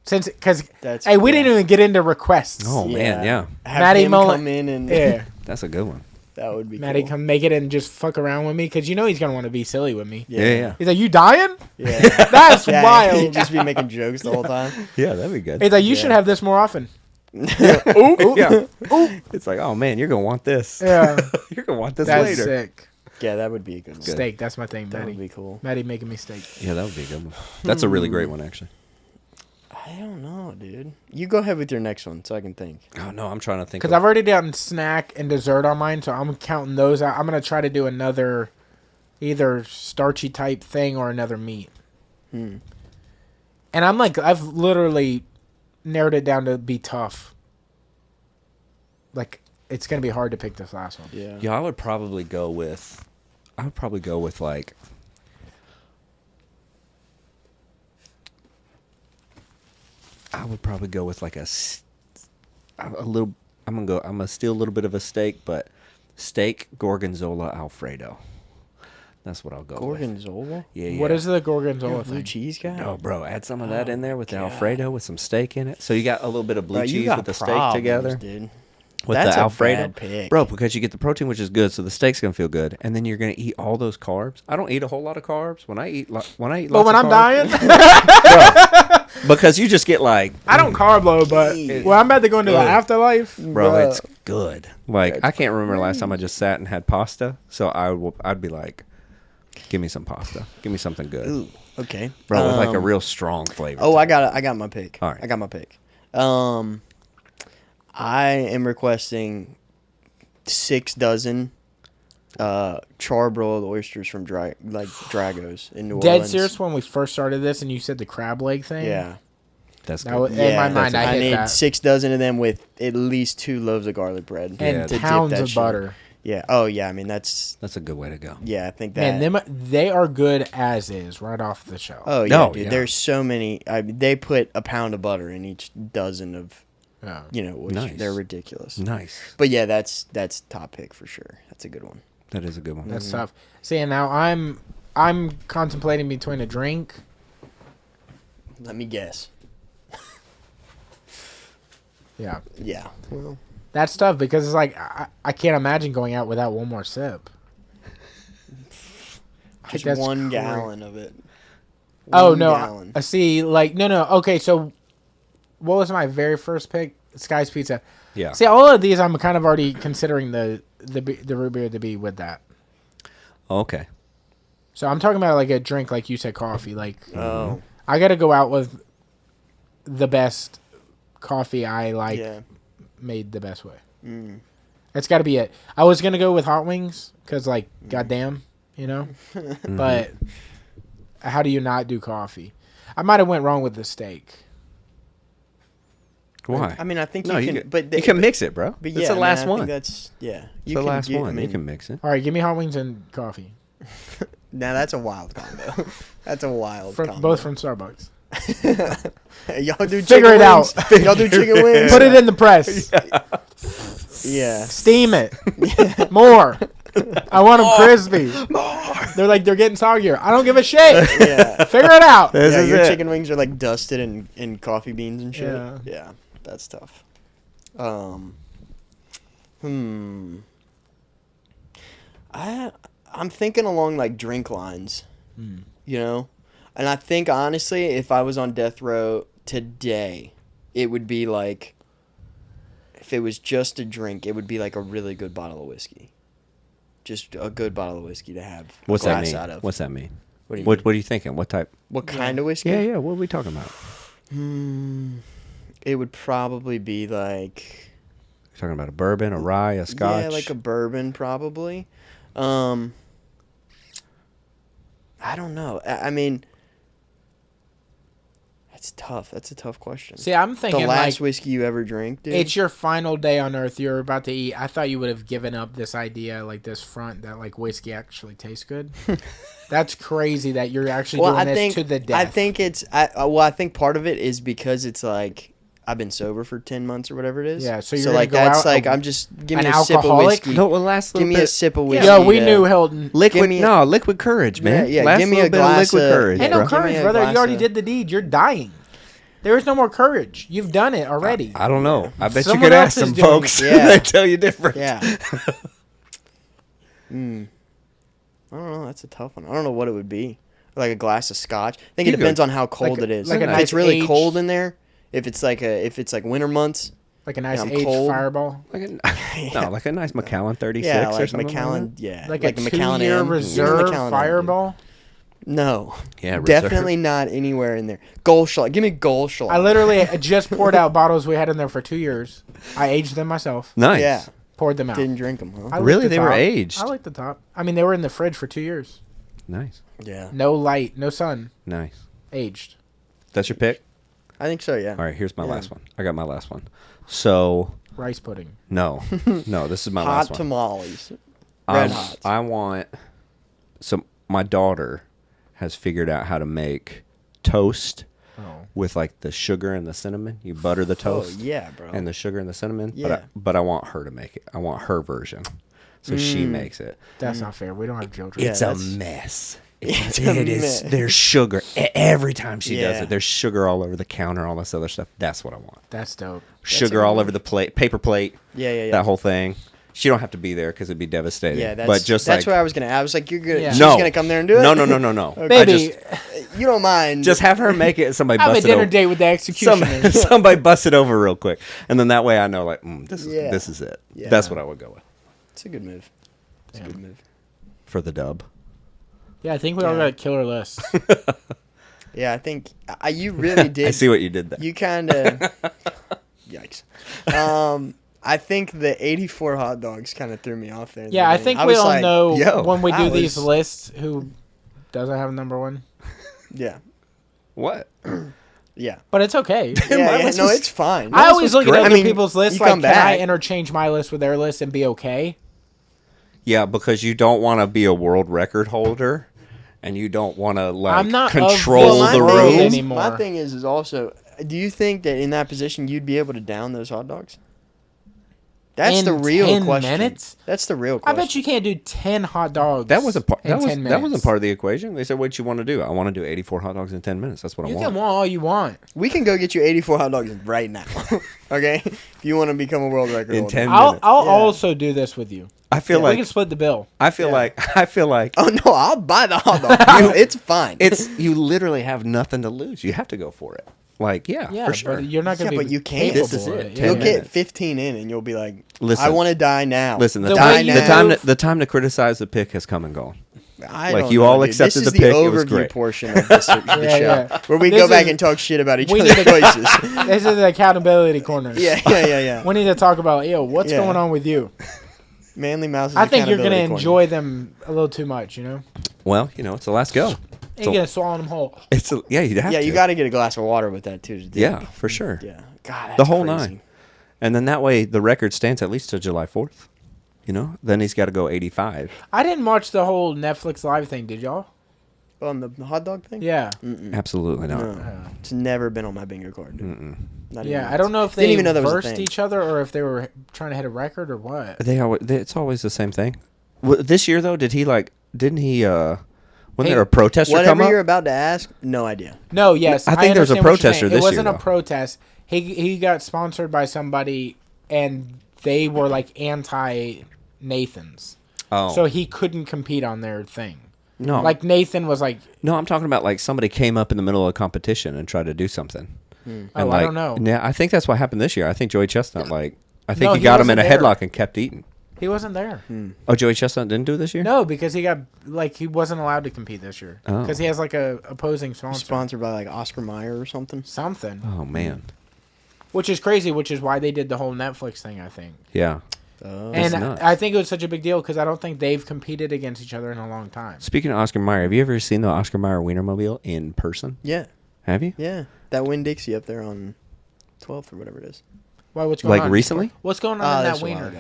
Because
That's-
hey, we
yeah.
didn't even get into requests.
Oh man, yeah,
Have
Maddie
him
Mullen-
come in and
Yeah.
that's a good one.
that would be
Maddie
cool.
come make it and just fuck around with me because you know he's gonna want to be silly with me.
Yeah, yeah,
He's like, "You dying?
Yeah.
That's
Yeah,
wild."
he'd just be making jokes the whole time.
yeah. That'd be good.
He's like, "You
Yeah.
should have this more often."
Ooh, yeah. It's like, oh man, you're gonna want this.
Yeah.
You're gonna want this
That's
later.
sick.
Yeah, that would be a good one.
Steak. That's my thing,
That
Maddie.
would be cool.
Maddie making me steak.
Yeah, that would be a good one. That's a really great one, actually.
I don't know, dude. You go ahead with your next one so I can think.
Oh no, I'm trying to think.
Because I've already done snack and dessert on mine, so I'm counting those out. I'm going to try to do another either starchy type thing or another meat. And I'm like, I've literally narrowed it down to be tough. Like, it's going to be hard to pick this last one.
Yeah.
Yeah, I would probably go with like. I would probably go with like a little. I'm gonna steal a little bit of a steak, but steak gorgonzola Alfredo. That's what I'll go with.
Gorgonzola?
Yeah.
What is the gorgonzola
Blue
thing?
cheese guy?
No, bro, add some of that in there with the Alfredo with some steak in it. So you got a little bit of blue
Bro, you
cheese
got
with the steak
problems,
together.
dude.
With
That's
the
a
Alfredo.
bad pick.
Bro, because you get the protein, which is good, so the steak's gonna feel good, and then you're gonna eat all those carbs. I don't eat a whole lot of carbs. When I eat lots
But when
of
I'm
carbs,
dying,
because you just get like,
I don't carb load, but when I'm about to go into the afterlife,
bro, it's good. Like I can't remember the last time I just sat and had pasta, so I'd be like, give me some pasta, give me something good,
Ooh, okay.
bro, with like a real strong flavor.
Oh,
to
I
it.
got my pick.
All right.
I got my pick. I am requesting 6 dozen charbroiled oysters from Dragos in New
dead
Orleans.
serious when we first started this and you said the crab leg thing?
Yeah.
That's
That
good.
was, in my mind,
I
I hit
need
that.
6 dozen of them with at least 2 loaves of garlic bread.
And
to dip
pounds
that
of
shit.
butter.
Yeah. Oh, yeah. I mean, that's
a good way to go.
yeah. I think that.
Man, they are good as is, right off the shelf.
Oh yeah,
No,
dude.
yeah.
There's so many. They put a pound of butter in each dozen of,
Yeah.
oysters.
Nice.
They're ridiculous.
Nice.
But yeah, that's top pick for sure. That's a good one.
That is a good one.
That's tough. See, and now I'm contemplating between a drink.
Let me guess.
Yeah.
Yeah. Well,
That's tough because it's like I can't imagine going out without one more sip.
just
That's
1
crazy.
gallon of it.
Oh
One
no!
gallon.
I see. Like no. Okay, so what was my very first pick? Sky's Pizza.
Yeah.
See, all of these I'm kind of already considering the root beer to be with that.
Okay.
So I'm talking about like a drink, like you said, coffee. Like
Oh.
I got to go out with the best coffee I like
Yeah.
made the best way.
Mm.
That's got to be it. I was gonna go with hot wings because, like, goddamn, But how do you not do coffee? I might have went wrong with the steak.
Why?
I mean, I think
no,
you can. But
you can mix it, bro.
But
It's
yeah,
the
I mean,
last
I
one.
think that's yeah.
It's the last one.
I mean,
you can mix it.
All right, give me hot wings and coffee.
Now that's a wild combo. That's a wild combo.
Both from Starbucks.
Y'all do
Figure
chicken
it
wings? Y'all do chicken wings?
Put it in the press.
Yeah.
Steam it. More. I want them crispy. They're like, they're getting soggier. I don't give a shit.
Yeah.
Figure it out.
This
Yeah,
is
your
it.
chicken wings are like dusted in coffee beans and shit.
Yeah.
Yeah, that's tough. I'm thinking along like drink lines, and I think honestly, if I was on death row today, it would be like, if it was just a drink, it would be like a really good bottle of whiskey, just a good bottle of whiskey to have.
What's
a
that
glass
mean?
out of.
What's that mean?
What do you
What are you thinking? What type?
What kind of whiskey?
Yeah. What are we talking about?
It would probably be like,
You're talking about a bourbon, a rye, a scotch.
yeah, like a bourbon probably. I don't know. I mean, that's tough. That's a tough question.
See, I'm
The
thinking
last
like
whiskey you ever drank, dude?
it's your final day on Earth. You're about to eat. I thought you would have given up this idea, like this front, that like whiskey actually tastes good. That's crazy that you're actually doing this to the death.
I think it's. I think part of it is because it's like I've been sober for 10 months or whatever it is.
Yeah, so you're gonna
like
go
that's
out
like
a-
I'm just give me
an
a sip of
alcoholic?
whiskey.
No, well, last
Give
little
me
bit.
a sip of whiskey.
Yo, we
to-
knew Hilton.
Liquid,
Give me
liquid courage, man.
Yeah,
Last
give me
little
a
bit of
glass
liquid
of-
courage,
Ain't
bro.
no
Give me
courage,
a
brother.
glass
You already
of-
did the deed. You're dying. There is no more courage. You've done it already.
I don't know. I bet
Someone
you could
else
ask
is
some
doing
folks.
it. Yeah.
They tell you different.
Yeah. I don't know. That's a tough one. I don't know what it would be. Like a glass of scotch. I think it
You
depends
good.
on how cold
Like
it is.
like a
if
nice
it's really
aged-
cold in there, if it's like winter months,
Like a nice
I'm
aged
cold.
Fireball.
Like like a nice Macallan 36
Yeah,
or
like
something.
Macallan. Yeah,
Like
a
a
Macallan
2-year
M.
reserve
Macallan M, dude.
Fireball.
No,
Yeah, reserve.
definitely not anywhere in there. Goldschlag, give me Goldschlag.
I literally just poured out bottles we had in there for 2 years. I aged them myself.
Nice.
Yeah,
Poured them out.
didn't drink them, huh?
I liked
Really?
the
They were
top.
aged?
I like the top. I mean, they were in the fridge for 2 years.
Nice.
Yeah,
No light, no sun.
Nice.
Aged.
That's your pick?
I think so. Yeah.
All right, here's my
Yeah.
last one. I got my last one. So,
Rice pudding.
no. No, this is my
Hot
last one.
tamales. Red hots.
I want. So, my daughter has figured out how to make toast
Oh.
with like the sugar and the cinnamon. You butter the
Oh
toast
yeah, bro.
and the sugar and the cinnamon.
Yeah.
But I want her to make it. I want her version. So she makes it.
That's not fair. We don't have children.
Yeah,
It's a
that's-
mess.
It's
It
a
is.
mess.
There's sugar every time she does
Yeah.
it. There's sugar all over the counter, all this other stuff. That's what I want.
That's dope.
Sugar all over the plate, paper plate.
Yeah.
That whole thing. She don't have to be there because it'd be devastating.
Yeah, that's
but just
that's
like
what I was gonna. I was like, you're gonna.
Yeah.
She's
no,
gonna come there and do it.
No. I
Baby,
just,
You don't mind.
just have her make it. And somebody
have a
bust it
dinner
over.
date with the executioner.
Somebody bust it over real quick, and then that way I know like this is it.
Yeah.
That's what I would go with
It's a good move. It's a good move.
for the dub.
Yeah, I think we all
Yeah.
got killer lists.
Yeah, I think you really did.
I see what you did there.
You kind of. Yikes. I think the 84 hot dogs kind of threw me off there.
Yeah, I think we
was
all
like,
know
yo,
when we
I
do these
was-
lists who doesn't have number one.
Yeah.
What?
Yeah.
But it's okay.
Yeah,
list
no,
was-
it's fine.
I always look at
great.
other
I mean,
people's lists
you
like,
come
can I
back.
interchange my list with their list and be okay?
Yeah, because you don't want to be a world record holder, and you don't want to like
I'm not of
control
this
the
world
rules.
anymore.
My thing is also, do you think that in that position you'd be able to down those hot dogs? That's
In
the real
10
question.
minutes?
That's the real
I
question.
bet you can't do 10 hot dogs.
That was a part.
in 10 minutes.
That wasn't part of the equation. They said, "What you want to do?" I want to do 84 hot dogs in 10 minutes. That's what
You
I
can
want.
want all you want.
We can go get you 84 hot dogs right now. Okay? If you want to become a world record
In
holder.
10
I'll
minutes.
I'll
Yeah.
also do this with you.
I feel
We
like
can split the bill.
I feel like
Oh no, I'll buy the hot dog. It's fine.
it's you literally have nothing to lose. You have to go for it. Like
Yeah,
for sure.
but you're not
yeah,
going to be
but you can't.
capable
This is
of
it.
it.
10
You'll
Yeah.
get
minutes.
15 in and you'll be like,
Listen.
I want to die now.
Listen, the
The
time
way you
the time
move-
the time to criticize the pick has come and gone.
I
like,
don't
you
know,
all
dude.
accepted
this is
the pick, it was
overview
great.
portion of the show,
yeah.
where we
This
go back
is-
and talk shit about each
we
other's
need to-
choices.
This is the accountability corner.
yeah.
We need to talk about, what's
Yeah.
going on with you?
Manly Mouse's
I think you're going to
accountability corner.
enjoy them a little too much, you know?
Well, it's the last go.
You're going to swallow them whole.
You'd have
Yeah,
to.
you got to get a glass of water with that too. To do it.
Yeah, for sure.
Yeah. God, that's
The whole
crazy.
nine. And then that way the record stands at least to July 4th. Then he's got to go 85.
I didn't watch the whole Netflix live thing, did y'all?
On the hot dog thing?
Yeah.
Absolutely not.
No. It's never been on my bingo card. Dude. Not even
Yeah,
once.
I don't know if
Didn't
they
even know that was a
versed
thing.
each other or if they were trying to hit a record or what.
It's always the same thing. This year though, didn't he when there a protester come
Whatever
up?
you're about to ask, no idea.
No, yes.
I think there was a
understand what you're
protester
saying.
this
It wasn't
year,
a
though.
protest. He got sponsored by somebody, and they were like anti-Nathans.
Oh.
So he couldn't compete on their thing.
no.
Like Nathan was like,
No, I'm talking about like somebody came up in the middle of a competition and tried to do something.
oh, I don't know.
Yeah, I think that's what happened this year. I think Joey Chestnut I think
No,
he
he
got him in a
wasn't there.
headlock and kept eating.
He wasn't there.
Oh, Joey Chestnut didn't do it this year?
No, because he got he wasn't allowed to compete this year
Oh.
because he has like a opposing sponsor.
Sponsored by like Oscar Mayer or something.
Something,
Oh man.
which is crazy, which is why they did the whole Netflix thing, I think.
Yeah.
And
nuts.
I think it was such a big deal because I don't think they've competed against each other in a long time.
Speaking of Oscar Mayer, have you ever seen the Oscar Mayer Wienermobile in person?
Yeah,
Have you?
yeah. That Winn-Dixie up there on 12th or whatever it is.
Why? What's going
Like
on?
recently?
What's going on in
that's
that
a while
wiener?
ago.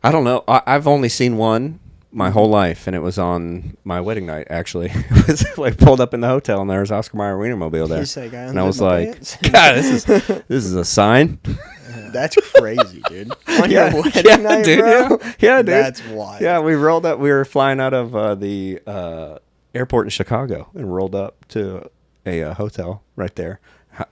I don't know. I've only seen one my whole life, and it was on my wedding night. Actually, it was like pulled up in the hotel, and there was Oscar Mayer Wienermobile there,
You say, "Guy,
and I was
unzip my
like,
pants."
"God, this is a sign."
That's crazy, dude. On your wedding night,
dude.
bro?
Yeah, dude.
That's wild.
Yeah, we rolled up. We were flying out of the airport in Chicago and rolled up to a hotel right there.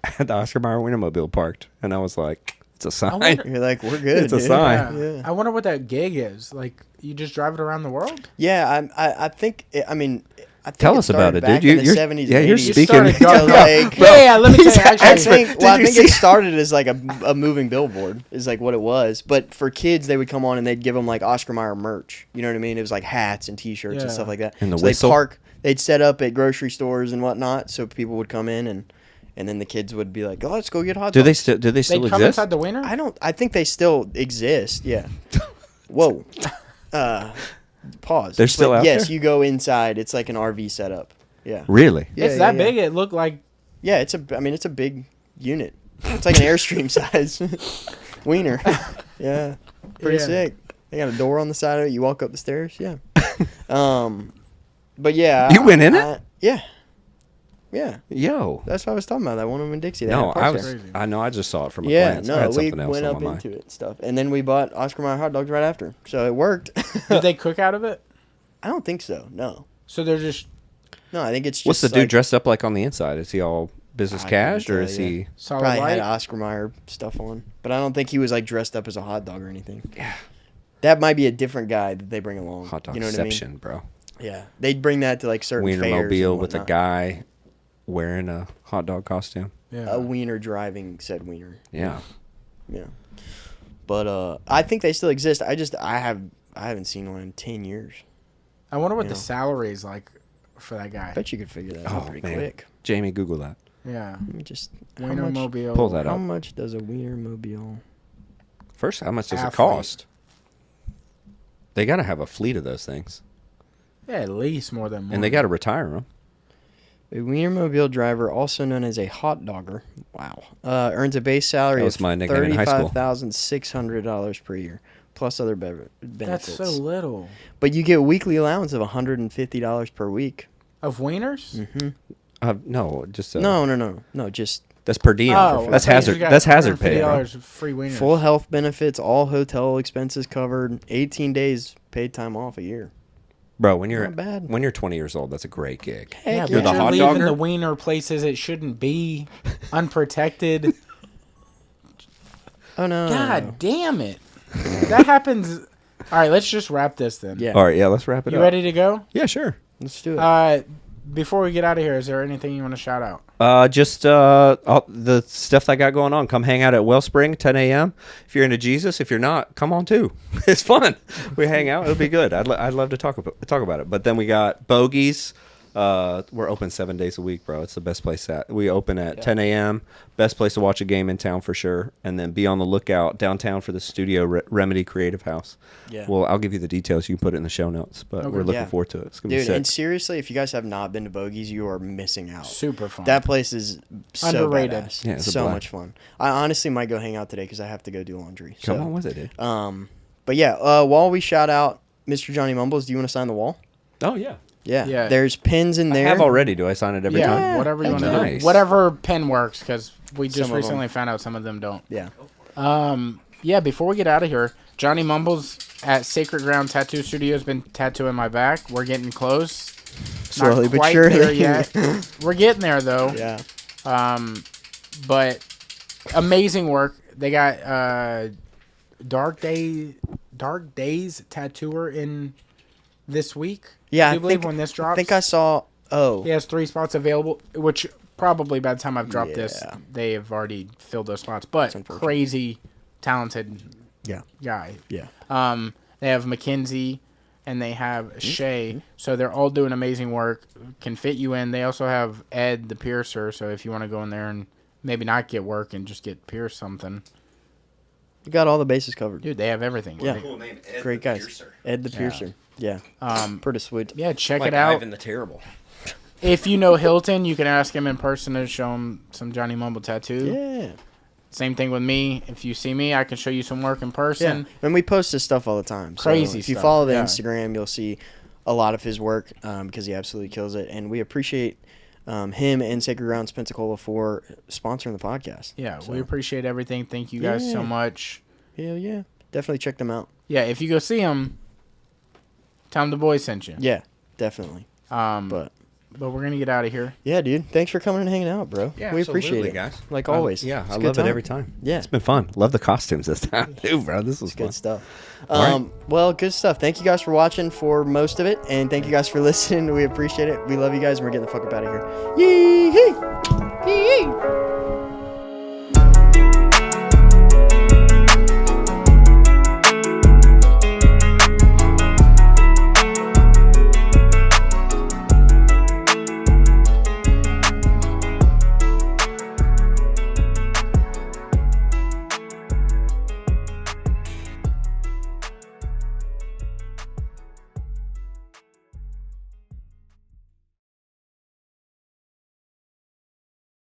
Had the Oscar Mayer Wienermobile parked, and I was like, "It's a sign."
wonder-
You're like, we're good.
It's a
dude.
sign.
Yeah.
I wonder what that gig is. Like, you just drive it around the world?
Yeah, I think. I mean, I think
Tell
it
us about
started
it,
back
dude.
in the 70s.
Yeah,
and
you're
80s.
speaking.
started dark
like,
yeah, let me tell you.
I
Actually,
think it started as like a moving billboard is like what it was. But for kids, they would come on and they'd give them like Oscar Mayer merch. You know what I mean? It was like hats and T-shirts and
Yeah.
stuff like that.
And the
so
whistle?
they'd set up at grocery stores and whatnot, so people would come in and then the kids would be like, "Oh, let's go get hot dogs."
Do they
they
still
come
exist?
inside the wiener.
I think they still exist. Yeah. Whoa. Pause.
They're still out
Yes,
there?
you go inside. It's like an RV setup. Yeah.
Really?
Yeah,
It's that big. It looked like
Yeah, it's a big unit. It's like an Airstream size wiener. Yeah, pretty
Yeah.
sick. They got a door on the side of it. You walk up the stairs. Yeah. But yeah,
You went in it?
Yeah, yeah.
Yo.
That's what I was talking about. That one in Dixie. They
No,
had
I
parts
was.
there.
Crazy.
I know. I just saw it from a
Yeah,
glance. I
no,
had
we
something else
went
on
up
my mind.
into it and stuff, and then we bought Oscar Mayer hot dogs right after, so it worked.
did they cook out of it?
I don't think so. No,
So they're just
no. I think it's just
What's the dude
like,
dressed up like on the inside? Is he all business
I
cash
couldn't
or
tell
is
you.
he?
solid
probably
white.
had Oscar Mayer stuff on, but I don't think he was like dressed up as a hot dog or anything.
Yeah.
That might be a different guy that they bring along.
Hot dog
You know what I mean?
exception, bro.
Yeah, they'd bring that to like certain fairs and
Wienermobile with a
whatnot.
guy wearing a hot dog costume.
Yeah.
A wiener driving said wiener.
Yeah.
Yeah, but I think they still exist. I haven't seen one in 10 years.
I wonder what
You
the
know.
salary is like for that guy.
I bet you could figure that
Oh,
out pretty
man.
quick.
Jamie, Google that.
Yeah.
Let me just how
Wiener
much,
mobile.
Pull that
how
up.
much does a wiener mobile?
First, how much does it
Athlete.
cost? They got to have a fleet of those things,
Yeah, at least more than one.
and they got to retire them.
A wienermobile driver, also known as a hot dogger, wow, earns a base salary
That
of
was my nickname in high school.
$35,600 per year, plus other benefits.
That's so little.
But you get weekly allowance of $150 per week.
Of wieners?
No, just
No, just
that's per diem.
Oh,
That's
I thought you
hazard.
just got
That's hazard pay. Bro.
$150 free wieners.
full health benefits, all hotel expenses covered, 18 days paid time off a year.
Bro, when you're
Not bad.
when you're 20 years old, that's a great gig.
Yeah,
Heck
but
the
you're
hot
leaving
dogger?
the wiener places it shouldn't be, unprotected.
Oh no!
God damn it! That happens. All right, let's just wrap this then.
Yeah,
All right, yeah, let's wrap it
You
up.
ready to go?
Yeah, sure.
let's do it.
Before we get out of here, is there anything you want to shout out?
Just all the stuff I got going on. Come hang out at Wellspring, 10 a.m. If you're into Jesus, if you're not, come on too. It's fun. We hang out. It'll be good. I'd love to talk about it. But then we got Bogey's. We're open 7 days a week, bro. It's the best place we open at 10 a.m. Best place to watch a game in town for sure. And then be on the lookout downtown for the Studio Remedy Creative House.
Yeah.
Well, I'll give you the details. You can put it in the show notes. But
Okay.
we're looking
Yeah.
forward to it. It's gonna be
Dude,
sick.
and seriously, if you guys have not been to Bogey's, you are missing out.
Super fun.
That place is so
Underrated.
badass.
Yeah, it's a
so
blast.
much fun. I honestly might go hang out today because I have to go do laundry.
Come
So,
on with it, dude.
But yeah, while we shout out Mr. Johnny Mumbles, do you want to sign the wall?
Oh yeah.
Yeah.
Yeah.
There's pins in
I
there.
have already. Do I sign it every
yeah,
time?
whatever you want to
Nice.
do. Whatever pen works, because we just
Some of them.
recently found out some of them don't.
Yeah.
Yeah, before we get out of here, Johnny Mumbles at Sacred Ground Tattoo Studio has been tattooing my back. We're getting close.
Slowly
Not
but
quite
surely.
there yet. We're getting there though.
Yeah.
But amazing work. They got Dark Days tattooer in this week.
Yeah,
Do you
I
believe
think-
when this drops?
I think I saw. Oh.
He has 3 spots available, which probably by the time I've dropped this,
Yeah.
they have already filled those spots. But
unfortunate.
crazy talented
Yeah.
guy.
Yeah.
They have Mackenzie and they have
Mm-hmm.
Shay. So they're all doing amazing work. Can fit you in. They also have Ed the piercer. So if you want to go in there and maybe not get work and just get pierced something.
You got all the bases covered.
Dude, they have everything.
Yeah.
They-
Cool name, Ed
Great
the
guys.
Piercer.
Ed the Piercer. Yeah. Pretty sweet.
yeah, check
Like
it out.
Ivan the Terrible.
If you know Hilton, you can ask him in person to show him some Johnny Mumble tattoo.
Yeah.
Same thing with me. If you see me, I can show you some work in
Yeah.
person.
And we post his stuff all the time. So
Crazy
if you
stuff,
follow the
yeah.
Instagram, you'll see a lot of his work because he absolutely kills it. And we appreciate him and Sacred Grounds Pensacola for sponsoring the podcast.
Yeah,
So,
we appreciate everything. Thank you guys so
Yeah.
much.
Hell yeah. Definitely check them out.
Yeah, if you go see him, tell him the boys sent you.
Yeah, definitely.
But But we're gonna get out of here.
Yeah, dude. Thanks for coming and hanging out, bro.
Yeah,
we appreciate it,
guys.
Like always.
Yeah,
It's
I
a good
love it
time.
every time.
Yeah.
It's been fun. Love the costumes this time too, bro. This was fun.
Good stuff.
All right.
Well, good stuff. Thank you guys for watching for most of it, and thank you guys for listening. We appreciate it. We love you guys, and we're getting the fuck up out of here. Yee-hee! Yee-hee!